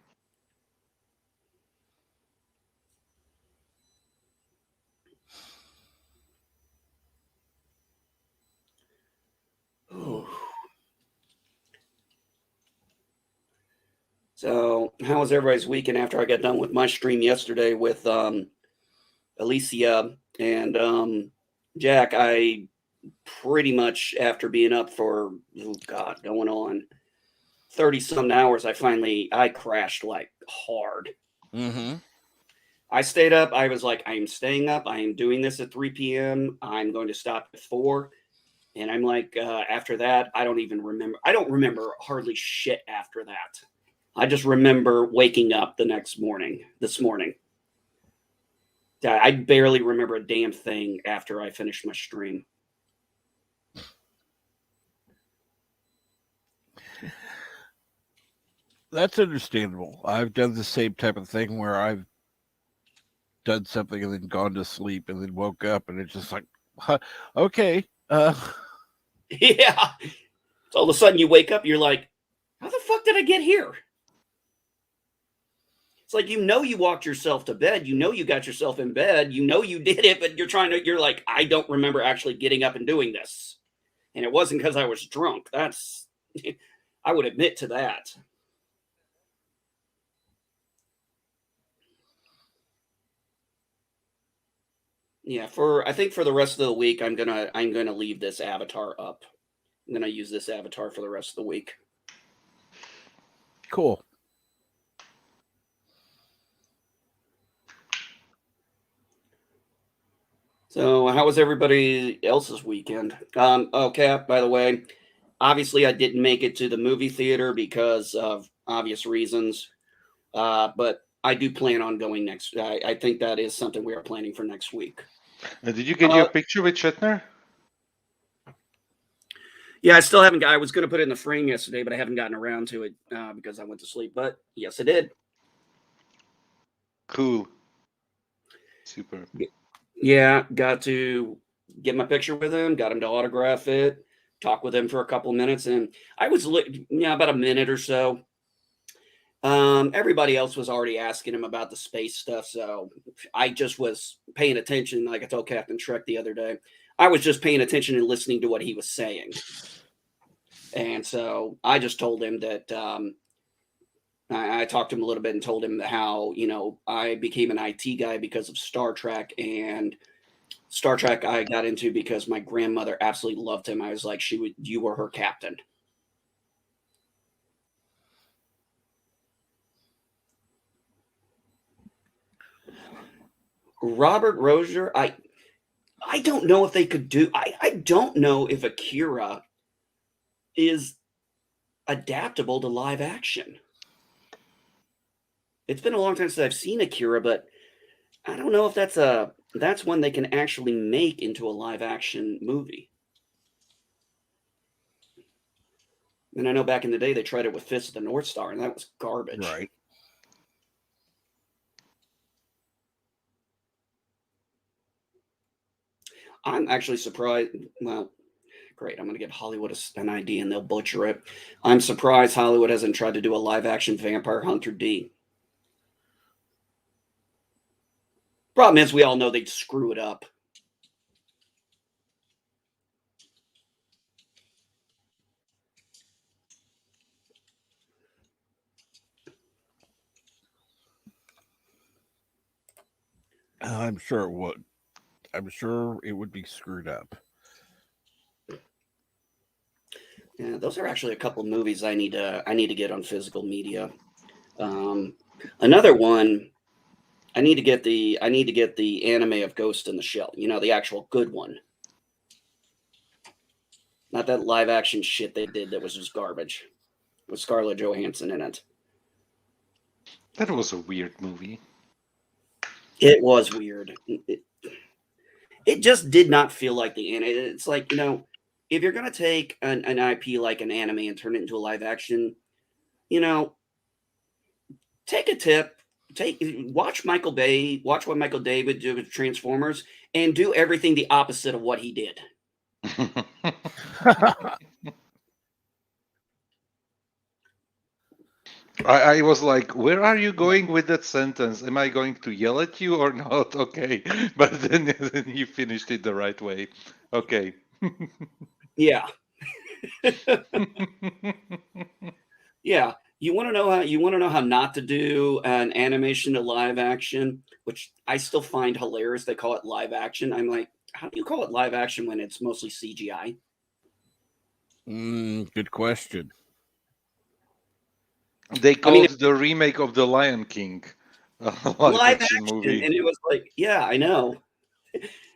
So, how was everybody's weekend after I got done with my stream yesterday with Alicia and Jack? I pretty much, after being up for, going on 30-some hours, I crashed like hard. I stayed up. I was like, I am staying up. I am doing this at 3 p.m. I'm going to stop at 4. And I'm like, after that, I don't even remember. I don't remember hardly shit after that. I just remember waking up this morning. I barely remember a damn thing after I finished my stream. That's understandable. I've done the same type of thing where I've done something and then gone to sleep and then woke up and it's just like, huh, okay. Yeah. So all of a sudden you wake up, you're like, how the fuck did I get here? It's like, you walked yourself to bed. You got yourself in bed. You did it, but you're like, I don't remember actually getting up and doing this. And it wasn't because I was drunk. That's, I would admit to that. Yeah, I think for the rest of the week, I'm gonna leave this avatar up. I'm gonna use this avatar for the rest of the week. Cool. So, how was everybody else's weekend? Okay, by the way, obviously I didn't make it to the movie theater because of obvious reasons, but I do plan on going next. I think that is something we are planning for next week. Did you get your picture with Shatner? Yeah, I still haven't. I was going to put it in the frame yesterday, but I haven't gotten around to it because I went to sleep. But yes, I did. Cool. Super. Yeah, got to get my picture with him, got him to autograph it, talk with him for a couple of minutes, and I was about a minute or so. Everybody else was already asking him about the space stuff, so I just was paying attention. Like I told Captain Trek the other day, I was just paying attention and listening to what he was saying. And so I just told him that I talked to him a little bit and told him how, I became an IT guy because of Star Trek, and Star Trek I got into because my grandmother absolutely loved him. I was like, you were her captain. Robert Rozier, I don't know if they could do. I don't know if Akira is adaptable to live action. It's been a long time since I've seen Akira, but I don't know if that's one they can actually make into a live action movie. And I know back in the day they tried it with Fist of the North Star, and that was garbage. Right. I'm actually surprised. Well, great. I'm going to give Hollywood an idea and they'll butcher it. I'm surprised Hollywood hasn't tried to do a live action Vampire Hunter D. Problem is, we all know they'd screw it up. I'm sure it would. I'm sure it would be screwed up. Yeah, those are actually a couple of movies I need to get on physical media. Another one, I need to get the anime of Ghost in the Shell. The actual good one, not that live action shit they did that was just garbage with Scarlett Johansson in it. That was a weird movie. It was weird. It just did not feel like the anime. It's like, if you're going to take an IP like an anime and turn it into a live action, take a tip. Watch Michael Bay. Watch what Michael Bay would do with Transformers, and do everything the opposite of what he did. I was like, where are you going with that sentence? Am I going to yell at you or not? Okay. But then you finished it the right way. Okay. Yeah. Yeah. You want to know how not to do an animation to live action, which I still find hilarious. They call it live action. I'm like, how do you call it live action when it's mostly CGI? Good question. They called the remake of The Lion King live action movie. And it was like, yeah, I know.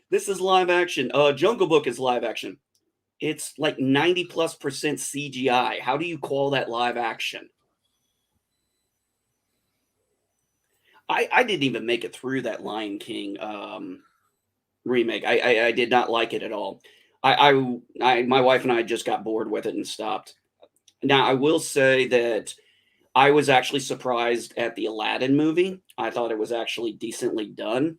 This is live action. Jungle Book is live action. It's like 90+% CGI. How do you call that live action? I didn't even make it through that Lion King remake. I did not like it at all. My wife and I just got bored with it and stopped. Now, I will say that I was actually surprised at the Aladdin movie. I thought it was actually decently done.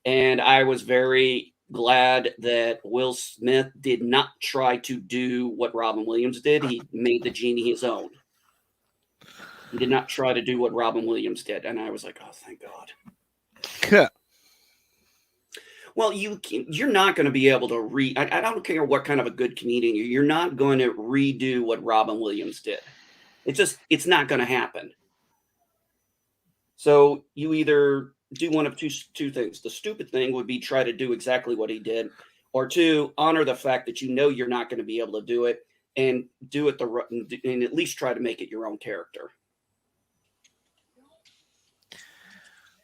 And I was very glad that Will Smith did not try to do what Robin Williams did. He made the genie his own. He did not try to do what Robin Williams did. And I was like, oh, thank God. Well, you're not going to be able to I don't care what kind of a good comedian you're not going to redo what Robin Williams did. It's not going to happen. So you either do one of two things. The stupid thing would be try to do exactly what he did, or two, honor the fact that you know you're not going to be able to do it, and do it and at least try to make it your own character.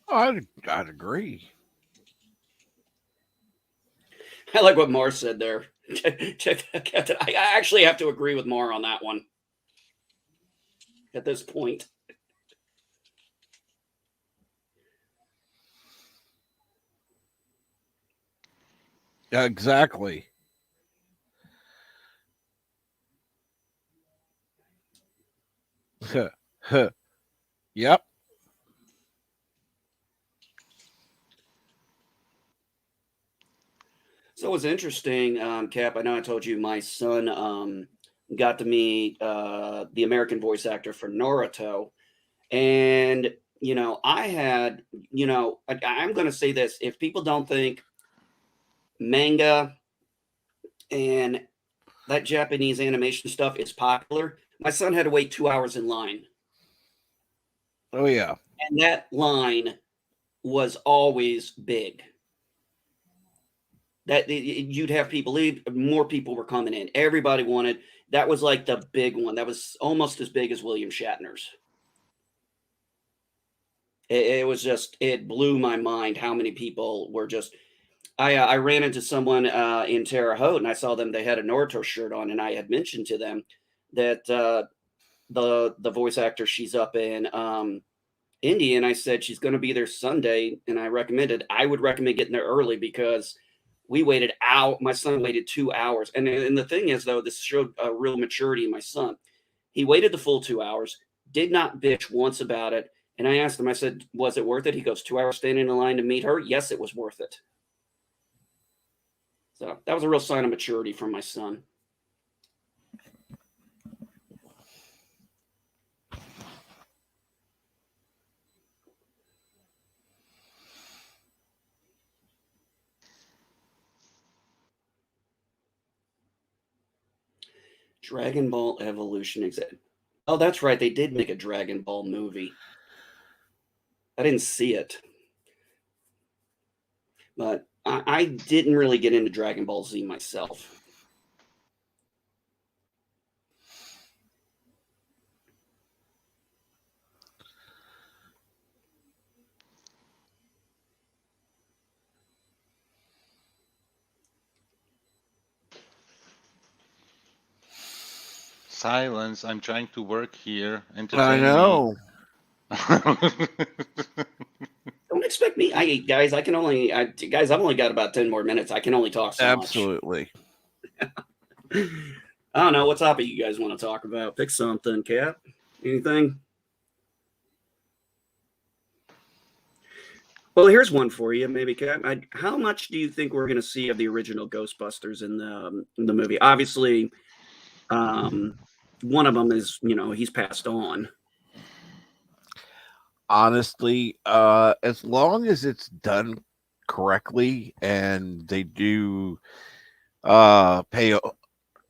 I'd agree. I like what Mar said there. I actually have to agree with Mar on that one at this point. Exactly. Yep. So it was interesting, Cap. I know I told you my son got to meet the American voice actor for Naruto. And, I had, I'm going to say this. If people don't think manga and that Japanese animation stuff is popular, my son had to wait 2 hours in line. Oh, yeah. And that line was always big. That you'd have people leave, more people were coming in. Everybody wanted, that was like the big one. That was almost as big as William Shatner's. It was just, it blew my mind how many people were just, I ran into someone in Terre Haute, and I saw them, they had a Naruto shirt on, and I had mentioned to them that the voice actor, she's up in India, and I said she's going to be there Sunday, and I would recommend getting there early, because we waited out. My son waited 2 hours. And the thing is, though, this showed a real maturity in my son. He waited the full 2 hours, did not bitch once about it. And I asked him, I said, was it worth it? He goes, 2 hours standing in line to meet her? Yes, it was worth it. So that was a real sign of maturity from my son. Dragon Ball Evolution exit. Oh, that's right. They did make a Dragon Ball movie. I didn't see it. But I didn't really get into Dragon Ball Z myself. Silence. I'm trying to work here. I know. Don't expect me. Guys, I've only got about 10 more minutes. I can only talk so Absolutely. much. I don't know. What topic you guys want to talk about? Pick something, Cap. Anything? Well, here's one for you, maybe, Cap. How much do you think we're going to see of the original Ghostbusters in the movie? Obviously, one of them is, he's passed on. Honestly, as long as it's done correctly and they do pay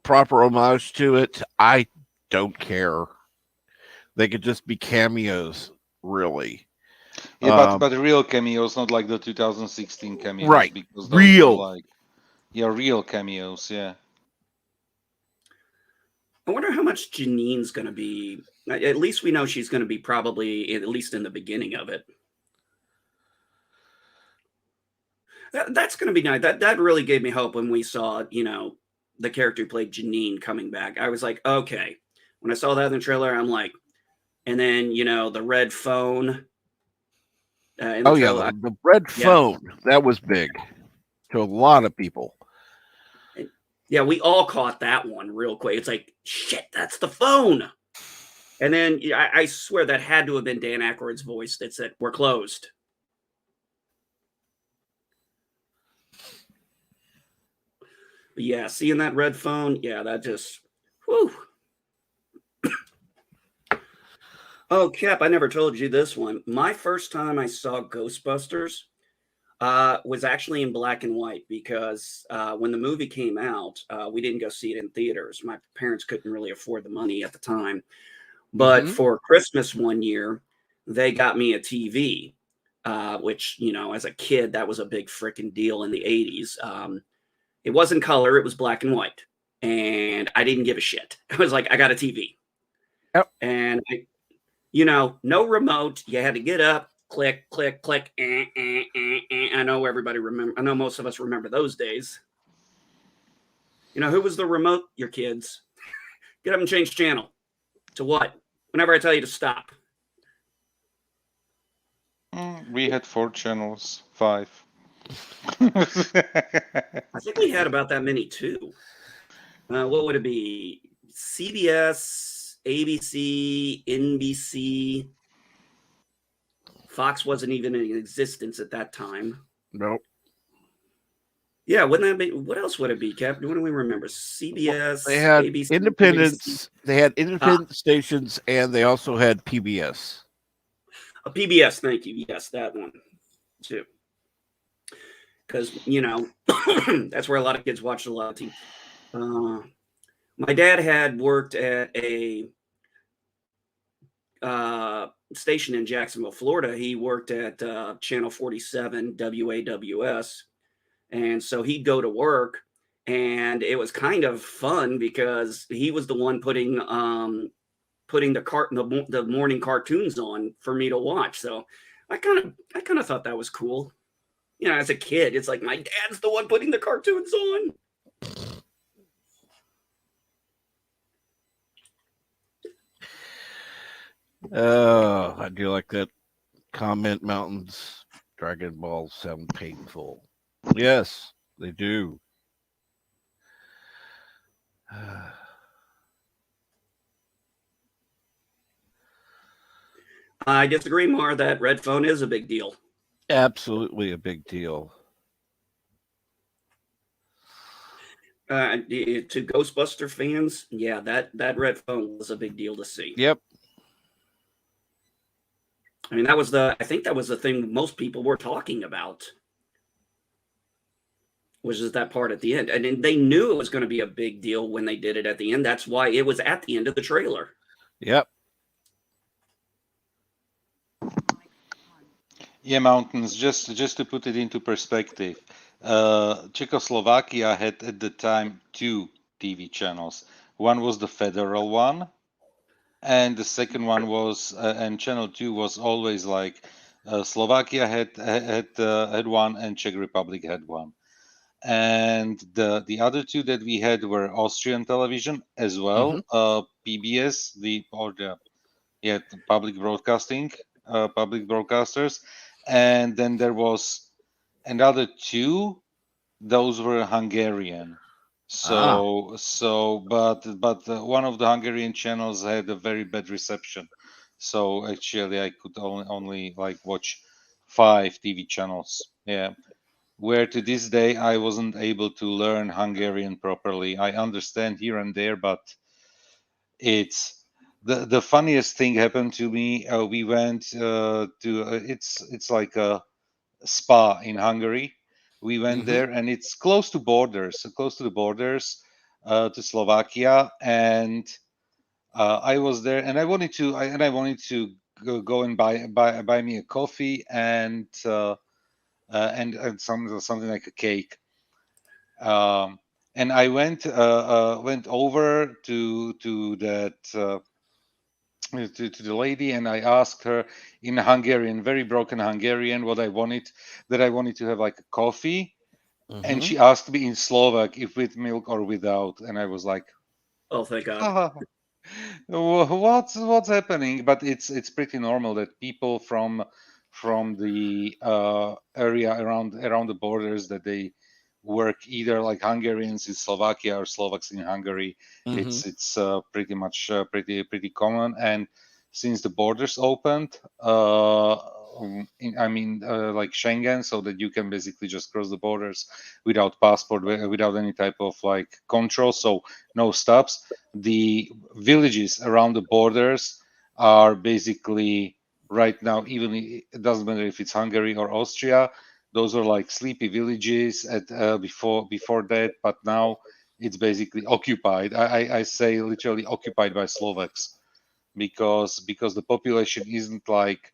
proper homage to it, I don't care. They could just be cameos, really. Yeah, but real cameos, not like the 2016 cameos. Right. Because real. Real cameos, yeah. I wonder how much Janine's going to be. At least we know she's going to be probably, at least in the beginning of it. That's going to be nice. That really gave me hope when we saw, the character who played Janine coming back. I was like, okay. When I saw that in the trailer, I'm like, and then, the red phone. The red phone. That was big to a lot of people. Yeah, we all caught that one real quick. It's like, shit, that's the phone. And then I swear that had to have been Dan Aykroyd's voice that said, "We're closed." But yeah, seeing that red phone, yeah, that just, whew. Oh, Cap, I never told you this one. My first time I saw Ghostbusters was actually in black and white because when the movie came out, we didn't go see it in theaters. My parents couldn't really afford the money at the time. But for Christmas one year, they got me a TV, which, you know, as a kid, that was a big freaking deal in the 80s. It wasn't color, it was black and white. And I didn't give a shit. I was like, I got a TV. Yep. And, you know, no remote. You had to get up, click, click, click. I know everybody remember. I know most of us remember those days. You know, who was the remote? Your kids. Get up and change channel. To what? Whenever I tell you to stop. We had 4 channels, 5. I think we had about that many too. What would it be? CBS, ABC, NBC. Fox wasn't even in existence at that time. Nope. Yeah, wouldn't that be? What else would it be, Cap? What do we remember? CBS. They had ABC, independence. NBC. They had independent stations, and they also had PBS. A PBS, thank you. Yes, that one too. Because, you know, that's where a lot of kids watched a lot of TV. My dad had worked at a station in Jacksonville, Florida. He worked at Channel 47 WAWS. And so he'd go to work, and it was kind of fun because he was the one putting the morning cartoons on for me to watch. So I kind of thought that was cool. You know, as a kid, it's like my dad's the one putting the cartoons on. Oh, I do like that comment. Mountains, Dragon Ball sound painful. Yes, they do. I disagree, Mar. That red phone is a big deal. Absolutely a big deal. To Ghostbuster fans, yeah, that red phone was a big deal to see. Yep. I mean, I think that was the thing most people were talking about. Was just that part at the end. And they knew it was going to be a big deal when they did it at the end. That's why it was at the end of the trailer. Yep. Yeah, Mountains, just to put it into perspective, Czechoslovakia had at the time 2 TV channels. One was the federal one, and the second one was, and channel 2 was always like Slovakia had one, and Czech Republic had one. And the other 2 that we had were Austrian television as well, PBS, the public broadcasting, public broadcasters, and then there was another 2. Those were Hungarian. But one of the Hungarian channels had a very bad reception. So actually, I could only like watch 5 TV channels. Yeah. Where to this day I wasn't able to learn Hungarian properly. I understand here and there, but it's the funniest thing happened to me. We went to it's like a spa in Hungary. We went there, and it's close to the borders to Slovakia, and I was there, and I wanted to go and buy me a coffee and something like a cake. And I went over to that to the lady, and I asked her in Hungarian, very broken Hungarian, what I wanted. That I wanted to have like a coffee, and she asked me in Slovak if with milk or without, and I was like, "Oh, thank God." What's happening? But it's pretty normal that people from the area around the borders, that they work either like Hungarians in Slovakia or Slovaks in Hungary. Mhm. It's pretty much pretty common. And since the borders opened, like Schengen, so that you can basically just cross the borders without passport, without any type of like control, so no stops. The villages around the borders are basically right now, even it doesn't matter if it's Hungary or Austria. Those are like sleepy villages at before that, but now it's basically occupied. I say literally occupied by Slovaks because the population isn't like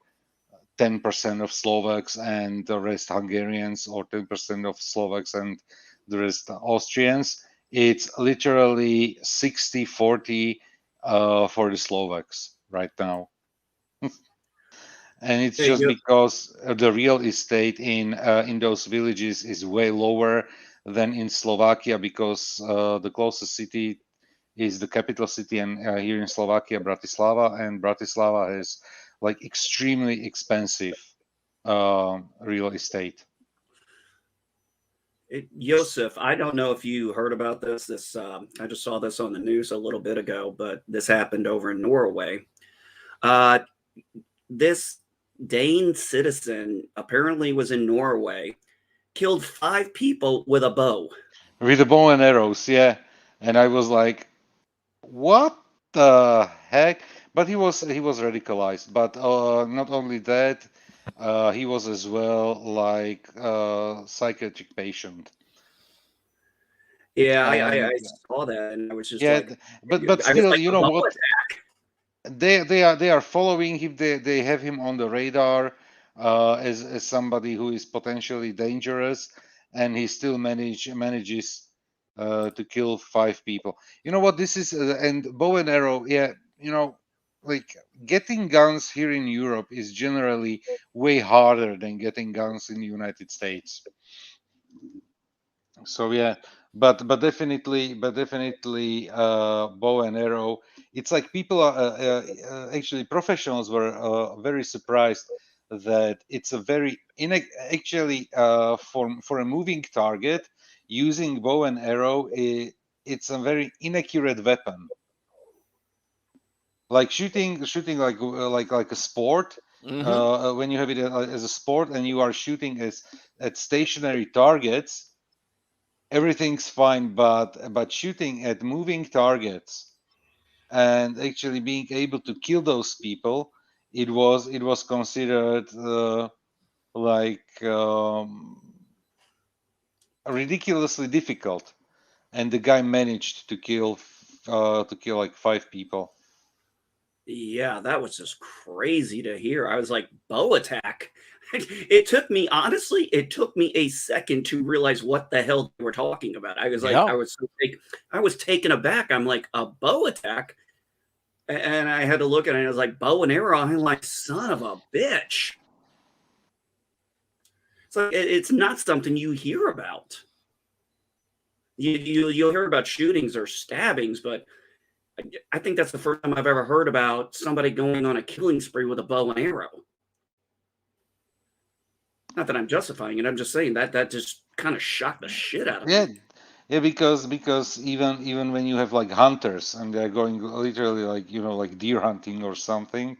10% of Slovaks and the rest Hungarians, or 10% of Slovaks and the rest Austrians. It's literally 60-40 for the Slovaks right now. And it's Hey, just you, because the real estate in those villages is way lower than in Slovakia, because the closest city is the capital city, and here in Slovakia, Bratislava, and Bratislava has like extremely expensive real estate. Joseph, I don't know if you heard about this. I just saw this on the news a little bit ago, but this happened over in Norway. This Dane citizen apparently was in Norway, killed 5 people with a bow. With the bow and arrows, yeah. And I was like, what the heck? But he was radicalized. But not only that, he was as well like a psychiatric patient. Yeah, And I saw that, and I was just yeah, like, but I was still, like, you a know bow what? attack. They are following him. They have him on the radar as somebody who is potentially dangerous, and he still manages to kill 5 people. You know what this is? And bow and arrow. Yeah, like getting guns here in Europe is generally way harder than getting guns in the United States. So yeah, but definitely bow and arrow. It's like people are actually professionals were very surprised that it's a very actually for a moving target, using bow and arrow, it's a very inaccurate weapon. Like shooting like a sport. Mhm. When you have it as a sport and you are shooting at stationary targets, everything's fine, but shooting at moving targets and actually being able to kill those people, it was considered like ridiculously difficult, and the guy managed to kill like 5 people. Yeah, that was just crazy to hear. I was like, bow attack. It took me, honestly, it took me a second to realize what the hell they were talking about. I was like, Yeah. I was taken aback. I'm like, a bow attack? And I had to look at it, and I was like, bow and arrow. I'm like, son of a bitch. It's like, it's not something you hear about. You'll hear about shootings or stabbings, but I think that's the first time I've ever heard about somebody going on a killing spree with a bow and arrow. Not that I'm justifying it. I'm just saying that just kind of shocked the shit out of Yeah, me. yeah, because even when you have like hunters and they're going literally like like deer hunting or something,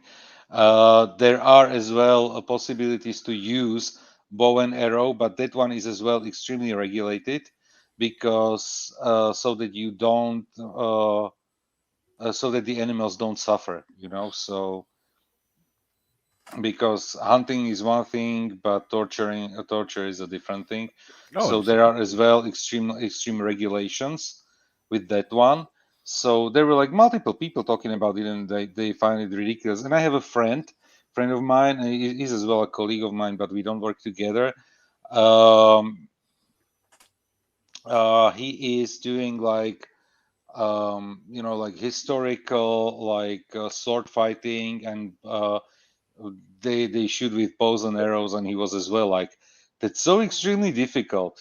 there are as well possibilities to use bow and arrow, but that one is as well extremely regulated, because so that you don't so that the animals don't suffer, so because hunting is one thing, but torture is a different thing. Oh, So there are as absolutely. well extreme regulations with that one. So there were like multiple people talking about it, and they find it ridiculous. And I have a friend of mine, and he's as well a colleague of mine, but we don't work together. Um, he is doing like like historical like sword fighting, and they shoot with bows and arrows, and he was as well like, that's so extremely difficult.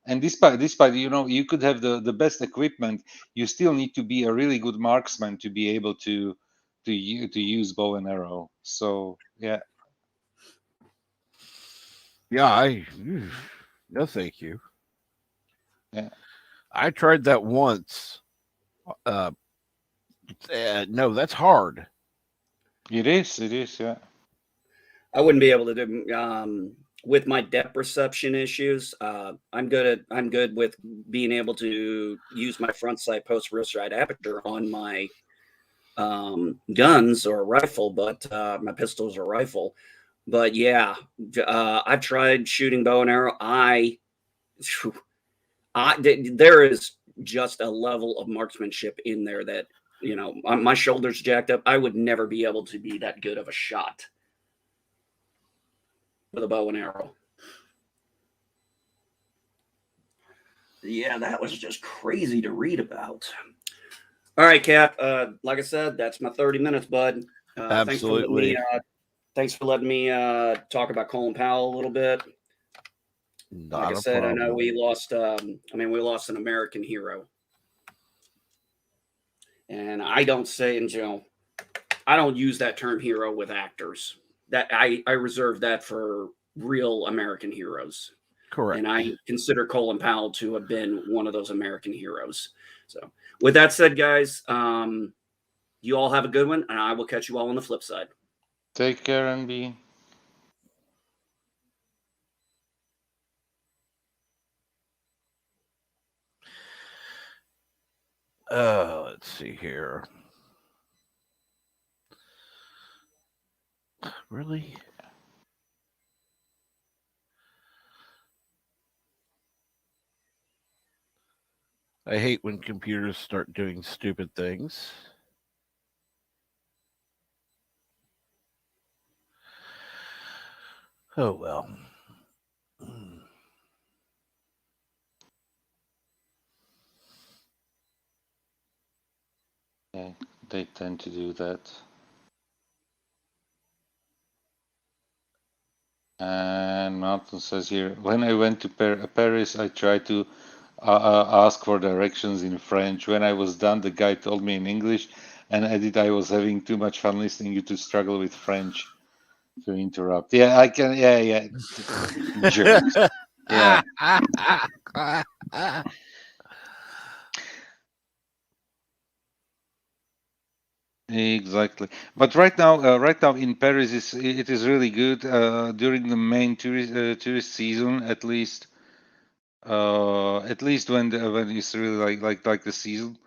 And despite you could have the best equipment, you still need to be a really good marksman to be able to use bow and arrow. So yeah. Yeah, no, thank you. Yeah. I tried that once. No, that's hard. It is, yeah. I wouldn't be able to do with my depth perception issues. I'm good with being able to use my front sight post rear sight aperture on my guns or rifle, but my pistols or rifle. But yeah, I've tried shooting bow and arrow. There is just a level of marksmanship in there that my shoulders jacked up. I would never be able to be that good of a shot with a bow and arrow. Yeah, that was just crazy to read about. All right, Cap. Like I said, that's my 30 minutes, bud. Absolutely. Thanks for letting me talk about Colin Powell a little bit. Not like I a said, problem. I know we lost. We lost an American hero, and I don't say, I don't use that term hero with actors. That I reserve that for real American heroes. Correct. And I consider Colin Powell to have been one of those American heroes. So, with that said, guys, you all have a good one, and I will catch you all on the flip side. Take care, NB. Let's see here. Really? I hate when computers start doing stupid things. Oh well. Yeah, they tend to do that. And Martin says here, when I went to Paris, I tried to ask for directions in French. When I was done, the guy told me in English, and I was having too much fun listening you to struggle with French. To interrupt. Yeah, I can. Yeah. Jerks. Yeah. Exactly. But right now in Paris, it is really good during the main tourist season, at least. At least when it's really like the season.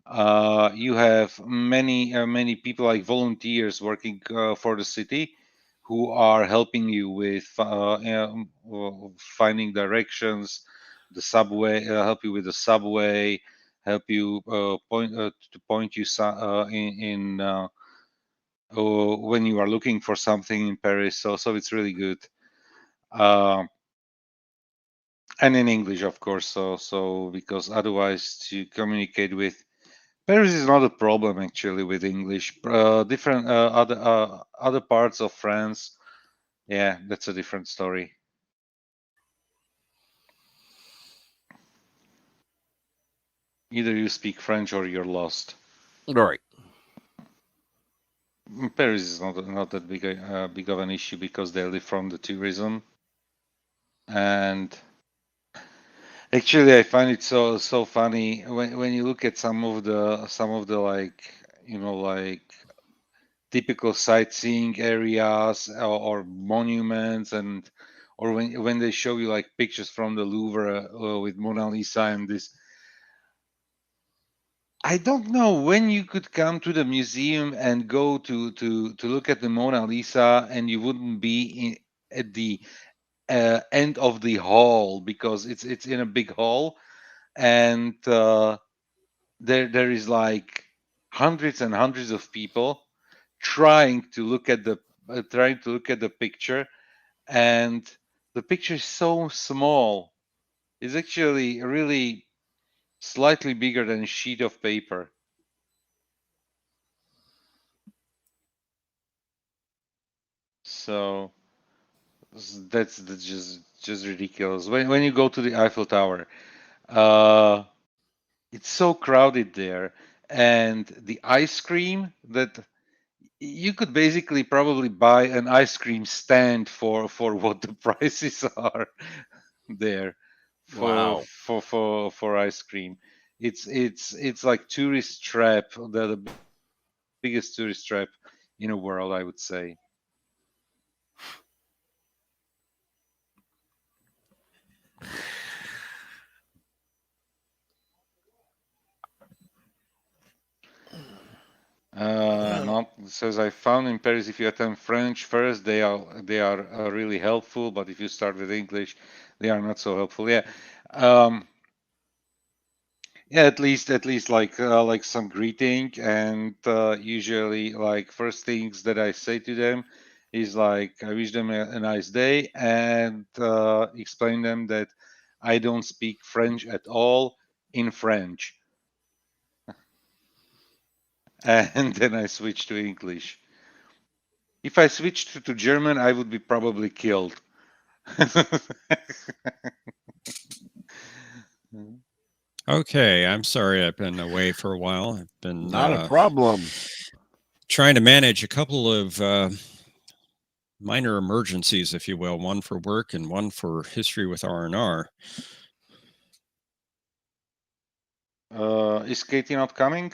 You have many people like volunteers working for the city who are helping you with finding directions, the subway, help you with the subway, help you point you in when you are looking for something in Paris. So it's really good. And in English, of course. So because otherwise to communicate with Paris is not a problem actually with English. Different other parts of France, yeah, that's a different story. Either you speak French or you're lost. Right. Paris is not that big of an issue because they live from the tourism, and actually I find it so funny when you look at some of the like like typical sightseeing areas or monuments or when they show you like pictures from the Louvre with Mona Lisa and this. I don't know when you could come to the museum and go to look at the Mona Lisa and you wouldn't be at the end of the hall because it's in a big hall and there is like hundreds and hundreds of people trying to look at the picture, and the picture is so small. It's actually really slightly bigger than a sheet of paper. So that's just ridiculous. When you go to the Eiffel Tower, it's so crowded there, and the ice cream that you could basically probably buy an ice cream stand for what the prices are there Wow. for ice cream. It's like tourist trap, the biggest tourist trap in the world, I would say. Not says I found in Paris if you attempt French first, they are really helpful, but if you start with English, they are not so helpful. Yeah, yeah. At least like some greeting, and usually like first things that I say to them is like I wish them a nice day and explain them that I don't speak French at all in French, and then I switch to English. If I switched to German, I would be probably killed. Okay, I'm sorry I've been away for a while. I've been Not a problem. trying to manage a couple of minor emergencies, if you will, one for work and one for history with R&R. Is Katie not coming?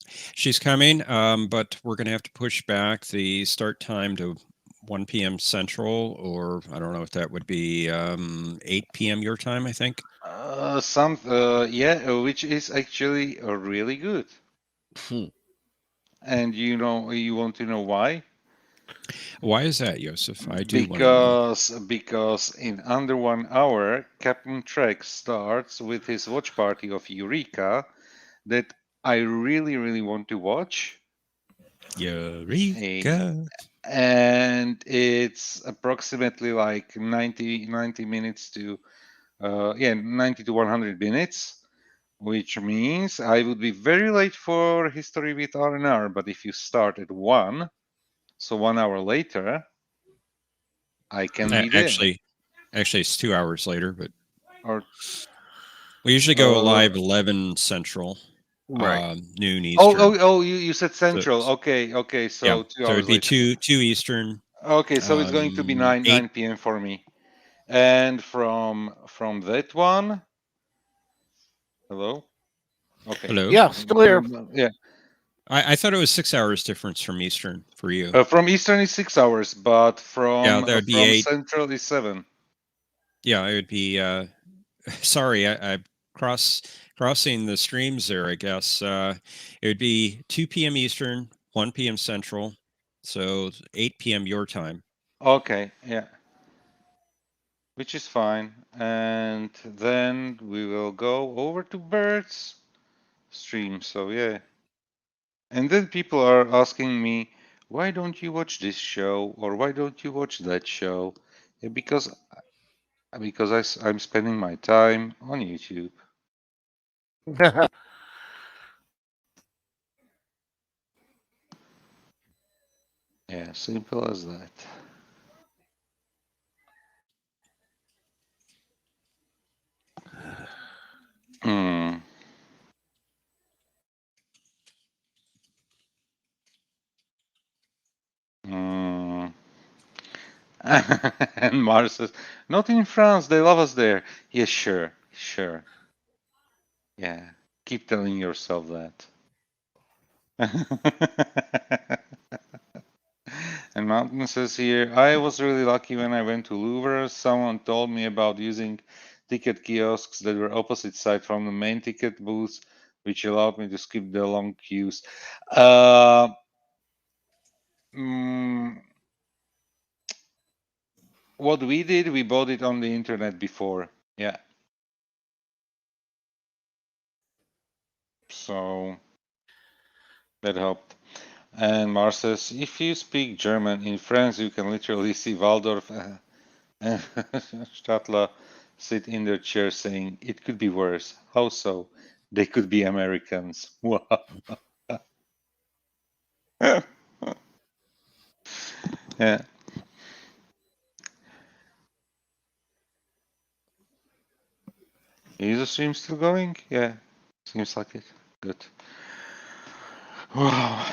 She's coming, but we're going to have to push back the start time to 1 p.m. Central, or I don't know if that would be 8 p.m. your time, I think. Yeah, which is actually really good. And you want to know why? Why is that, Joseph? I do want to know. Because in under 1 hour, Captain Trek starts with his watch party of Eureka that I really want to watch. Eureka. And it's approximately like 90 minutes to 90 to 100 minutes, which means I would be very late for history with R&R. But if you start at 1, so 1 hour later, I can be there. Actually, it's 2 hours later, but Or we usually go live 11 Central, Right. noon Eastern. Oh, you said Central. Okay, so yeah, 2 so hours it'd be later. 2 Eastern. Okay, so it's going to be 9 p.m. for me. And from that one, hello. Okay. Hello. Yeah, still here. Yeah. I thought it was 6 hours difference from Eastern for you. From Eastern is 6 hours, but from that would be 8. Central is 7. Yeah, it would be. Sorry, I crossing the streams there. I guess it would be 2 p.m. Eastern, 1 p.m. Central, so 8 p.m. your time. Okay, yeah. Which is fine. And then we will go over to Bert's stream. So yeah. And then people are asking me, why don't you watch this show or why don't you watch that show? Yeah, because I'm spending my time on YouTube. Yeah, simple as that. Hmm. Hmm. And Mars says, not in France, they love us there. Yeah, sure. Yeah, keep telling yourself that. And Mountain says here, I was really lucky when I went to Louvre. Someone told me about using ticket kiosks that were opposite side from the main ticket booths, which allowed me to skip the long queues. What we did, we bought it on the internet before. Yeah. So that helped. And Mars says, if you speak German in France, you can literally see Waldorf and Stadler sit in their chair saying, it could be worse. How so? They could be Americans. Yeah. Is the stream still going? Yeah. Seems like it. Good. Wow.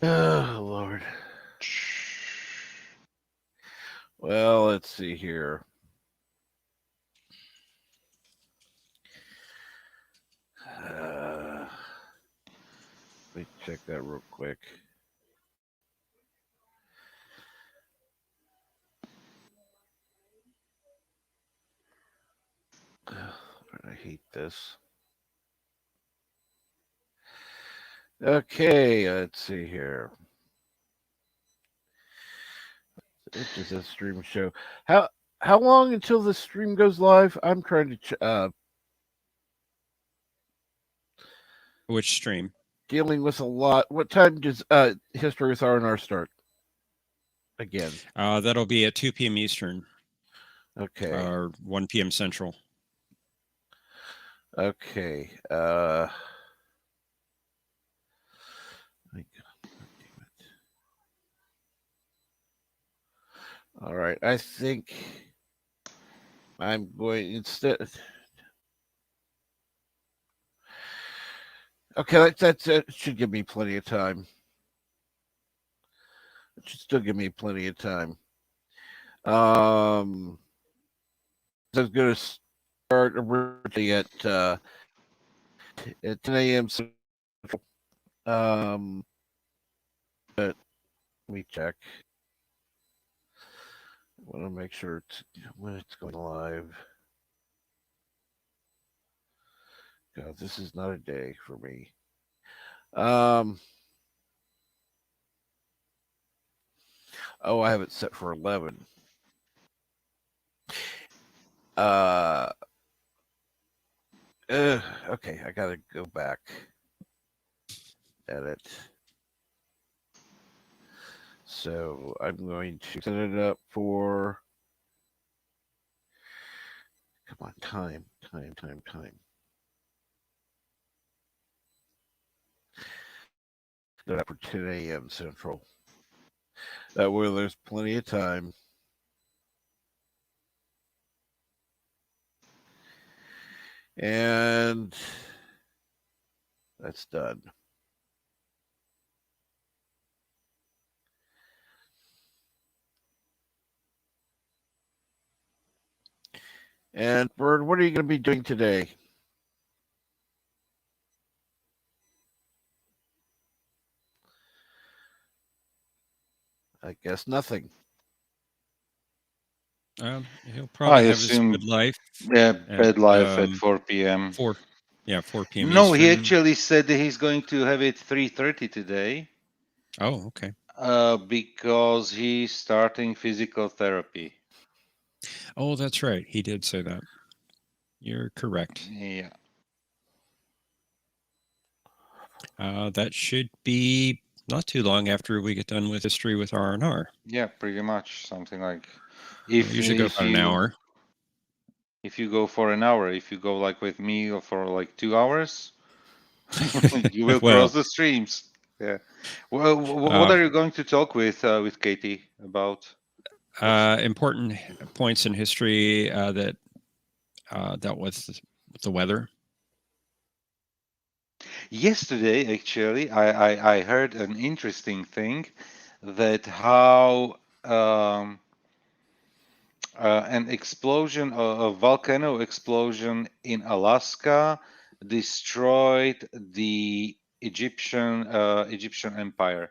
Oh, Lord. Well, let's see here. Let me check that real quick. I hate this. Okay, let's see here. It just says stream show. How long until the stream goes live? I'm trying to Which stream? dealing with a lot. What time does History with R&R start? Again. That'll be at 2 p.m. Eastern. Okay. Or 1 p.m. Central. Okay. All right. I think I'm going instead. Okay, that should give me plenty of time. It should still give me plenty of time. I was going to start originally at 10 a.m. But let me check. I want to make sure when it's going live. God, this is not a day for me. Oh, I have it set for 11. Okay, I gotta go back. Edit. So I'm going to set it up for. Come on, time. Set it up for 10 a.m. Central. That way, there's plenty of time. And that's done. And Bird, what are you going to be doing today? I guess nothing. He'll probably I have his assume, bed life. yeah, bed life at 4 p.m. 4 p.m. No, he Eastern. actually said that he's going to have it 3:30 today. Oh, okay. Because he's starting physical therapy. Oh, that's right. He did say that. You're correct. Yeah. That should be not too long after we get done with History with R&R. Yeah, pretty much something like. We usually go about an hour. If you go for an hour, if you go like with me or for like 2 hours, you will Well, cross the streams. Yeah. Well, what are you going to talk with Katie about? Important points in history that dealt with the weather. Yesterday, actually, I heard an interesting thing that how an explosion, a volcano explosion in Alaska destroyed the Egyptian empire.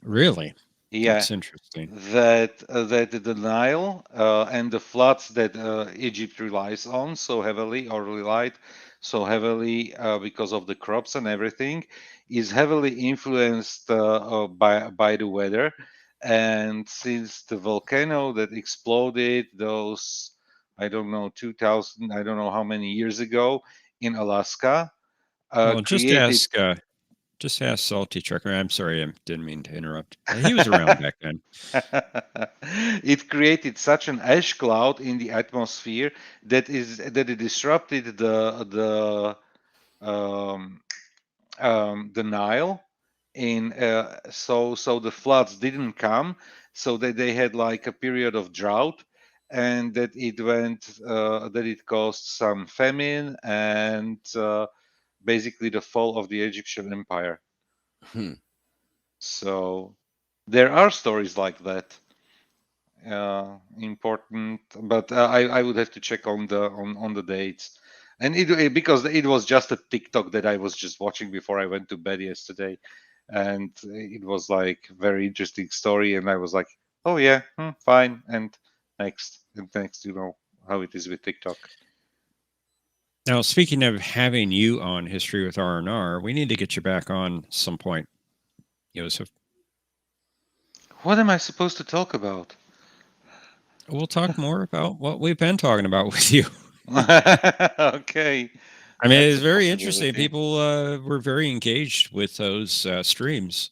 Really? Yeah, That's interesting. that the Nile and the floods that Egypt relies on so heavily or relied so heavily because of the crops and everything is heavily influenced by the weather. And since the volcano that exploded those, I don't know, 2000, I don't know how many years ago in Alaska, Well, created. just ask Salty Trucker. I'm sorry, I didn't mean to interrupt. He was around back then. It created such an ash cloud in the atmosphere that it disrupted the Nile, in so the floods didn't come, so that they had like a period of drought, and that it caused some famine and basically the fall of the Egyptian empire. So there are stories like that. important, but I would have to check on the dates. And because it was just a TikTok that I was just watching before I went to bed yesterday, and it was like very interesting story, and I was like, oh yeah, fine, and next, you know how it is with TikTok. Now, speaking of having you on History with R&R, we need to get you back on some point, Joseph. What am I supposed to talk about? We'll talk more about what we've been talking about with you. Okay. I mean, That's it's a very interesting. possibility. People were very engaged with those streams.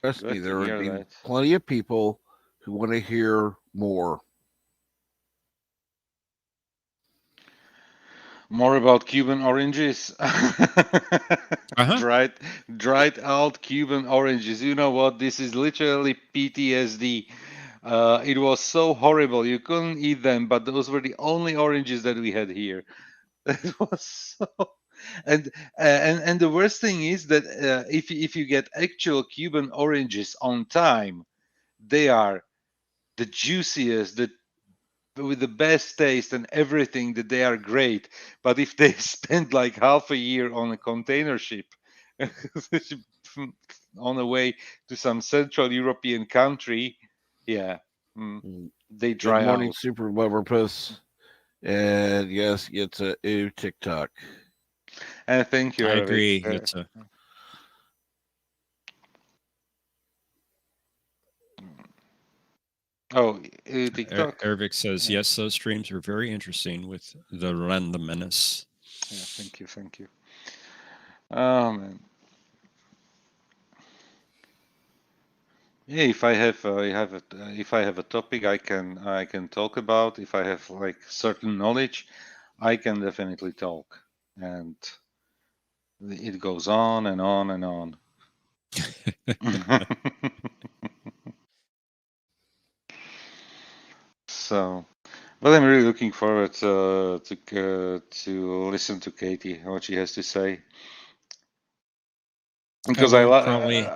Trust me, Glad to there would hear be that. plenty of people who want to hear more. More about Cuban oranges. Uh-huh. Dried out Cuban oranges. You know what? This is literally PTSD. It was so horrible. You couldn't eat them, but those were the only oranges that we had here. It was so. And the worst thing is that if you get actual Cuban oranges on time, they are the juiciest, the with the best taste and everything, that they are great. But if they spend like half a year on a container ship on the way to some Central European country, yeah, they Good dry morning, out. Super Lover Puss. And yes, it's a ew TikTok. And thank you, I Eric. agree. It's a Oh, TikTok. Ervik says, Yeah. yes, those streams were very interesting with the randomness. Yeah, thank you. Oh man. Yeah, if I have a topic I can talk about. If I have like certain knowledge, I can definitely talk, and it goes on and on and on. So, but I'm really looking forward to listen to Katie what she has to say, because We'll probably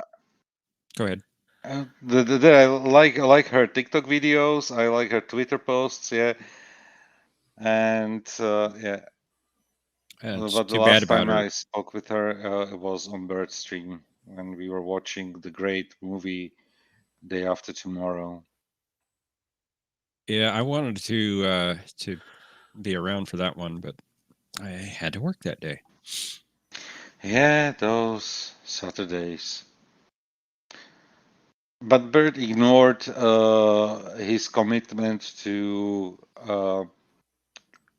go ahead. I like her TikTok videos. I like her Twitter posts. Yeah, and yeah. It's But the too bad last about time her. I spoke with her, it was on Bird Stream when we were watching the great movie Day After Tomorrow. Yeah, I wanted to be around for that one, but I had to work that day. Yeah, those Saturdays. But Bert ignored his commitment to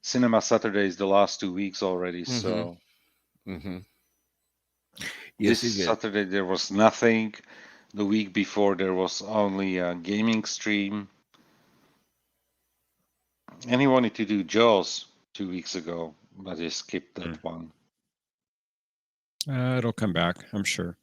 Cinema Saturdays the last 2 weeks already. So Yes, this he did. Saturday there was nothing. The week before there was only a gaming stream. And he wanted to do Jaws 2 weeks ago, but he skipped that one. It'll come back, I'm sure.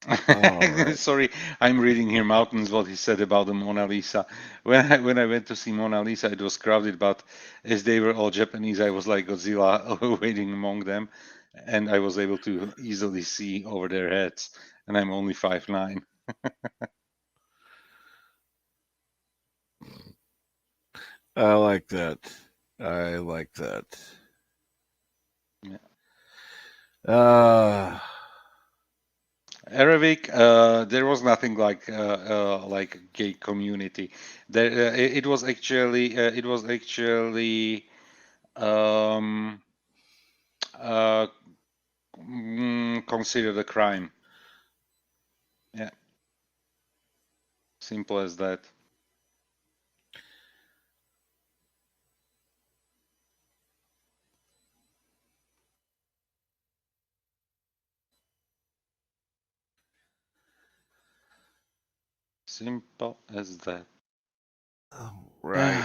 Right. Sorry, I'm reading here Mountains what he said about the Mona Lisa. When I went to see Mona Lisa, it was crowded, but as they were all Japanese, I was like Godzilla waiting among them, and I was able to easily see over their heads. And I'm only 5'9". I like that. I like that. Yeah. Arabic, there was nothing like gay community. There, it was actually um, uh, considered a crime. Yeah, simple as that. Simple as that. Right.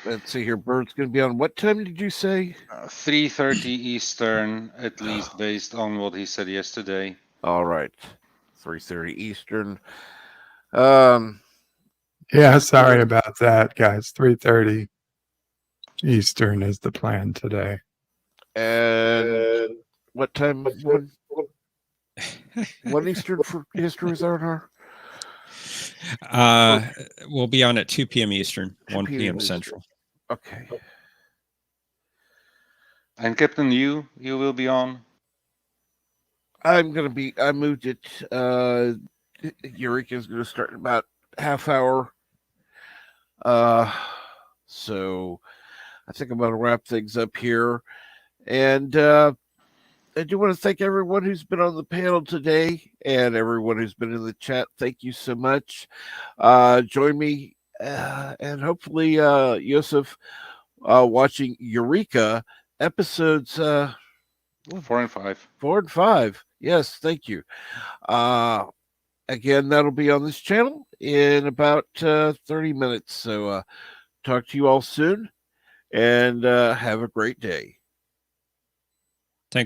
Let's see here. Bird's going to be on. What time did you say? 3:30 Eastern, at least based on what he said yesterday. All right. 3:30 Eastern. Yeah, sorry about that, guys. 3:30 Eastern is the plan today. And what time? One Eastern for History is on her? We'll be on at 2 p.m. Eastern, 2 1 p.m. p.m. Eastern. Central. Okay. And Captain, you will be on. I moved it. Eureka's gonna start in about half hour. So I think I'm gonna wrap things up here. And I do want to thank everyone who's been on the panel today and everyone who's been in the chat. Thank you so much. Join me and hopefully Yosef watching Eureka episodes 4 and 5. 4 and 5. Yes, thank you. Again, that'll be on this channel in about 30 minutes. So talk to you all soon and have a great day.